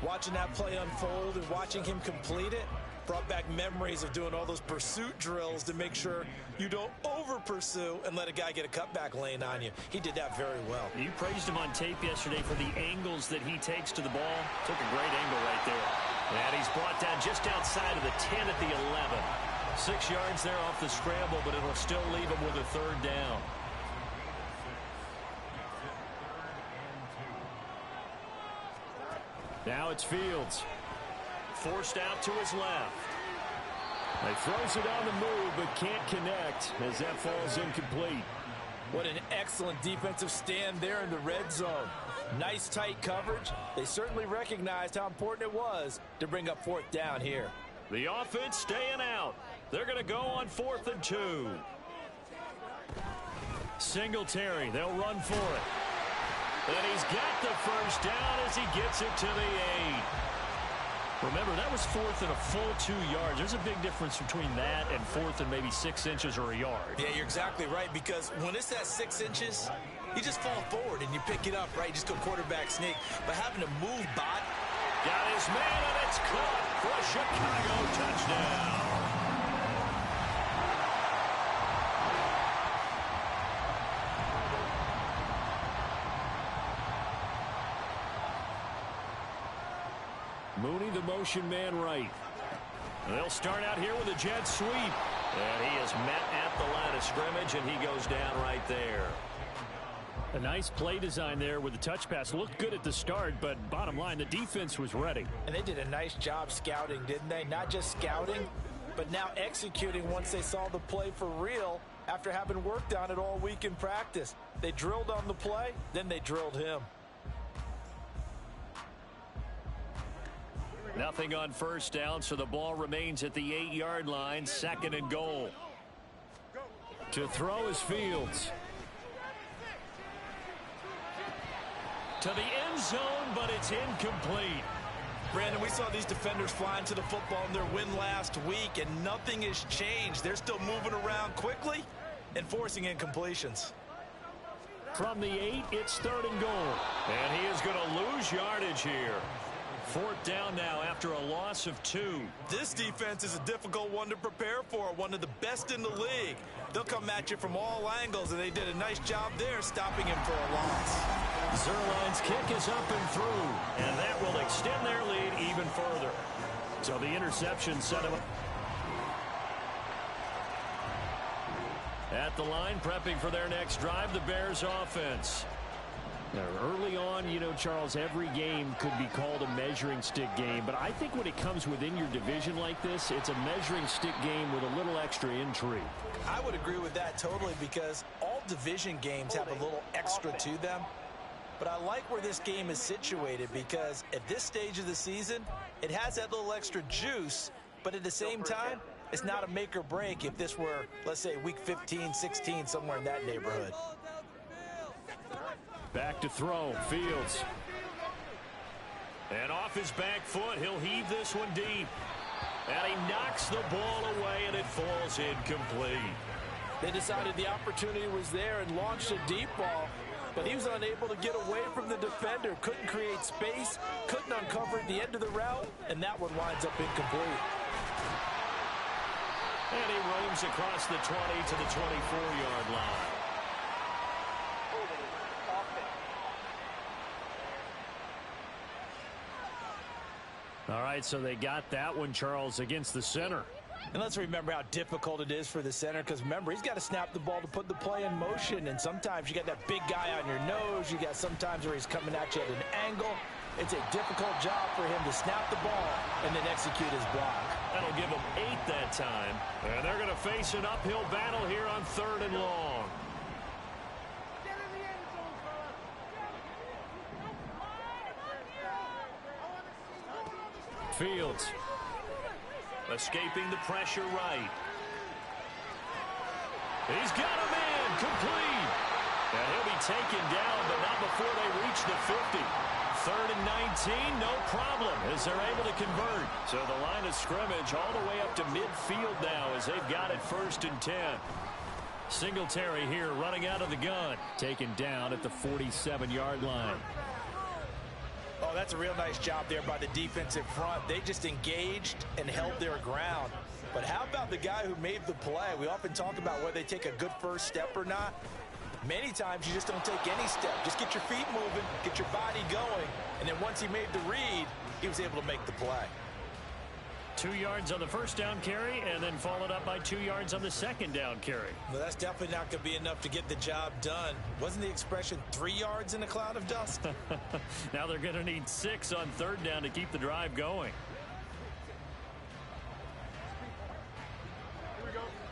Watching that play unfold and watching him complete it brought back memories of doing all those pursuit drills to make sure you don't over-pursue and let a guy get a cutback lane on you. He did that very well. You praised him on tape yesterday for the angles that he takes to the ball. Took a great angle right there. And he's brought down just outside of the 10 at the 11. 6 yards there off the scramble, but it'll still leave him with a third down. Now it's Fields. Forced out to his left. He throws it on the move, but can't connect as that falls incomplete. What an excellent defensive stand there in the red zone. Nice tight coverage. They certainly recognized how important it was to bring up 4th down here. The offense staying out. They're going to go on 4th and 2. Singletary, they'll run for it. And he's got the first down as he gets it to the 8. Remember, that was 4th and a full 2 yards. There's a big difference between that and 4th and maybe 6 inches or a yard. Yeah, you're exactly right, because when it's at 6 inches, you just fall forward and you pick it up, right? You just go quarterback sneak. But having to move bot. Got his man, and it's caught for a Chicago touchdown. Mooney, the motion man right. They'll start out here with a jet sweep. And he is met at the line of scrimmage, and he goes down right there. A nice play design there with the touch pass. Looked good at the start, but bottom line, the defense was ready. And they did a nice job scouting, didn't they? Not just scouting, but now executing once they saw the play for real after having worked on it all week in practice. They drilled on the play, then they drilled him. Nothing on first down, so the ball remains at the 8-yard line, 2nd and goal. To throw is Fields. To the end zone, but it's incomplete. Brandon, we saw these defenders flying to the football in their win last week, and nothing has changed. They're still moving around quickly and forcing incompletions. From the 8, it's 3rd and goal. And he is going to lose yardage here. 4th down now after a loss of 2. This defense is a difficult one to prepare for, one of the best in the league. They'll come at you from all angles, and they did a nice job there stopping him for a loss. Zerline's kick is up and through, and that will extend their lead even further. So the interception set him up. At the line, prepping for their next drive, the Bears offense. Now, early on, you know, Charles, every game could be called a measuring stick game, but I think when it comes within your division like this, it's a measuring stick game with a little extra intrigue. I would agree with that totally, because all division games have a little extra to them. But I like where this game is situated, because at this stage of the season, it has that little extra juice, but at the same time, it's not a make or break if this were, let's say, week 15, 16, somewhere in that neighborhood. Back to throw, Fields. And off his back foot, he'll heave this one deep. And he knocks the ball away, and it falls incomplete. They decided the opportunity was there and launched a deep ball, but he was unable to get away from the defender. Couldn't create space, couldn't uncover the end of the route, and that one winds up incomplete. And he roams across the 20 to the 24-yard line. All right, right, so they got that one, Charles, against the center. And let's remember how difficult it is for the center, because remember, he's got to snap the ball to put the play in motion, and sometimes you got that big guy on your nose. You got sometimes where he's coming at you at an angle. It's a difficult job for him to snap the ball and then execute his block. That'll give him 8 that time. And they're going to face an uphill battle here on 3rd and long. Fields escaping the pressure right. He's got a man complete. And he'll be taken down, but not before they reach the 50. 3rd and 19, no problem, as they're able to convert. So the line of scrimmage all the way up to midfield now as they've got it 1st and 10. Singletary here running out of the gun. Taken down at the 47-yard line. Oh, that's a real nice job there by the defensive front. They just engaged and held their ground. But how about the guy who made the play? We often talk about whether they take a good first step or not. Many times you just don't take any step. Just get your feet moving, get your body going, and then once he made the read, he was able to make the play. 2 yards on the first down carry, and then followed up by 2 yards on the second down carry. Well, that's definitely not going to be enough to get the job done. Wasn't the expression 3 yards in a cloud of dust? Now they're going to need 6 on 3rd down to keep the drive going.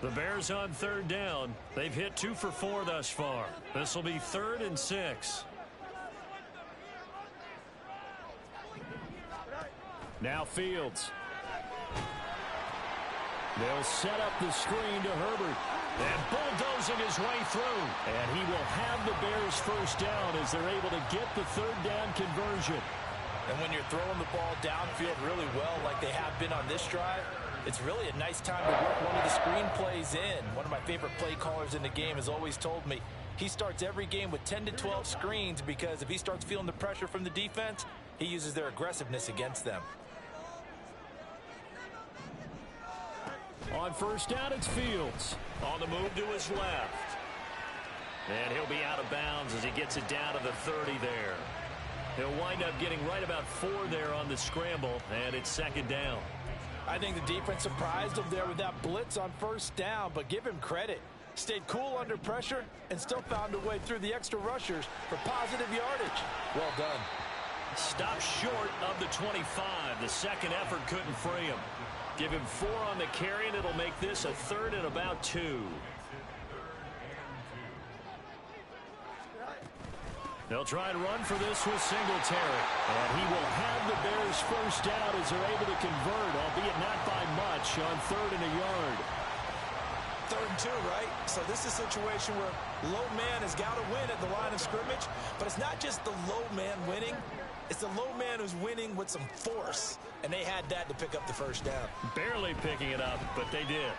The Bears on 3rd down. They've hit 2 for 4 thus far. This will be 3rd and 6. Now Fields. They'll set up the screen to Herbert. And bulldozing his way through. And he will have the Bears first down as they're able to get the 3rd down conversion. And when you're throwing the ball downfield really well like they have been on this drive, it's really a nice time to work one of the screen plays in. One of my favorite play callers in the game has always told me he starts every game with 10 to 12 screens because if he starts feeling the pressure from the defense, he uses their aggressiveness against them. On 1st down, it's Fields. On the move to his left. And he'll be out of bounds as he gets it down to the 30 there. He'll wind up getting right about 4 there on the scramble, and it's 2nd down. I think the defense surprised him there with that blitz on 1st down, but give him credit. Stayed cool under pressure and still found a way through the extra rushers for positive yardage. Well done. Stopped short of the 25. The second effort couldn't free him. Give him 4 on the carry, and it'll make this a 3rd and about 2. They'll try and run for this with Singletary. And he will have the Bears first down as they're able to convert, albeit not by much, on 3rd and a yard. 3rd and 2, right? So this is a situation where low man has got to win at the line of scrimmage, but it's not just the low man winning. It's the low man who's winning with some force, and they had that to pick up the first down. Barely picking it up, but they did.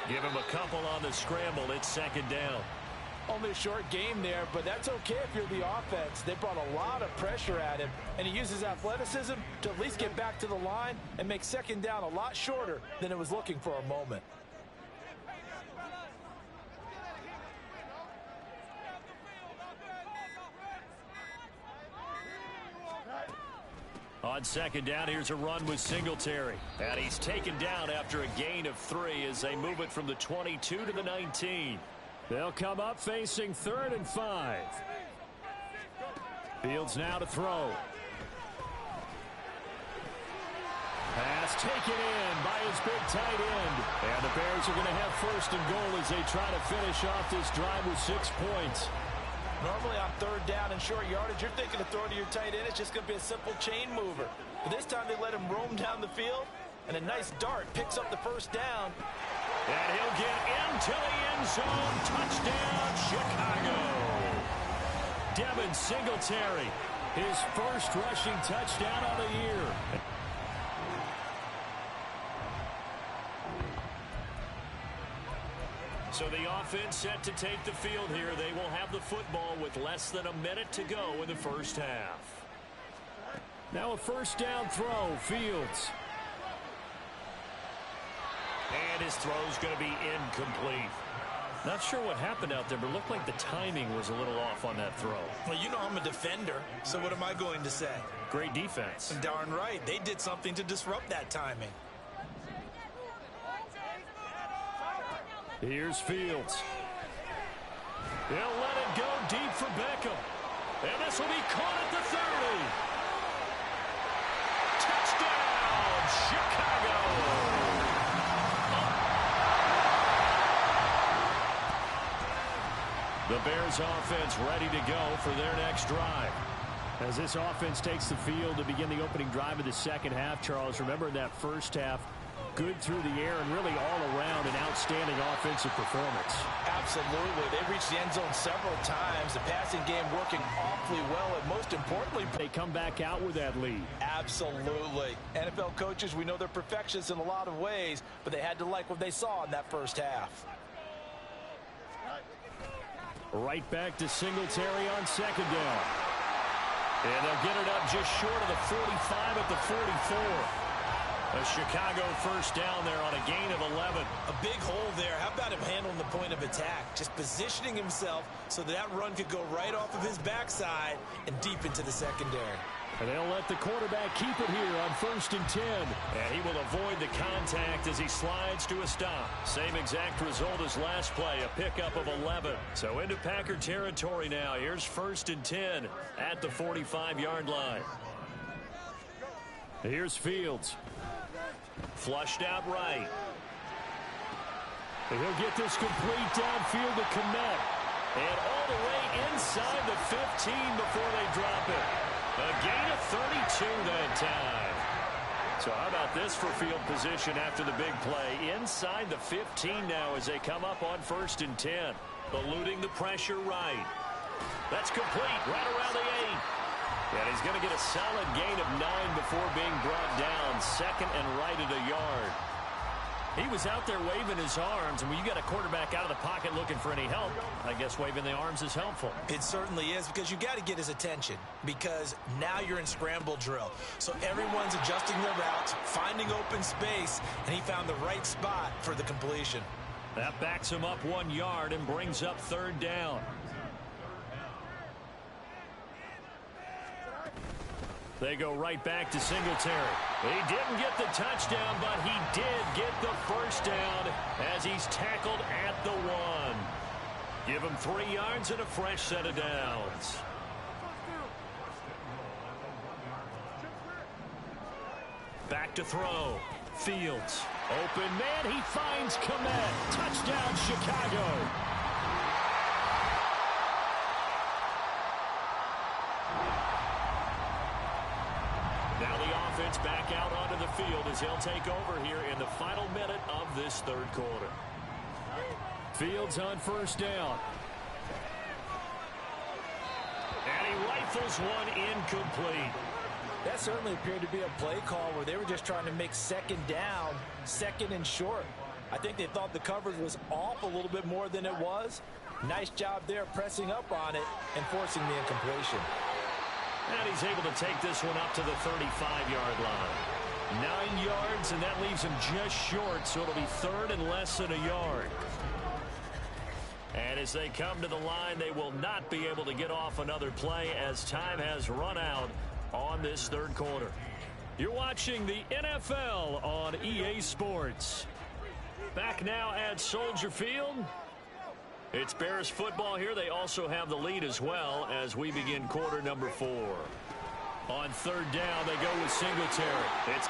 Give him a couple on the scramble. It's 2nd down. Only a short game there, but that's okay if you're the offense. They brought a lot of pressure at him, and he uses athleticism to at least get back to the line and make 2nd down a lot shorter than it was looking for a moment. On 2nd down, here's a run with Singletary. And he's taken down after a gain of 3 as they move it from the 22 to the 19. They'll come up facing 3rd and 5. Fields now to throw. Pass taken in by his big tight end. And the Bears are going to have 1st and goal as they try to finish off this drive with 6 points. Normally on 3rd down and short yardage, you're thinking of throwing to your tight end. It's just going to be a simple chain mover. But this time they let him roam down the field, and a nice dart picks up the first down. And he'll get into the end zone. Touchdown, Chicago. Devin Singletary, his first rushing touchdown of the year. So the offense set to take the field here. They will have the football with less than a minute to go in the first half. Now a 1st down throw, Fields. And his throw's going to be incomplete. Not sure what happened out there, but it looked like the timing was a little off on that throw. Well, you know I'm a defender, so what am I going to say? Great defense. Darn right. They did something to disrupt that timing. Here's Fields. He'll let it go deep for Beckham. And this will be caught at the 30. Touchdown, Chicago. The Bears offense ready to go for their next drive. As this offense takes the field to begin the opening drive of the second half, Charles, remember in that first half, good through the air and really all around an outstanding offensive performance. Absolutely. They reached the end zone several times. The passing game working awfully well, and most importantly, they come back out with that lead. Absolutely. NFL coaches, we know they're perfectionists in a lot of ways, but they had to like what they saw in that first half. Right back to Singletary on second down. And they'll get it up just short of the 45 at the 44. A Chicago first down there on a gain of 11. A big hole there. How about him handling the point of attack? Just positioning himself so that run could go right off of his backside and deep into the secondary. And they'll let the quarterback keep it here on 1st and 10. And he will avoid the contact as he slides to a stop. Same exact result as last play, a pickup of 11. So into Packer territory now. Here's 1st and 10 at the 45-yard line. Here's Fields. Flushed out right. And he'll get this complete downfield to Kmet. And all the way inside the 15 before they drop it. A gain of 32 that time. So how about this for field position after the big play? Inside the 15 now as they come up on 1st and 10. Eluding the pressure right. That's complete right around the 8. And he's going to get a solid gain of 9 before being brought down. Second and right at a yard. He was out there waving his arms, and when you got a quarterback out of the pocket looking for any help, I guess waving the arms is helpful. It certainly is, because you got to get his attention, because now you're in scramble drill. So everyone's adjusting their routes, finding open space, and he found the right spot for the completion. That backs him up 1 yard and brings up 3rd down. They go right back to Singletary. He didn't get the touchdown, but he did get the first down as he's tackled at the 1. Give him 3 yards and a fresh set of downs. Back to throw. Fields. Open man. He finds Kmet. Touchdown, Chicago. Now the offense back out onto the field as he'll take over here in the final minute of this 3rd quarter. Fields on 1st down. And he rifles one incomplete. That certainly appeared to be a play call where they were just trying to make 2nd down, 2nd and short. I think they thought the coverage was off a little bit more than it was. Nice job there pressing up on it and forcing the incompletion. And he's able to take this one up to the 35-yard line. 9 yards, and that leaves him just short, so it'll be 3rd and less than a yard. And as they come to the line, they will not be able to get off another play as time has run out on this 3rd quarter. You're watching the NFL on EA Sports. Back now at Soldier Field. It's Bears football here. They also have the lead as well as we begin quarter number 4. On 3rd down, they go with Singletary. It's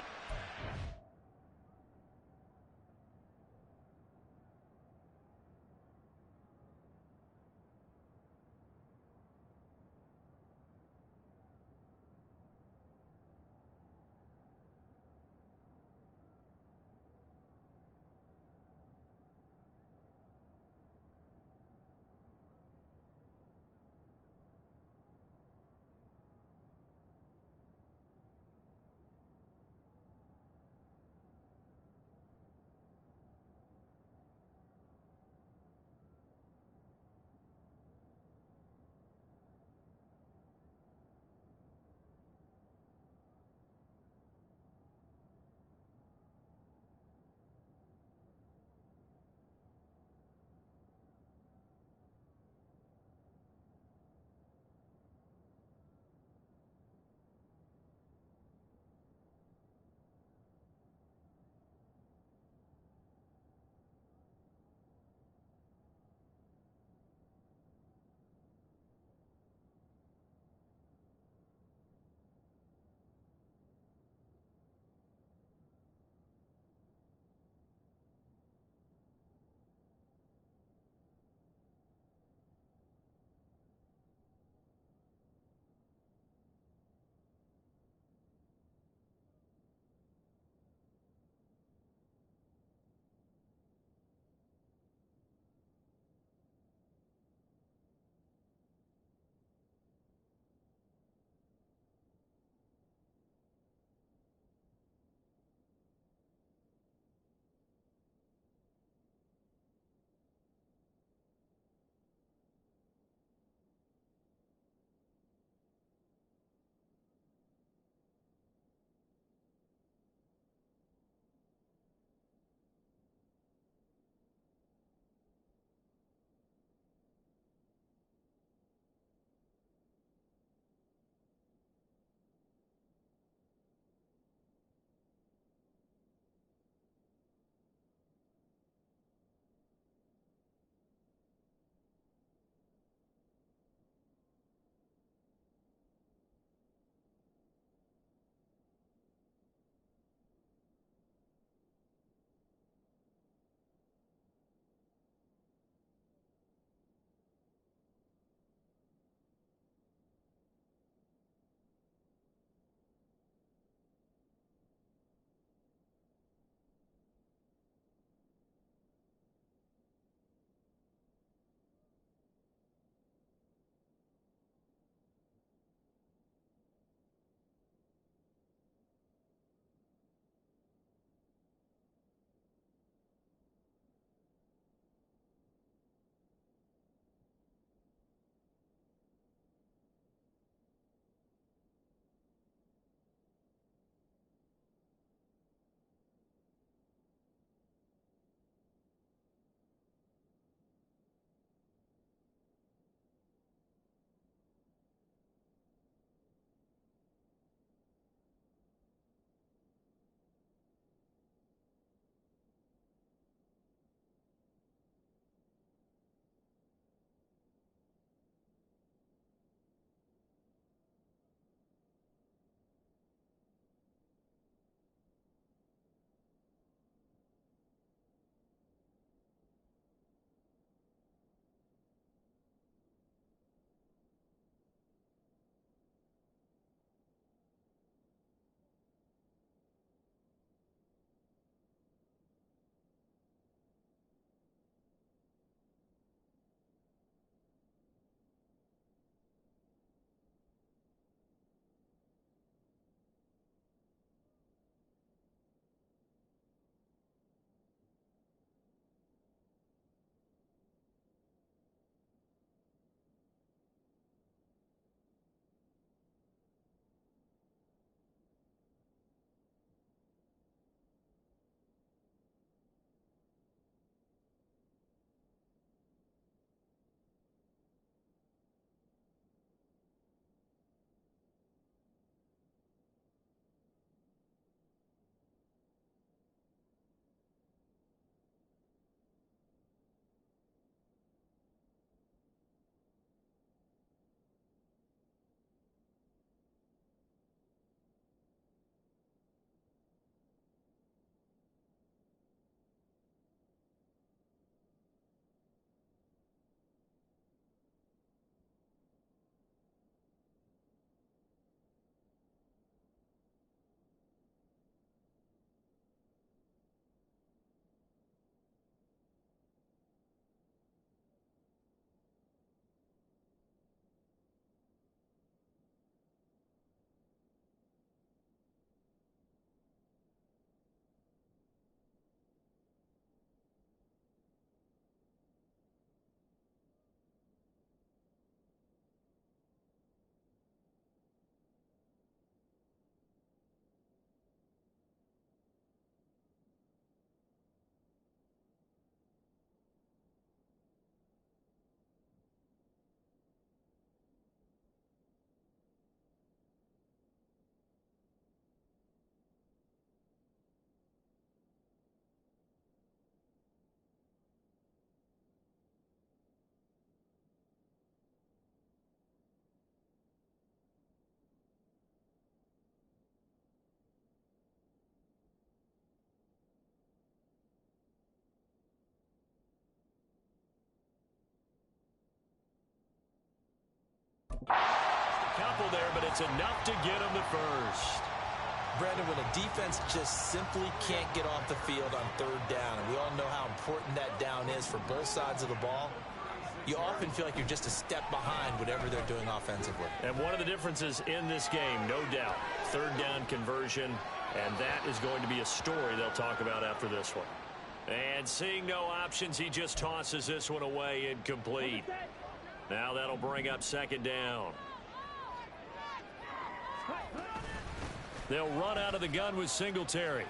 topple there, but it's enough to get him the first. Brandon, when a defense just simply can't get off the field on third down, and we all know how important that down is for both sides of the ball, you often feel like you're just a step behind whatever they're doing offensively. And one of the differences in this game, no doubt, third down conversion, and that is going to be a story they'll talk about after this one. And seeing no options, he just tosses this one away, incomplete. Now that'll bring up second down. They'll run out of the gun with Singletary.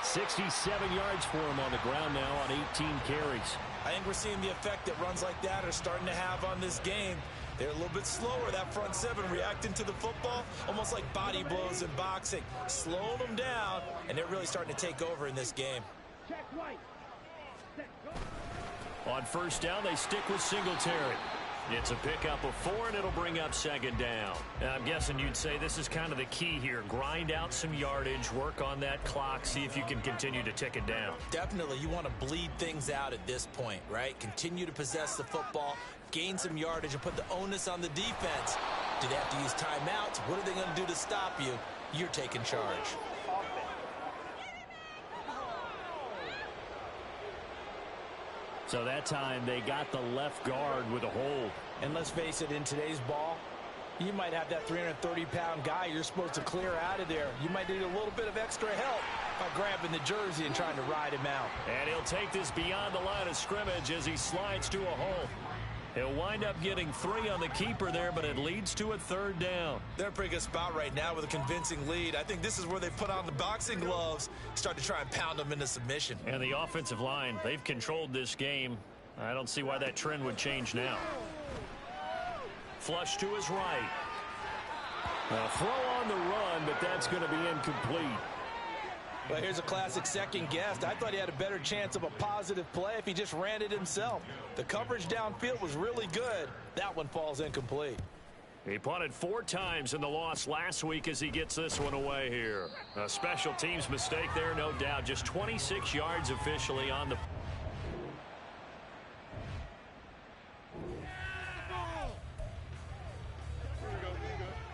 67 yards for him on the ground now on 18 carries. I think we're seeing the effect that runs like that are starting to have on this game. They're a little bit slower, that front seven, reacting to the football, almost like body blows in boxing. Slowing them down, and they're really starting to take over in this game. On first down, they stick with Singletary. It's a pickup of 4, and it'll bring up second down. Now, I'm guessing you'd say this is kind of the key here. Grind out some yardage, work on that clock, see if you can continue to tick it down. Definitely, you want to bleed things out at this point, right? Continue to possess the football, gain some yardage, and put the onus on the defense. Do they have to use timeouts? What are they going to do to stop you? You're taking charge. So that time they got the left guard with a hold. And let's face it, in today's ball, you might have that 330-pound guy you're supposed to clear out of there. You might need a little bit of extra help by grabbing the jersey and trying to ride him out. And he'll take this beyond the line of scrimmage as he slides to a hole. He'll wind up getting 3 on the keeper there, but it leads to a third down. They're in a pretty good spot right now with a convincing lead. I think this is where they put on the boxing gloves, start to try and pound them into submission. And the offensive line, they've controlled this game. I don't see why that trend would change now. Flush to his right. A throw on the run, but that's going to be incomplete. Well, here's a classic second guess. I thought he had a better chance of a positive play if he just ran it himself. The coverage downfield was really good. That one falls incomplete. He punted 4 times in the loss last week as he gets this one away here. A special teams mistake there, no doubt. Just 26 yards officially on the...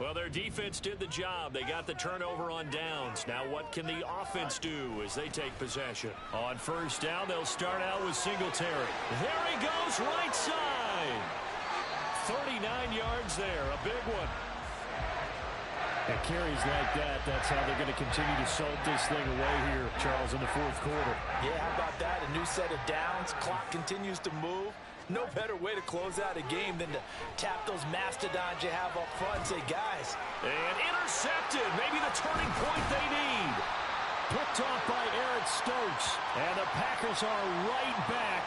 Well, their defense did the job. They got the turnover on downs. Now what can the offense do as they take possession? On first down, they'll start out with Singletary. There he goes, right side. 39 yards there, a big one. At carries like that, that's how they're going to continue to salt this thing away here, Charles, in the fourth quarter. Yeah, how about that? A new set of downs. Clock continues to move. No better way to close out a game than to tap those mastodons you have up front and say, guys. And intercepted. Maybe the turning point they need. Picked off by Eric Stokes. And the Packers are right back.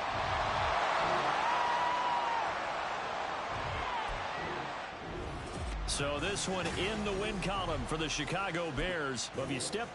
So this one in the win column for the Chicago Bears. Well, if you step